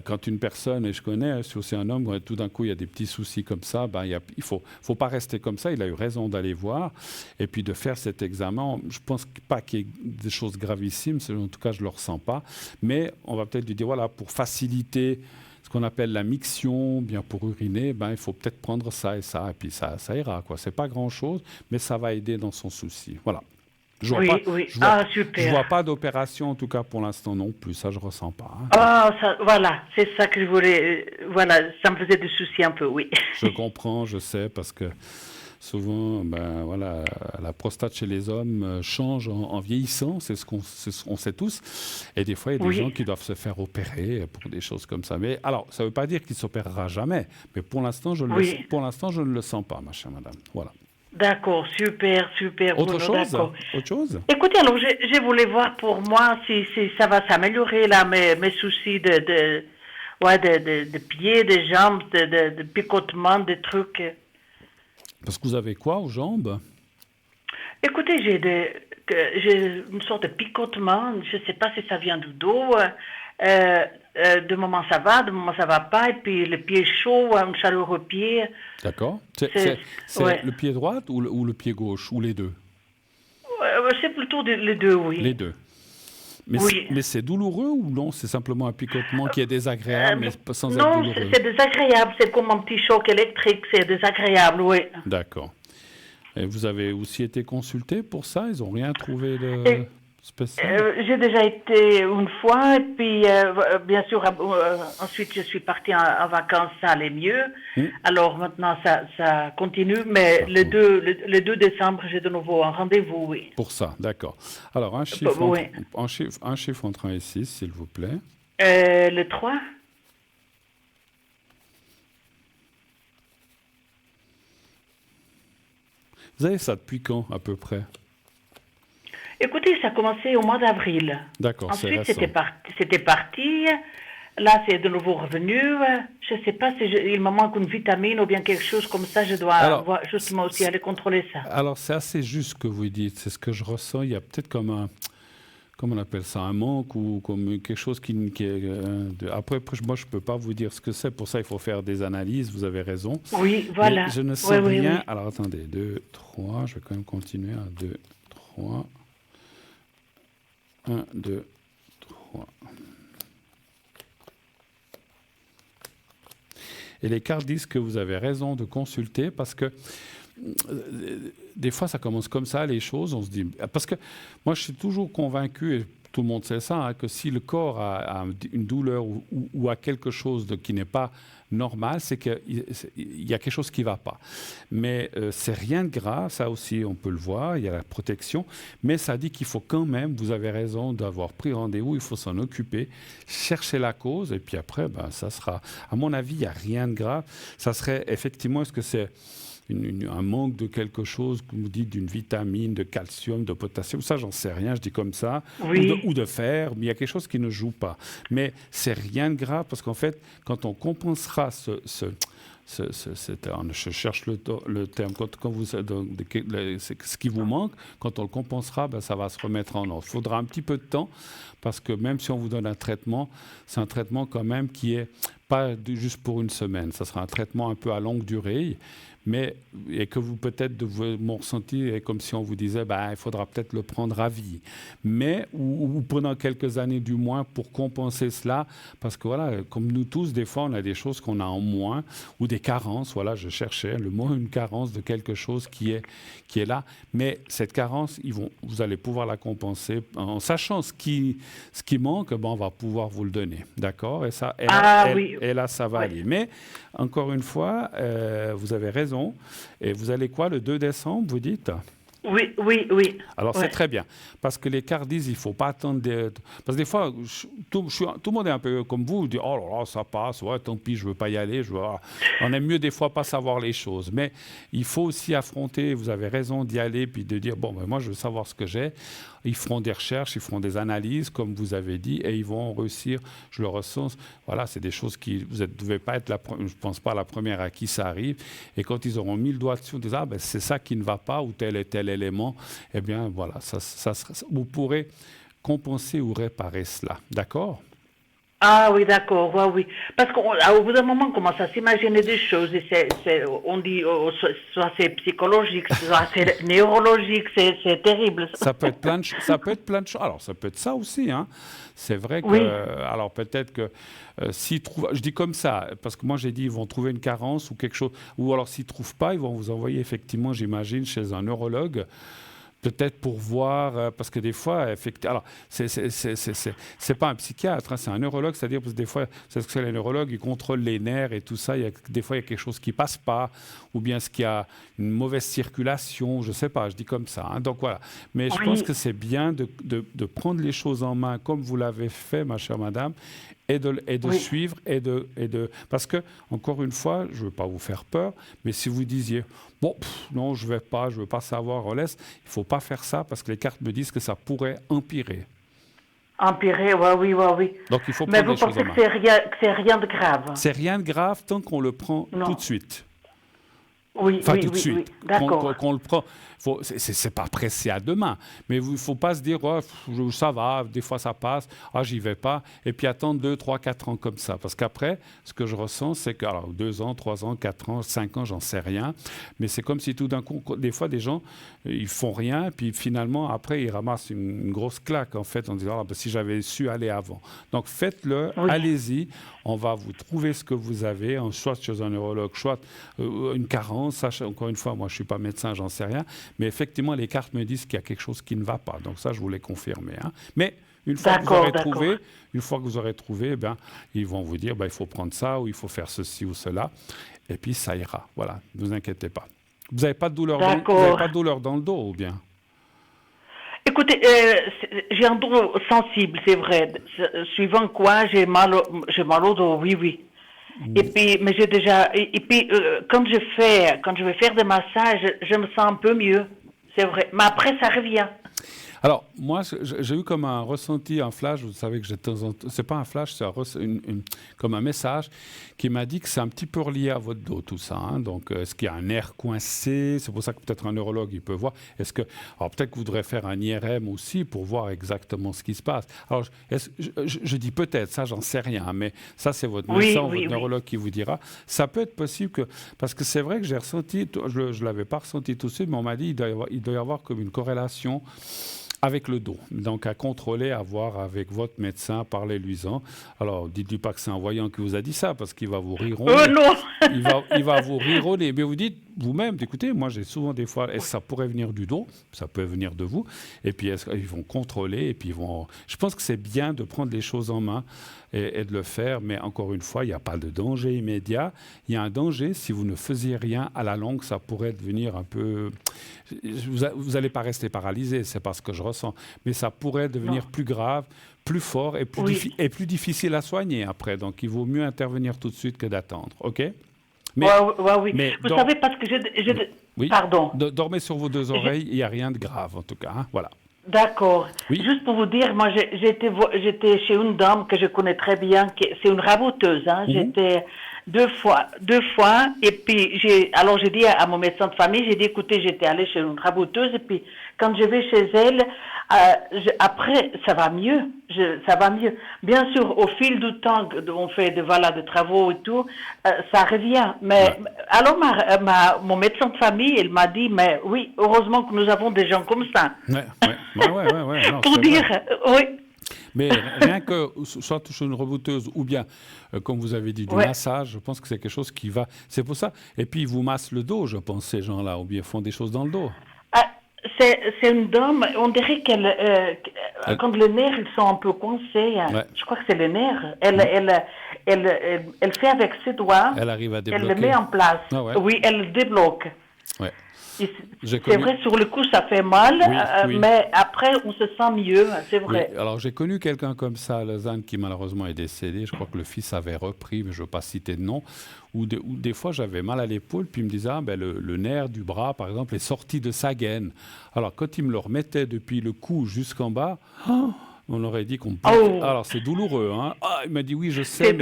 quand une personne, et je connais, si c'est un homme, quand tout d'un coup il y a des petits soucis comme ça, il ne faut pas rester comme ça. Il a eu raison d'aller voir et puis de faire cet examen. Je ne pense pas qu'il y ait des choses gravissimes, en tout cas je ne le ressens pas. Mais on va peut-être lui dire, voilà, pour faciliter ce qu'on appelle la miction, bien pour uriner, il faut peut-être prendre ça et ça, et puis ça ira. Ce n'est pas grand-chose, mais ça va aider dans son souci. Voilà. Je ne vois pas d'opération, en tout cas pour l'instant non plus, ça je ne ressens pas. Hein. Voilà, c'est ça que je voulais, voilà, ça me faisait des soucis un peu, oui. Je comprends, je sais, parce que souvent, la prostate chez les hommes change en vieillissant, on sait tous, et des fois il y a des gens qui doivent se faire opérer pour des choses comme ça. Mais alors, ça ne veut pas dire qu'il ne s'opérera jamais, mais pour l'instant, je ne le sens pas, ma chère madame, voilà. D'accord, super. Autre chose? Écoutez, alors, je voulais voir pour moi si ça va s'améliorer, là, mes soucis de pieds, de jambes, de picotements, des trucs. Parce que vous avez quoi aux jambes? Écoutez, j'ai une sorte de picotement, je ne sais pas si ça vient du dos. De moment ça va, de moment ça va pas, et puis le pied chaud, une chaleur au pied. D'accord. C'est le pied droit ou le pied gauche, ou les deux? C'est plutôt les deux, oui. Les deux. Mais c'est douloureux ou non? C'est simplement un picotement qui est désagréable, mais sans être douloureux? Non, c'est désagréable, c'est comme un petit choc électrique, c'est désagréable, oui. D'accord. Et vous avez aussi été consulté pour ça? Ils n'ont rien trouvé de... J'ai déjà été une fois, et puis bien sûr, ensuite je suis partie en vacances, ça allait mieux. Alors maintenant, ça continue, mais le 2 décembre, j'ai de nouveau un rendez-vous, oui. Pour ça, d'accord. Alors, un chiffre entre 1 et 6, s'il vous plaît. Le 3. Vous avez ça depuis quand, à peu près? Écoutez, ça a commencé au mois d'avril. D'accord, ensuite, c'était parti. Là, c'est de nouveau revenu. Je ne sais pas si il me manque une vitamine ou bien quelque chose comme ça. Je dois justement aussi aller contrôler ça. Alors, c'est assez juste ce que vous dites. C'est ce que je ressens. Il y a peut-être comme comment on appelle ça, un manque ou comme quelque chose qui est... Après, moi, je ne peux pas vous dire ce que c'est. Pour ça, il faut faire des analyses. Vous avez raison. Oui, voilà. Mais je ne sens rien. Oui. Alors, attendez. 2, 3. Je vais quand même continuer. 1, 2, 3. 1, 2, 3. Et les cartes disent que vous avez raison de consulter parce que des fois, ça commence comme ça, les choses. On se dit... Parce que moi, je suis toujours convaincu, et tout le monde sait ça, hein, que si le corps a une douleur ou a quelque chose qui n'est pas normal, c'est qu'il y a quelque chose qui ne va pas. Mais c'est rien de grave, ça aussi, on peut le voir, il y a la protection, mais ça dit qu'il faut quand même, vous avez raison d'avoir pris rendez-vous, il faut s'en occuper, chercher la cause, et puis après, ça sera... À mon avis, il n'y a rien de grave. Ça serait effectivement, est-ce que c'est un manque de quelque chose, comme vous dites, d'une vitamine, de calcium, de potassium, ça j'en sais rien, je dis comme ça, ou de fer, mais il y a quelque chose qui ne joue pas. Mais c'est rien de grave, parce qu'en fait, quand on compensera je cherche le terme. Quand vous, ce qui vous manque, quand on le compensera, ça va se remettre en ordre. Il faudra un petit peu de temps parce que même si on vous donne un traitement, c'est un traitement quand même qui est pas juste pour une semaine. Ça sera un traitement un peu à longue durée. Et que vous, peut-être, mon ressenti est comme si on vous disait, il faudra peut-être le prendre à vie. Mais, ou pendant quelques années du moins, pour compenser cela, parce que voilà, comme nous tous, des fois, on a des choses qu'on a en moins, ou des carences, voilà, je cherchais le mot, une carence de quelque chose qui est là. Mais cette carence, vous allez pouvoir la compenser en sachant ce qui manque, on va pouvoir vous le donner, d'accord? Et ça, et là, ça va aller. Mais, encore une fois, vous avez raison. Et vous allez quoi, le 2 décembre, vous dites? Oui. Alors, c'est très bien. Parce que les cartes disent, il ne faut pas attendre... Parce que des fois, tout le monde est un peu comme vous, dit, oh là là, ça passe, ouais, tant pis, je ne veux pas y aller. On aime mieux des fois pas savoir les choses. Mais il faut aussi affronter, vous avez raison d'y aller, puis de dire, moi, je veux savoir ce que j'ai. Ils feront des recherches, ils feront des analyses, comme vous avez dit, et ils vont réussir, je le ressens. Voilà, c'est des choses qui... Vous ne devez pas être, je ne pense pas, la première à qui ça arrive. Et quand ils auront mis le doigt dessus, ils disent, c'est ça qui ne va pas, ou tel et tel élément, eh bien, voilà, vous pourrez compenser ou réparer cela. D'accord? Ah oui, d'accord, oui. Parce qu'au bout d'un moment, on commence à s'imaginer des choses. Et on dit, soit c'est psychologique, soit c'est neurologique, c'est terrible. Ça peut être plein de choses. Alors, ça peut être ça aussi, hein. C'est vrai que... Oui. Alors, peut-être que s'ils trouvent... Je dis comme ça, parce que moi, j'ai dit, ils vont trouver une carence ou quelque chose. Ou alors, s'ils ne trouvent pas, ils vont vous envoyer, effectivement, j'imagine, chez un neurologue. Peut-être pour voir, parce que des fois, effectivement, alors c'est pas un psychiatre, hein, c'est un neurologue, c'est-à-dire parce que des fois, c'est ce que les neurologues, ils contrôlent les nerfs et tout ça. Des fois, il y a quelque chose qui passe pas, ou bien ce qu'il y a une mauvaise circulation, je sais pas, je dis comme ça. Hein, donc voilà. Mais je pense que c'est bien de prendre les choses en main comme vous l'avez fait, ma chère madame, et de suivre parce que encore une fois, je veux pas vous faire peur, mais si vous disiez non, je veux pas savoir, on laisse, il faut pas faire ça parce que les cartes me disent que ça pourrait empirer. Empirer, oui. Donc il faut prendre les choses en main. Mais vous pensez que c'est rien de grave? C'est rien de grave tant qu'on le prend tout de suite. Oui, tout de suite. Oui, d'accord. Qu'on le prend. C'est pas pressé à demain. Mais il ne faut pas se dire, ça va, des fois ça passe, j'y vais pas. Et puis attendre 2, 3, 4 ans comme ça. Parce qu'après, ce que je ressens, c'est que 2 ans, 3 ans, 4 ans, 5 ans, j'en sais rien. Mais c'est comme si tout d'un coup, des fois, des gens, ils font rien. Puis finalement, après, ils ramassent une grosse claque, en fait, en disant, si j'avais su aller avant. Donc faites-le, allez-y. On va vous trouver ce que vous avez, soit chez un neurologue, soit une carence. Encore une fois, moi, je ne suis pas médecin, j'en sais rien. Mais effectivement, les cartes me disent qu'il y a quelque chose qui ne va pas. Donc ça, je voulais confirmer. Hein. Mais une fois que vous aurez trouvé, ils vont vous dire, il faut prendre ça, ou il faut faire ceci ou cela. Et puis, ça ira. Voilà, ne vous inquiétez pas. Vous n'avez pas de douleur dans le dos, ou bien? Écoutez, j'ai un dos sensible, c'est vrai. Suivant quoi, j'ai mal au dos, oui. Et puis, mais j'ai déjà. Et puis, quand je vais faire des massages, je me sens un peu mieux, c'est vrai. Mais après, ça revient. Alors, moi, j'ai eu comme un ressenti, un flash, vous savez que j'ai de temps en temps, c'est pas un flash, c'est comme un message qui m'a dit que c'est un petit peu relié à votre dos, tout ça. Hein. Donc, est-ce qu'il y a un nerf coincé? C'est pour ça que peut-être un neurologue, il peut voir. Alors, peut-être que vous devrez faire un IRM aussi pour voir exactement ce qui se passe. Alors, je dis peut-être, ça, j'en sais rien, mais ça, c'est votre médecin, votre neurologue qui vous dira. Ça peut être possible que, parce que c'est vrai que j'ai ressenti, je l'avais pas ressenti tout de suite, mais on m'a dit il doit y avoir comme une corrélation avec le dos. Donc, à contrôler, à voir avec votre médecin, parlez-lui-en. Alors, dites-lui pas que c'est un voyant qui vous a dit ça, parce qu'il va vous rironner. Non. il va vous rironner. Mais vous dites vous-même, écoutez, moi, j'ai souvent des fois, ça pourrait venir du dos, ça peut venir de vous. Et puis, ils vont contrôler, et puis Je pense que c'est bien de prendre les choses en main et de le faire, mais encore une fois, il n'y a pas de danger immédiat. Il y a un danger, si vous ne faisiez rien, à la longue, ça pourrait devenir un peu... Vous n'allez pas rester paralysé, c'est pas ce que je ressens, mais ça pourrait devenir plus grave, plus fort et plus difficile à soigner après. Donc, il vaut mieux intervenir tout de suite que d'attendre, OK? Oui. Mais vous savez, parce que j'ai... Pardon. Dormez sur vos 2 oreilles, il n'y a rien de grave, en tout cas. Hein? Voilà. D'accord. Oui. Juste pour vous dire, moi, j'étais chez une dame que je connais très bien, c'est une raboteuse. Hein. J'étais deux fois, et puis j'ai dit à mon médecin de famille, j'ai dit, écoutez, j'étais allée chez une raboteuse, et puis quand je vais chez elle, après, ça va mieux. Bien sûr, au fil du temps, on fait de travaux et tout, ça revient. Mais alors, mon médecin de famille, il m'a dit, mais oui, heureusement que nous avons des gens comme ça. Ouais. Non, pour dire, oui. Mais rien que soit toucher une rebouteuse ou bien, comme vous avez dit, du massage, je pense que c'est quelque chose qui va. C'est pour ça. Et puis, ils vous massent le dos, je pense, ces gens-là, ou bien font des choses dans le dos. C'est une dame, on dirait quand les nerfs ils sont un peu coincés, je crois que c'est les nerfs, elle fait avec ses doigts, elle arrive à débloquer. Elle le met en place. Oui, elle le débloque. Ouais. C'est vrai, sur le coup, ça fait mal, mais après, on se sent mieux, c'est vrai. Oui. Alors, j'ai connu quelqu'un comme ça à Lausanne qui, malheureusement, est décédé. Je crois que le fils avait repris, mais je ne veux pas citer de nom. Où des fois, j'avais mal à l'épaule, puis il me disait, le nerf du bras, par exemple, est sorti de sa gaine. Alors, quand il me le remettait depuis le cou jusqu'en bas, on aurait dit qu'on... Alors, c'est douloureux. Hein. Il m'a dit, oui, je sais,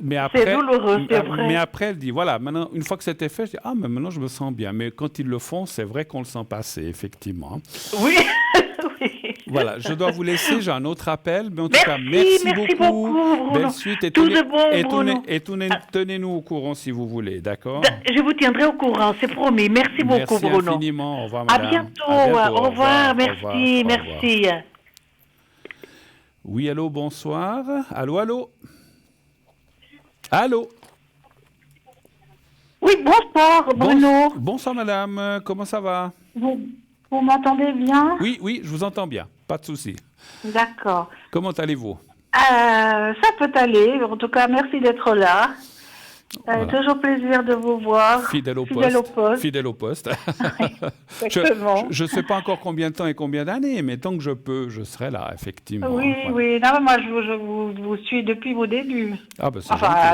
mais après... C'est douloureux, c'est vrai. Mais après, elle dit, voilà, maintenant, une fois que c'était fait, je dis, mais maintenant, je me sens bien. Mais quand ils le font, c'est vrai qu'on le sent passer, effectivement. Oui, Voilà, je dois vous laisser, j'ai un autre appel. Mais en tout cas, merci beaucoup. Bruno. Belle suite. Et tenez-nous au courant si vous voulez, d'accord? Je vous tiendrai au courant, c'est promis. Merci beaucoup, Bruno. Merci infiniment. Au revoir, madame. À bientôt. Au revoir. Merci. Oui, allô, bonsoir. Allô. Allô. Oui, bonsoir, Bruno. Bonsoir, madame. Comment ça va? Vous m'entendez bien? Oui, je vous entends bien. Pas de souci. D'accord. Comment allez-vous? Ça peut aller. En tout cas, merci d'être là. Voilà. Toujours plaisir de vous voir. Fidèle au poste. Exactement. Je ne sais pas encore combien de temps et combien d'années, mais tant que je peux, je serai là, effectivement. Oui. Non, mais moi, je vous suis depuis vos débuts. Gentil.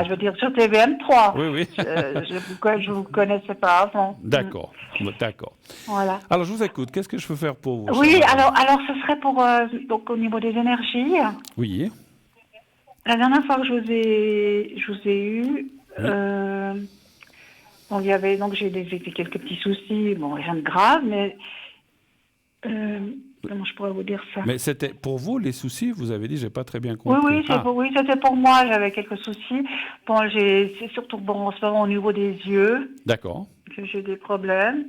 Je veux dire, sur TVM3. Oui. Je ne vous connaissais pas avant. D'accord. Voilà. Alors, je vous écoute. Qu'est-ce que je peux faire pour vous? Oui, alors ce serait pour, donc, au niveau des énergies. Oui. La dernière fois que je vous ai eu, donc j'ai quelques petits soucis, bon, rien de grave, mais comment je pourrais vous dire ça? Mais c'était pour vous les soucis? Vous avez dit, j'ai pas très bien compris. Oui, c'était pour moi, j'avais quelques soucis. Bon, c'est surtout en ce moment au niveau des yeux. D'accord. Que j'ai des problèmes.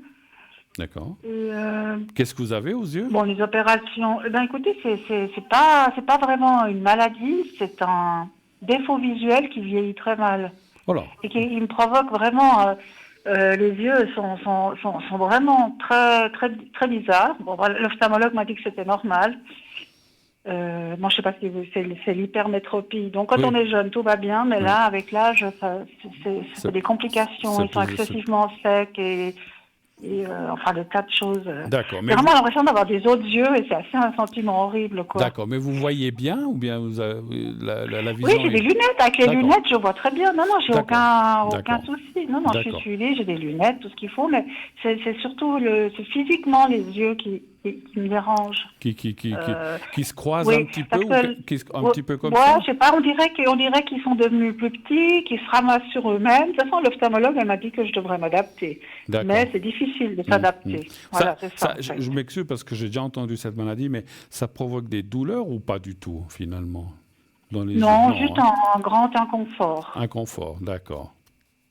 D'accord. Et, qu'est-ce que vous avez aux yeux? Bon, les opérations. Écoutez, c'est pas vraiment une maladie, c'est un défaut visuel qui vieillit très mal. Voilà. Et qui me provoque vraiment. Les yeux sont vraiment très très très bizarres. Bon, l'ophtalmologue m'a dit que c'était normal. Moi, je sais pas si c'est l'hypermétropie. Donc, quand on est jeune, tout va bien, mais là, avec l'âge, c'est des complications. Ils sont excessivement secs et des tas de choses. D'accord. J'ai vraiment l'impression d'avoir des autres yeux et c'est assez un sentiment horrible, quoi. D'accord. Mais vous voyez bien ou bien vous avez la vision? Oui, j'ai des lunettes. Avec les lunettes, je vois très bien. Non, j'ai aucun souci. Non, je suis suivie, j'ai des lunettes, tout ce qu'il faut, mais c'est surtout c'est physiquement les yeux qui me dérangent. Qui se croisent un petit peu un petit peu comme ça? Ouais, je sais pas, on dirait qu'ils sont devenus plus petits, qu'ils se ramassent sur eux-mêmes. De toute façon, l'ophtalmologue, elle m'a dit que je devrais m'adapter. Mais c'est difficile de s'adapter. Voilà, c'est ça. Je m'excuse parce que j'ai déjà entendu cette maladie, mais ça provoque des douleurs ou pas du tout, finalement? Non, juste un grand inconfort. Inconfort, d'accord.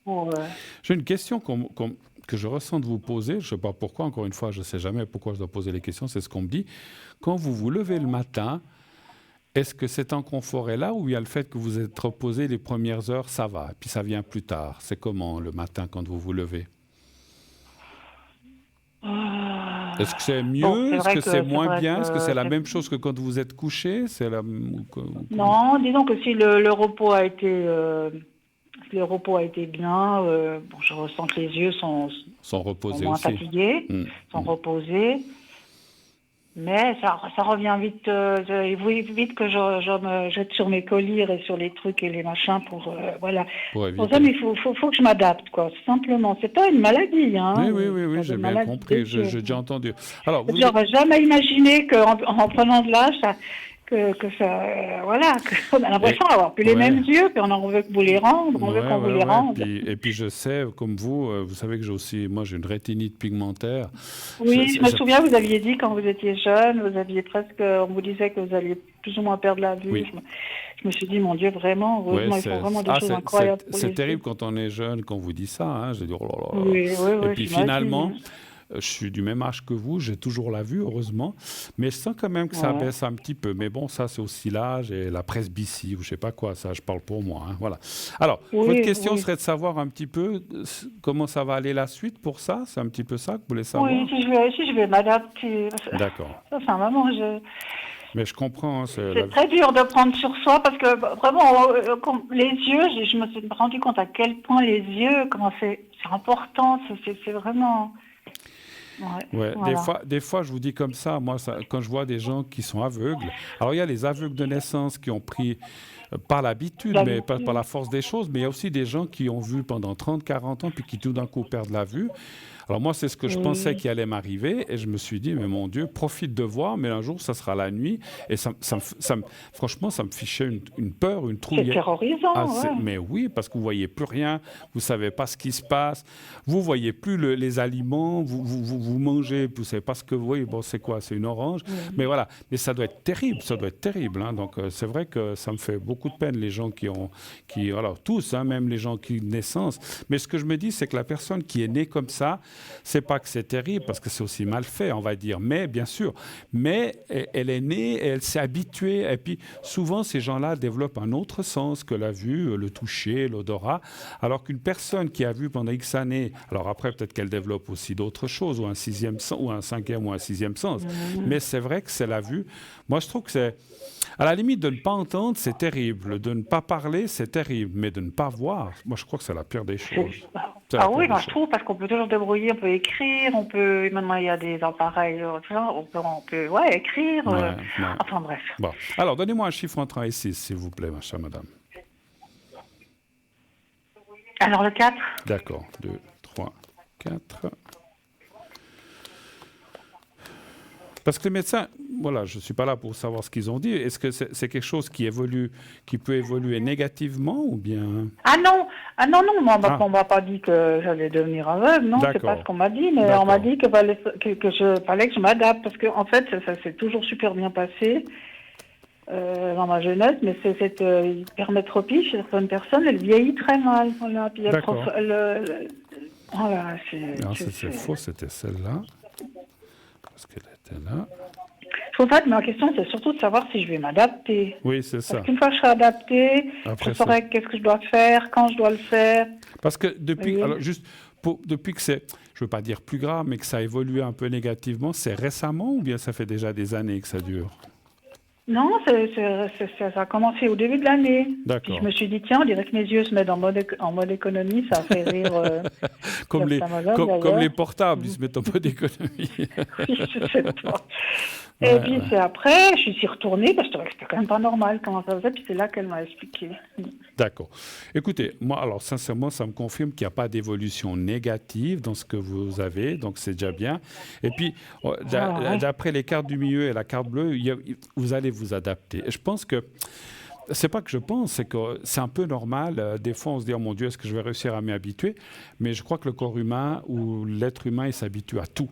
Ouais. J'ai une question que je ressens de vous poser, je ne sais pas pourquoi, encore une fois, je ne sais jamais pourquoi je dois poser les questions, c'est ce qu'on me dit. Quand vous vous levez le matin, est-ce que cet inconfort est là ou il y a le fait que vous êtes reposé les premières heures, ça va, et puis ça vient plus tard? C'est comment le matin quand vous vous levez? Est-ce que c'est mieux? Est-ce que c'est moins bien? Est-ce que c'est la même chose que quand vous êtes couché? Non, disons que si le repos a été... le repos a été bien. Je ressens que les yeux sont reposés moins aussi. Fatigués, sont reposés. Mais ça revient vite. Vite que je me jette sur mes collyres et sur les trucs et les machins pour voilà. Pour ça, mais il faut que je m'adapte, quoi. Simplement, c'est pas une maladie, hein. Oui, j'ai bien compris. J'ai déjà entendu. Alors, j'aurais jamais imaginé qu'en prenant de l'âge, que ça, voilà, qu'on a l'impression d'avoir plus les mêmes yeux, puis on veut que vous les rendre, on veut qu'on vous les rende. Et puis je sais, comme vous savez que moi j'ai une rétinite pigmentaire. Oui, je me souviens, vous aviez dit quand vous étiez jeune, on vous disait que vous alliez plus ou moins perdre la vue. Oui. Je me suis dit, mon Dieu, vraiment, heureusement, il faut vraiment des choses incroyables. C'est terrible quand on est jeune, quand on vous dit ça. Hein, je dis, oh là là. Oui, et puis finalement, je suis du même âge que vous, j'ai toujours la vue, heureusement, mais je sens quand même que ça baisse un petit peu. Mais bon, ça, c'est aussi l'âge et la presbytie, ou je sais pas quoi, ça, je parle pour moi. Hein, voilà. Alors, votre question serait de savoir un petit peu comment ça va aller la suite pour ça. C'est un petit peu ça que vous voulez savoir? Oui, si je vais m'adapter. D'accord. Ça, c'est un moment, Mais je comprends. Hein, c'est très dur de prendre sur soi parce que vraiment, les yeux, je me suis rendu compte à quel point les yeux, comment c'est important, c'est vraiment... Ouais, voilà. Des fois, je vous dis comme ça, moi, quand je vois des gens qui sont aveugles, alors il y a les aveugles de naissance qui ont pris par l'habitude, mais par la force des choses, mais il y a aussi des gens qui ont vu pendant 30, 40 ans, puis qui tout d'un coup perdent la vue. Alors moi, c'est ce que je pensais qui allait m'arriver, et je me suis dit, mais mon Dieu, profite de voir, mais un jour, ça sera la nuit, et franchement, ça me fichait une peur, une trouille. C'est terrorisant, Mais oui, parce que vous voyez plus rien, vous savez pas ce qui se passe, vous voyez plus les aliments, vous mangez, vous savez pas ce que vous voyez, bon, c'est quoi, c'est une orange, mais voilà, mais ça doit être terrible, hein. Donc c'est vrai que ça me fait beaucoup de peine, les gens voilà, tous, hein, même les gens qui naissance, mais ce que je me dis, c'est que la personne qui est née comme ça, c'est pas que c'est terrible, parce que c'est aussi mal fait, on va dire, mais bien sûr, mais elle est née, elle s'est habituée, et puis souvent ces gens-là développent un autre sens que la vue, le toucher, l'odorat, alors qu'une personne qui a vu pendant X années, alors après peut-être qu'elle développe aussi d'autres choses, ou un sixième sens, ou un cinquième ou un sixième sens, mais c'est vrai que c'est la vue. Moi je trouve que c'est, à la limite de ne pas entendre, c'est terrible, de ne pas parler, c'est terrible, mais de ne pas voir, moi je crois que c'est la pire des choses. Oui, moi je trouve, parce qu'on peut toujours débrouiller, on peut écrire, maintenant il y a des appareils, on peut écrire, enfin bref. Bon. Alors, donnez-moi un chiffre entre 1 et 6, s'il vous plaît, ma chère madame. Alors, le 4. D'accord, 2, 3, 4. Parce que les médecins, voilà, je ne suis pas là pour savoir ce qu'ils ont dit. Est-ce que c'est quelque chose qui peut évoluer négativement ou bien... Ah non, moi, on ne m'a pas dit que j'allais devenir aveugle, non, c'est pas ce qu'on m'a dit, mais on m'a dit qu'il fallait que je m'adapte, parce qu'en fait, ça s'est toujours super bien passé dans ma jeunesse, mais cette hypermétropie chez certaines personnes, elle vieillit très mal. Voilà, puis voilà, c'est faux, c'était celle-là, parce qu'elle était là. En fait, ma question, c'est surtout de savoir si je vais m'adapter. Oui, c'est ça. Parce qu'une fois que je serai adaptée, je saurai qu'est-ce que je dois faire, quand je dois le faire. Parce que depuis que c'est, je ne veux pas dire plus grave, mais que ça a évolué un peu négativement, c'est récemment ou bien ça fait déjà des années que ça dure? Non, ça a commencé au début de l'année. D'accord. Puis je me suis dit, tiens, on dirait que mes yeux se mettent en mode économie, ça fait rire. comme les portables, ils se mettent en mode économie. Oui, je sais pas. Et puis c'est après, je suis retournée, parce que c'était quand même pas normal comment ça faisait, puis c'est là qu'elle m'a expliqué. D'accord. Écoutez, moi, alors sincèrement, ça me confirme qu'il n'y a pas d'évolution négative dans ce que vous avez, donc c'est déjà bien. Et puis, d'après les cartes du milieu et la carte bleue, vous allez vous adapter. Et je pense que, c'est pas que je pense, c'est que c'est un peu normal. Des fois, on se dit, oh mon Dieu, est-ce que je vais réussir à m'y habituer? Mais je crois que le corps humain ou l'être humain, il s'habitue à tout.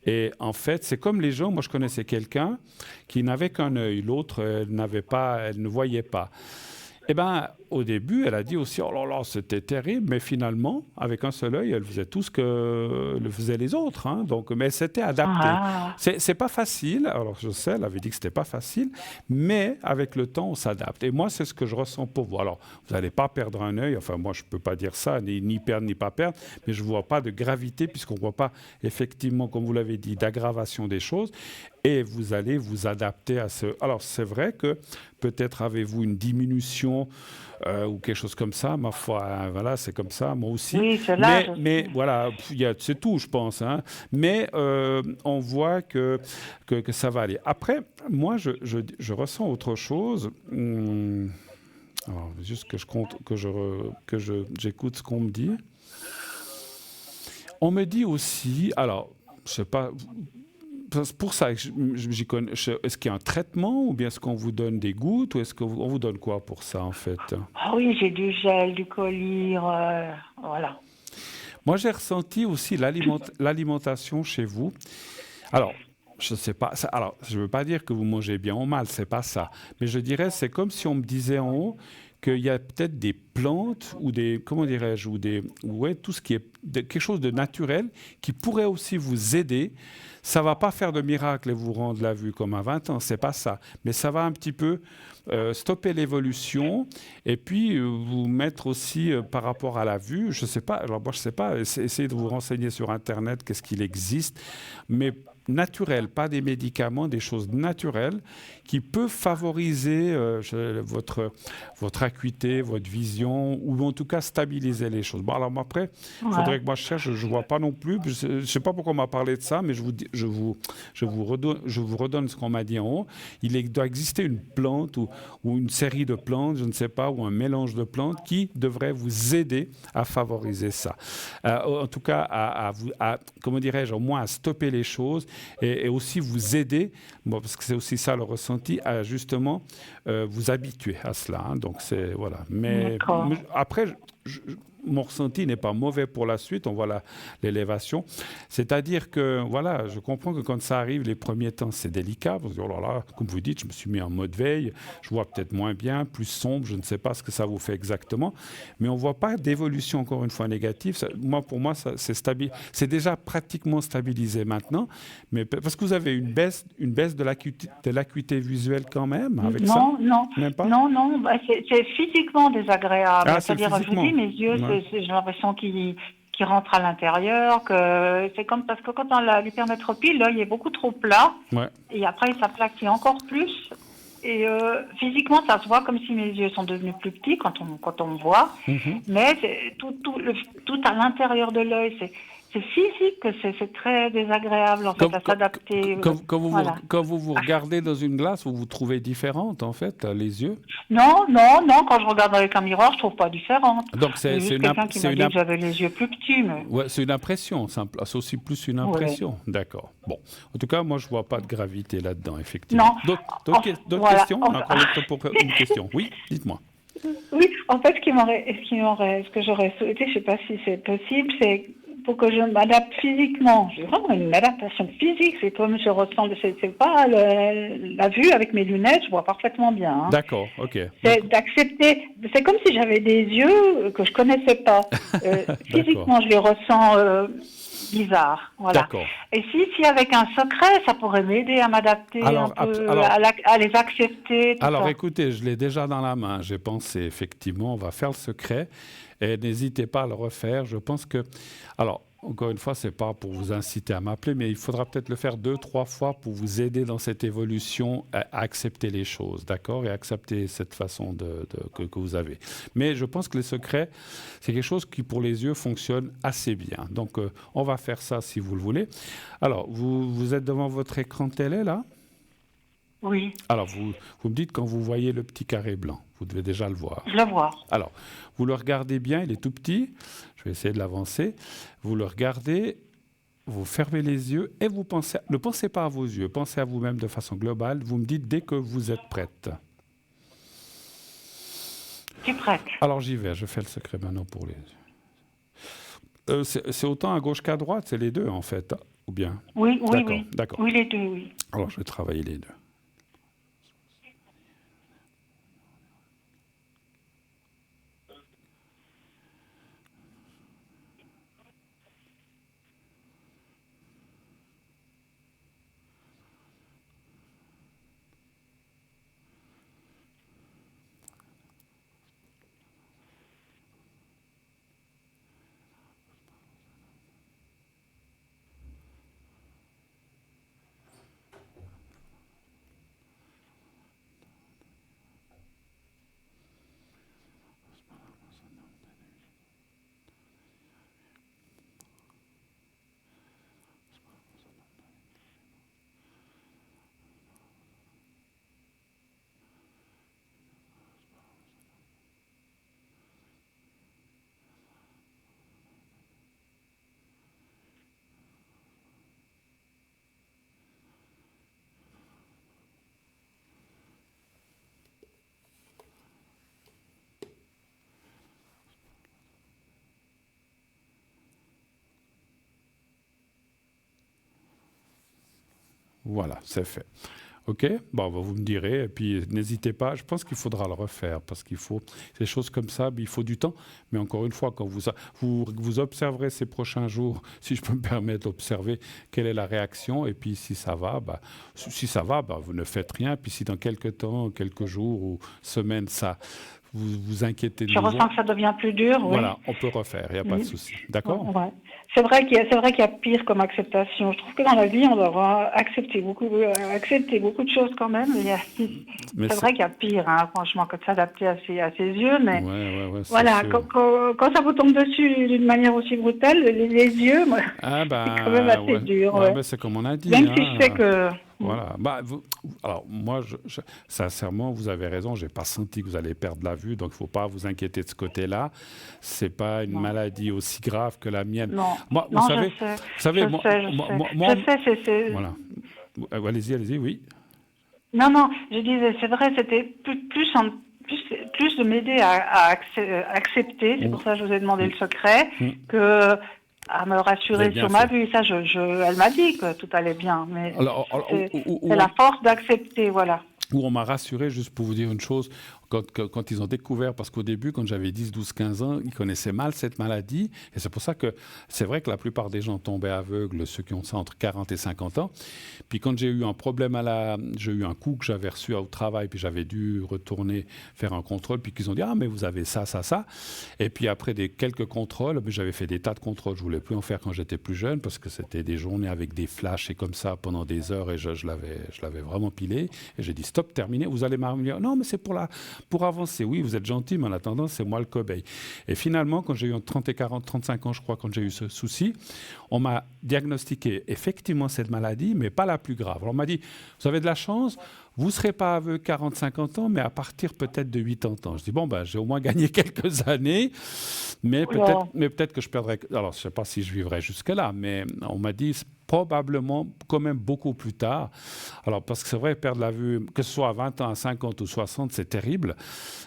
Et en fait, c'est comme les gens. Moi, je connaissais quelqu'un qui n'avait qu'un œil. L'autre, elle ne voyait pas. Eh bien, au début, elle a dit aussi, oh là là, c'était terrible, mais finalement, avec un seul œil, elle faisait tout ce que le faisaient les autres. Hein, donc, mais elle s'était adaptée. C'est pas facile. Alors, je sais, elle avait dit que c'était pas facile, mais avec le temps, on s'adapte. Et moi, c'est ce que je ressens pour vous. Alors, vous n'allez pas perdre un œil. Enfin, moi, je peux pas dire ça, ni perdre, ni pas perdre, mais je vois pas de gravité, puisqu'on voit pas, effectivement, comme vous l'avez dit, d'aggravation des choses. Et vous allez vous adapter à ce... Alors, c'est vrai que peut-être avez-vous une diminution ou quelque chose comme ça. Ma foi, voilà, c'est comme ça, moi aussi. Oui, c'est là. Mais voilà, c'est tout, je pense. Hein. Mais on voit que ça va aller. Après, moi, je ressens autre chose. Alors, juste que je compte, que j'écoute ce qu'on me dit. On me dit aussi... Alors, je sais pas... pour ça, j'y connais. Est-ce qu'il y a un traitement ou bien est-ce qu'on vous donne des gouttes ou est-ce qu'on vous donne quoi pour ça en fait? Ah oui, j'ai du gel, du collyre, voilà. Moi, j'ai ressenti aussi l'alimentation chez vous. Alors, je ne sais pas. Alors, je ne veux pas dire que vous mangez bien ou mal, c'est pas ça. Mais je dirais, c'est comme si on me disait en haut qu'il y a peut-être des plantes ou des, comment dirais-je, ouais, tout ce qui est quelque chose de naturel qui pourrait aussi vous aider. Ça va pas faire de miracle et vous rendre la vue comme à 20 ans, c'est pas ça. Mais ça va un petit peu stopper l'évolution et puis vous mettre aussi par rapport à la vue. Je sais pas. Alors moi je sais pas. Essayez de vous renseigner sur Internet, qu'est-ce qu'il existe, mais naturel, pas des médicaments, des choses naturelles qui peuvent favoriser votre acuité, votre vision, ou en tout cas stabiliser les choses. Bon, alors après, il faudrait que moi je cherche, je ne vois pas non plus, je ne sais pas pourquoi on m'a parlé de ça, mais je vous redonne ce qu'on m'a dit en haut. Doit exister une plante ou une série de plantes, je ne sais pas, ou un mélange de plantes qui devrait vous aider à favoriser ça. En tout cas, comment dirais-je, au moins à stopper les choses et aussi vous aider, parce que c'est aussi ça le ressenti, à justement vous habituer à cela. Hein. Donc c'est voilà. Mais après, mon ressenti n'est pas mauvais pour la suite. On voit l'élévation. C'est-à-dire que, voilà, je comprends que quand ça arrive, les premiers temps, c'est délicat. Vous dites, oh là là, comme vous dites, je me suis mis en mode veille. Je vois peut-être moins bien, plus sombre. Je ne sais pas ce que ça vous fait exactement. Mais on ne voit pas d'évolution, encore une fois, négative. Pour moi, c'est déjà pratiquement stabilisé maintenant. Mais parce que vous avez une baisse de l'acuité visuelle quand même avec ça? Non. Même pas? Non. Bah, c'est physiquement désagréable. Ah, C'est-à-dire, je vous dis, mes yeux, j'ai l'impression qu'ils rentrent à l'intérieur, que c'est comme parce que quand on a l'hypermétropie, l'œil est beaucoup trop plat, et après il s'aplatit encore plus. Et physiquement, ça se voit comme si mes yeux sont devenus plus petits quand on me voit, mais c'est tout à l'intérieur de l'œil, c'est physique, c'est très désagréable en fait à s'adapter. Quand vous regardez dans une glace, vous vous trouvez différente en fait, les yeux? Non, quand je regarde avec un miroir, je trouve pas différente. Donc c'est quelqu'un qui m'a dit que j'avais les yeux plus petits. Mais... Ouais, c'est une impression, c'est aussi plus une impression. D'accord. Bon, en tout cas, moi je vois pas de gravité là-dedans, effectivement. D'autres questions? On a encore le temps pour une question. Oui, dites-moi. Oui, en fait, ce que j'aurais souhaité, je sais pas si c'est possible, c'est pour que je m'adapte physiquement. J'ai vraiment une adaptation physique. C'est comme je ressens, c'est pas la vue avec mes lunettes, je vois parfaitement bien. Hein. D'accord, ok. C'est d'accepter. C'est comme si j'avais des yeux que je connaissais pas. Physiquement, je les ressens bizarres. Voilà. D'accord. Et si avec un secret, ça pourrait m'aider à m'adapter à les accepter. Alors, écoutez, je l'ai déjà dans la main. J'ai pensé, effectivement, on va faire le secret. Et n'hésitez pas à le refaire. Je pense que... Alors, encore une fois, ce n'est pas pour vous inciter à m'appeler, mais il faudra peut-être le faire 2-3 fois pour vous aider dans cette évolution à accepter les choses, d'accord? Et accepter cette façon que vous avez. Mais je pense que les secrets, c'est quelque chose qui, pour les yeux, fonctionne assez bien. Donc, on va faire ça si vous le voulez. Alors, vous êtes devant votre écran télé, là? Oui. Alors, vous me dites quand vous voyez le petit carré blanc. Vous devez déjà le voir. Je le vois. Alors, vous le regardez bien, il est tout petit. Je vais essayer de l'avancer. Vous le regardez, vous fermez les yeux et vous pensez... Ne pensez pas à vos yeux, pensez à vous-même de façon globale. Vous me dites dès que vous êtes prête. Je suis prête. Alors, j'y vais. Je fais le secret maintenant pour les yeux. C'est autant à gauche qu'à droite, c'est les deux en fait. Ou bien? Oui. D'accord. Oui, les deux, oui. Alors, je vais travailler les deux. Voilà, c'est fait. OK, bon, vous me direz, et puis n'hésitez pas, je pense qu'il faudra le refaire, parce qu'il faut, ces choses comme ça, il faut du temps, mais encore une fois, quand vous observerez ces prochains jours, si je peux me permettre d'observer quelle est la réaction, et puis si ça va, vous ne faites rien, puis si dans quelques temps, quelques jours ou semaines, vous inquiétez de Je nouveau, ressens que ça devient plus dur, oui. voilà, on peut refaire, il n'y a pas de souci. D'accord? Ouais. C'est vrai qu'il y a pire comme acceptation. Je trouve que dans la vie, on doit avoir accepté beaucoup de choses quand même. C'est vrai qu'il y a pire, hein, franchement, que de s'adapter à ses yeux. Mais voilà, quand ça vous tombe dessus d'une manière aussi brutale, les yeux, moi, c'est quand même assez dur. Ben, c'est comme on a dit. Même si je sais que... Voilà. Alors, moi, sincèrement, vous avez raison. Je n'ai pas senti que vous allez perdre la vue, donc il ne faut pas vous inquiéter de ce côté-là. Ce n'est pas une maladie aussi grave que la mienne. Non, moi, non, je sais. Voilà. Allez-y, oui. Non, je disais, c'est vrai, c'était plus de m'aider à accepter. C'est pour ça que je vous ai demandé le secret, que... à me rassurer sur ma vue. Ça, elle m'a dit que tout allait bien, mais c'est la force d'accepter, voilà. Où on m'a rassuré, juste pour vous dire une chose, quand ils ont découvert, parce qu'au début, quand j'avais 10, 12, 15 ans, ils connaissaient mal cette maladie. Et c'est pour ça que c'est vrai que la plupart des gens tombaient aveugles, ceux qui ont ça entre 40 et 50 ans. Puis quand j'ai eu un problème j'ai eu un coup que j'avais reçu au travail, puis j'avais dû retourner faire un contrôle, puis qu'ils ont dit « Ah, mais vous avez ça. » Et puis après quelques contrôles, j'avais fait des tas de contrôles. Je ne voulais plus en faire quand j'étais plus jeune, parce que c'était des journées avec des flashs et comme ça pendant des heures, et je l'avais vraiment pilé. Et j'ai dit « Stop, terminé, vous allez m'arriver. » Non, mais c'est pour avancer. Oui, vous êtes gentil, mais en attendant, c'est moi le cobaye. Et finalement, quand j'ai eu 30 et 40, 35 ans, je crois, quand j'ai eu ce souci, on m'a diagnostiqué effectivement cette maladie, mais pas la plus grave. Alors, on m'a dit, vous avez de la chance, vous ne serez pas aveugle 40, 50 ans, mais à partir peut-être de 80 ans. Je dis, j'ai au moins gagné quelques années, mais peut-être que je perdrai... Alors, je ne sais pas si je vivrai jusque-là, mais on m'a dit... probablement quand même beaucoup plus tard. Alors, parce que c'est vrai, perdre la vue, que ce soit à 20 ans, à 50 ou 60, c'est terrible.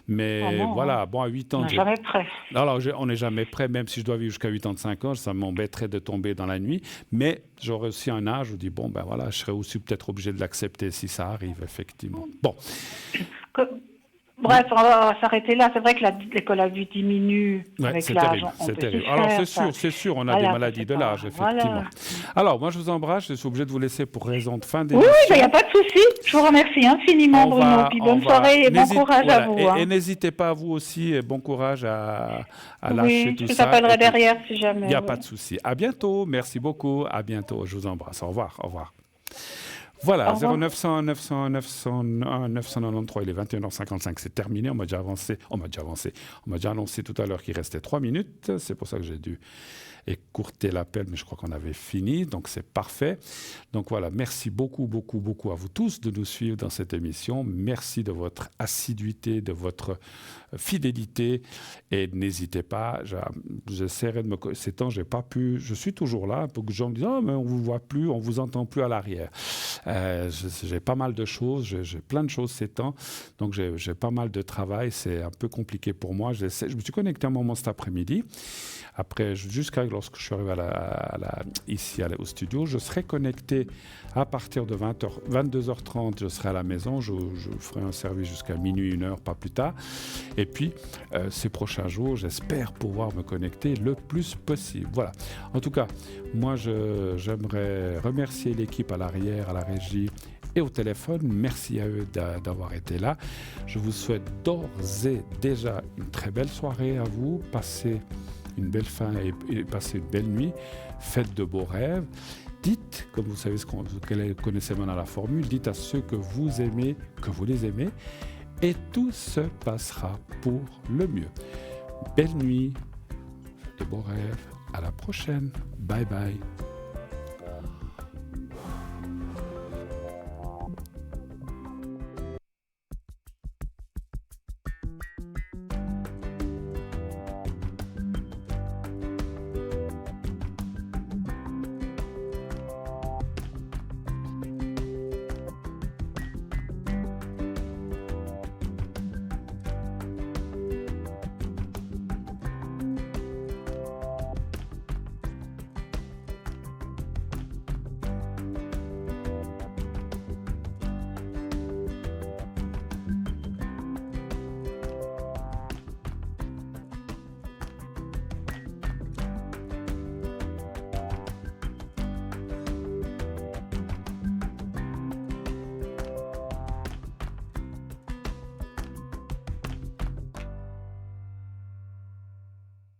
Mais à 8 ans... On n'est jamais prêt. Alors, on n'est jamais prêt, même si je dois vivre jusqu'à 85 ans, ça m'embêterait de tomber dans la nuit. Mais j'aurai aussi un âge où je dis, je serai aussi peut-être obligé de l'accepter si ça arrive, effectivement. Bon. Bref, on va s'arrêter là. C'est vrai que l'école à vue diminue avec l'âge. C'est terrible. Alors, c'est sûr, on a des maladies de l'âge, effectivement. Voilà. Alors, moi, je vous embrasse. Je suis obligé de vous laisser pour raison de fin d'émission. Oui, il n'y a pas de souci. Je vous remercie infiniment, Bruno. Puis bonne soirée et bon courage à vous. Et n'hésitez pas, vous aussi, et bon courage à lâcher tout ça. Je t'appellerai derrière si jamais. Il n'y a pas de souci. À bientôt. Merci beaucoup. À bientôt. Je vous embrasse. Au revoir. Au revoir. Voilà, 0900 901 993, il est 21h55, c'est terminé, on m'a déjà annoncé tout à l'heure qu'il restait 3 minutes, c'est pour ça que j'ai dû écourter l'appel, mais je crois qu'on avait fini, donc c'est parfait. Donc voilà, merci beaucoup à vous tous de nous suivre dans cette émission, merci de votre assiduité, de votre fidélité, et n'hésitez pas, j'essaierai de ces temps, j'ai pas pu, je suis toujours là, pour que les gens me disent « Oh, mais on vous voit plus, on vous entend plus à l'arrière ». J'ai pas mal de choses, j'ai plein de choses ces temps, donc j'ai pas mal de travail, c'est un peu compliqué pour moi. Je me suis connecté un moment cet après-midi, après, jusqu'à lorsque je suis arrivé ici au studio, je serai connecté à partir de 22h30, je serai à la maison, je ferai un service jusqu'à minuit, 1h, pas plus tard. Et puis, ces prochains jours, j'espère pouvoir me connecter le plus possible. Voilà. En tout cas, moi, j'aimerais remercier l'équipe à l'arrière, à la régie et au téléphone. Merci à eux d'avoir été là. Je vous souhaite d'ores et déjà une très belle soirée à vous. Passez une belle fin et passez une belle nuit. Faites de beaux rêves. Dites, comme vous savez connaissez maintenant la formule, dites à ceux que vous aimez, que vous les aimez, et tout se passera pour le mieux. Belle nuit, de beaux rêves. À la prochaine. Bye bye.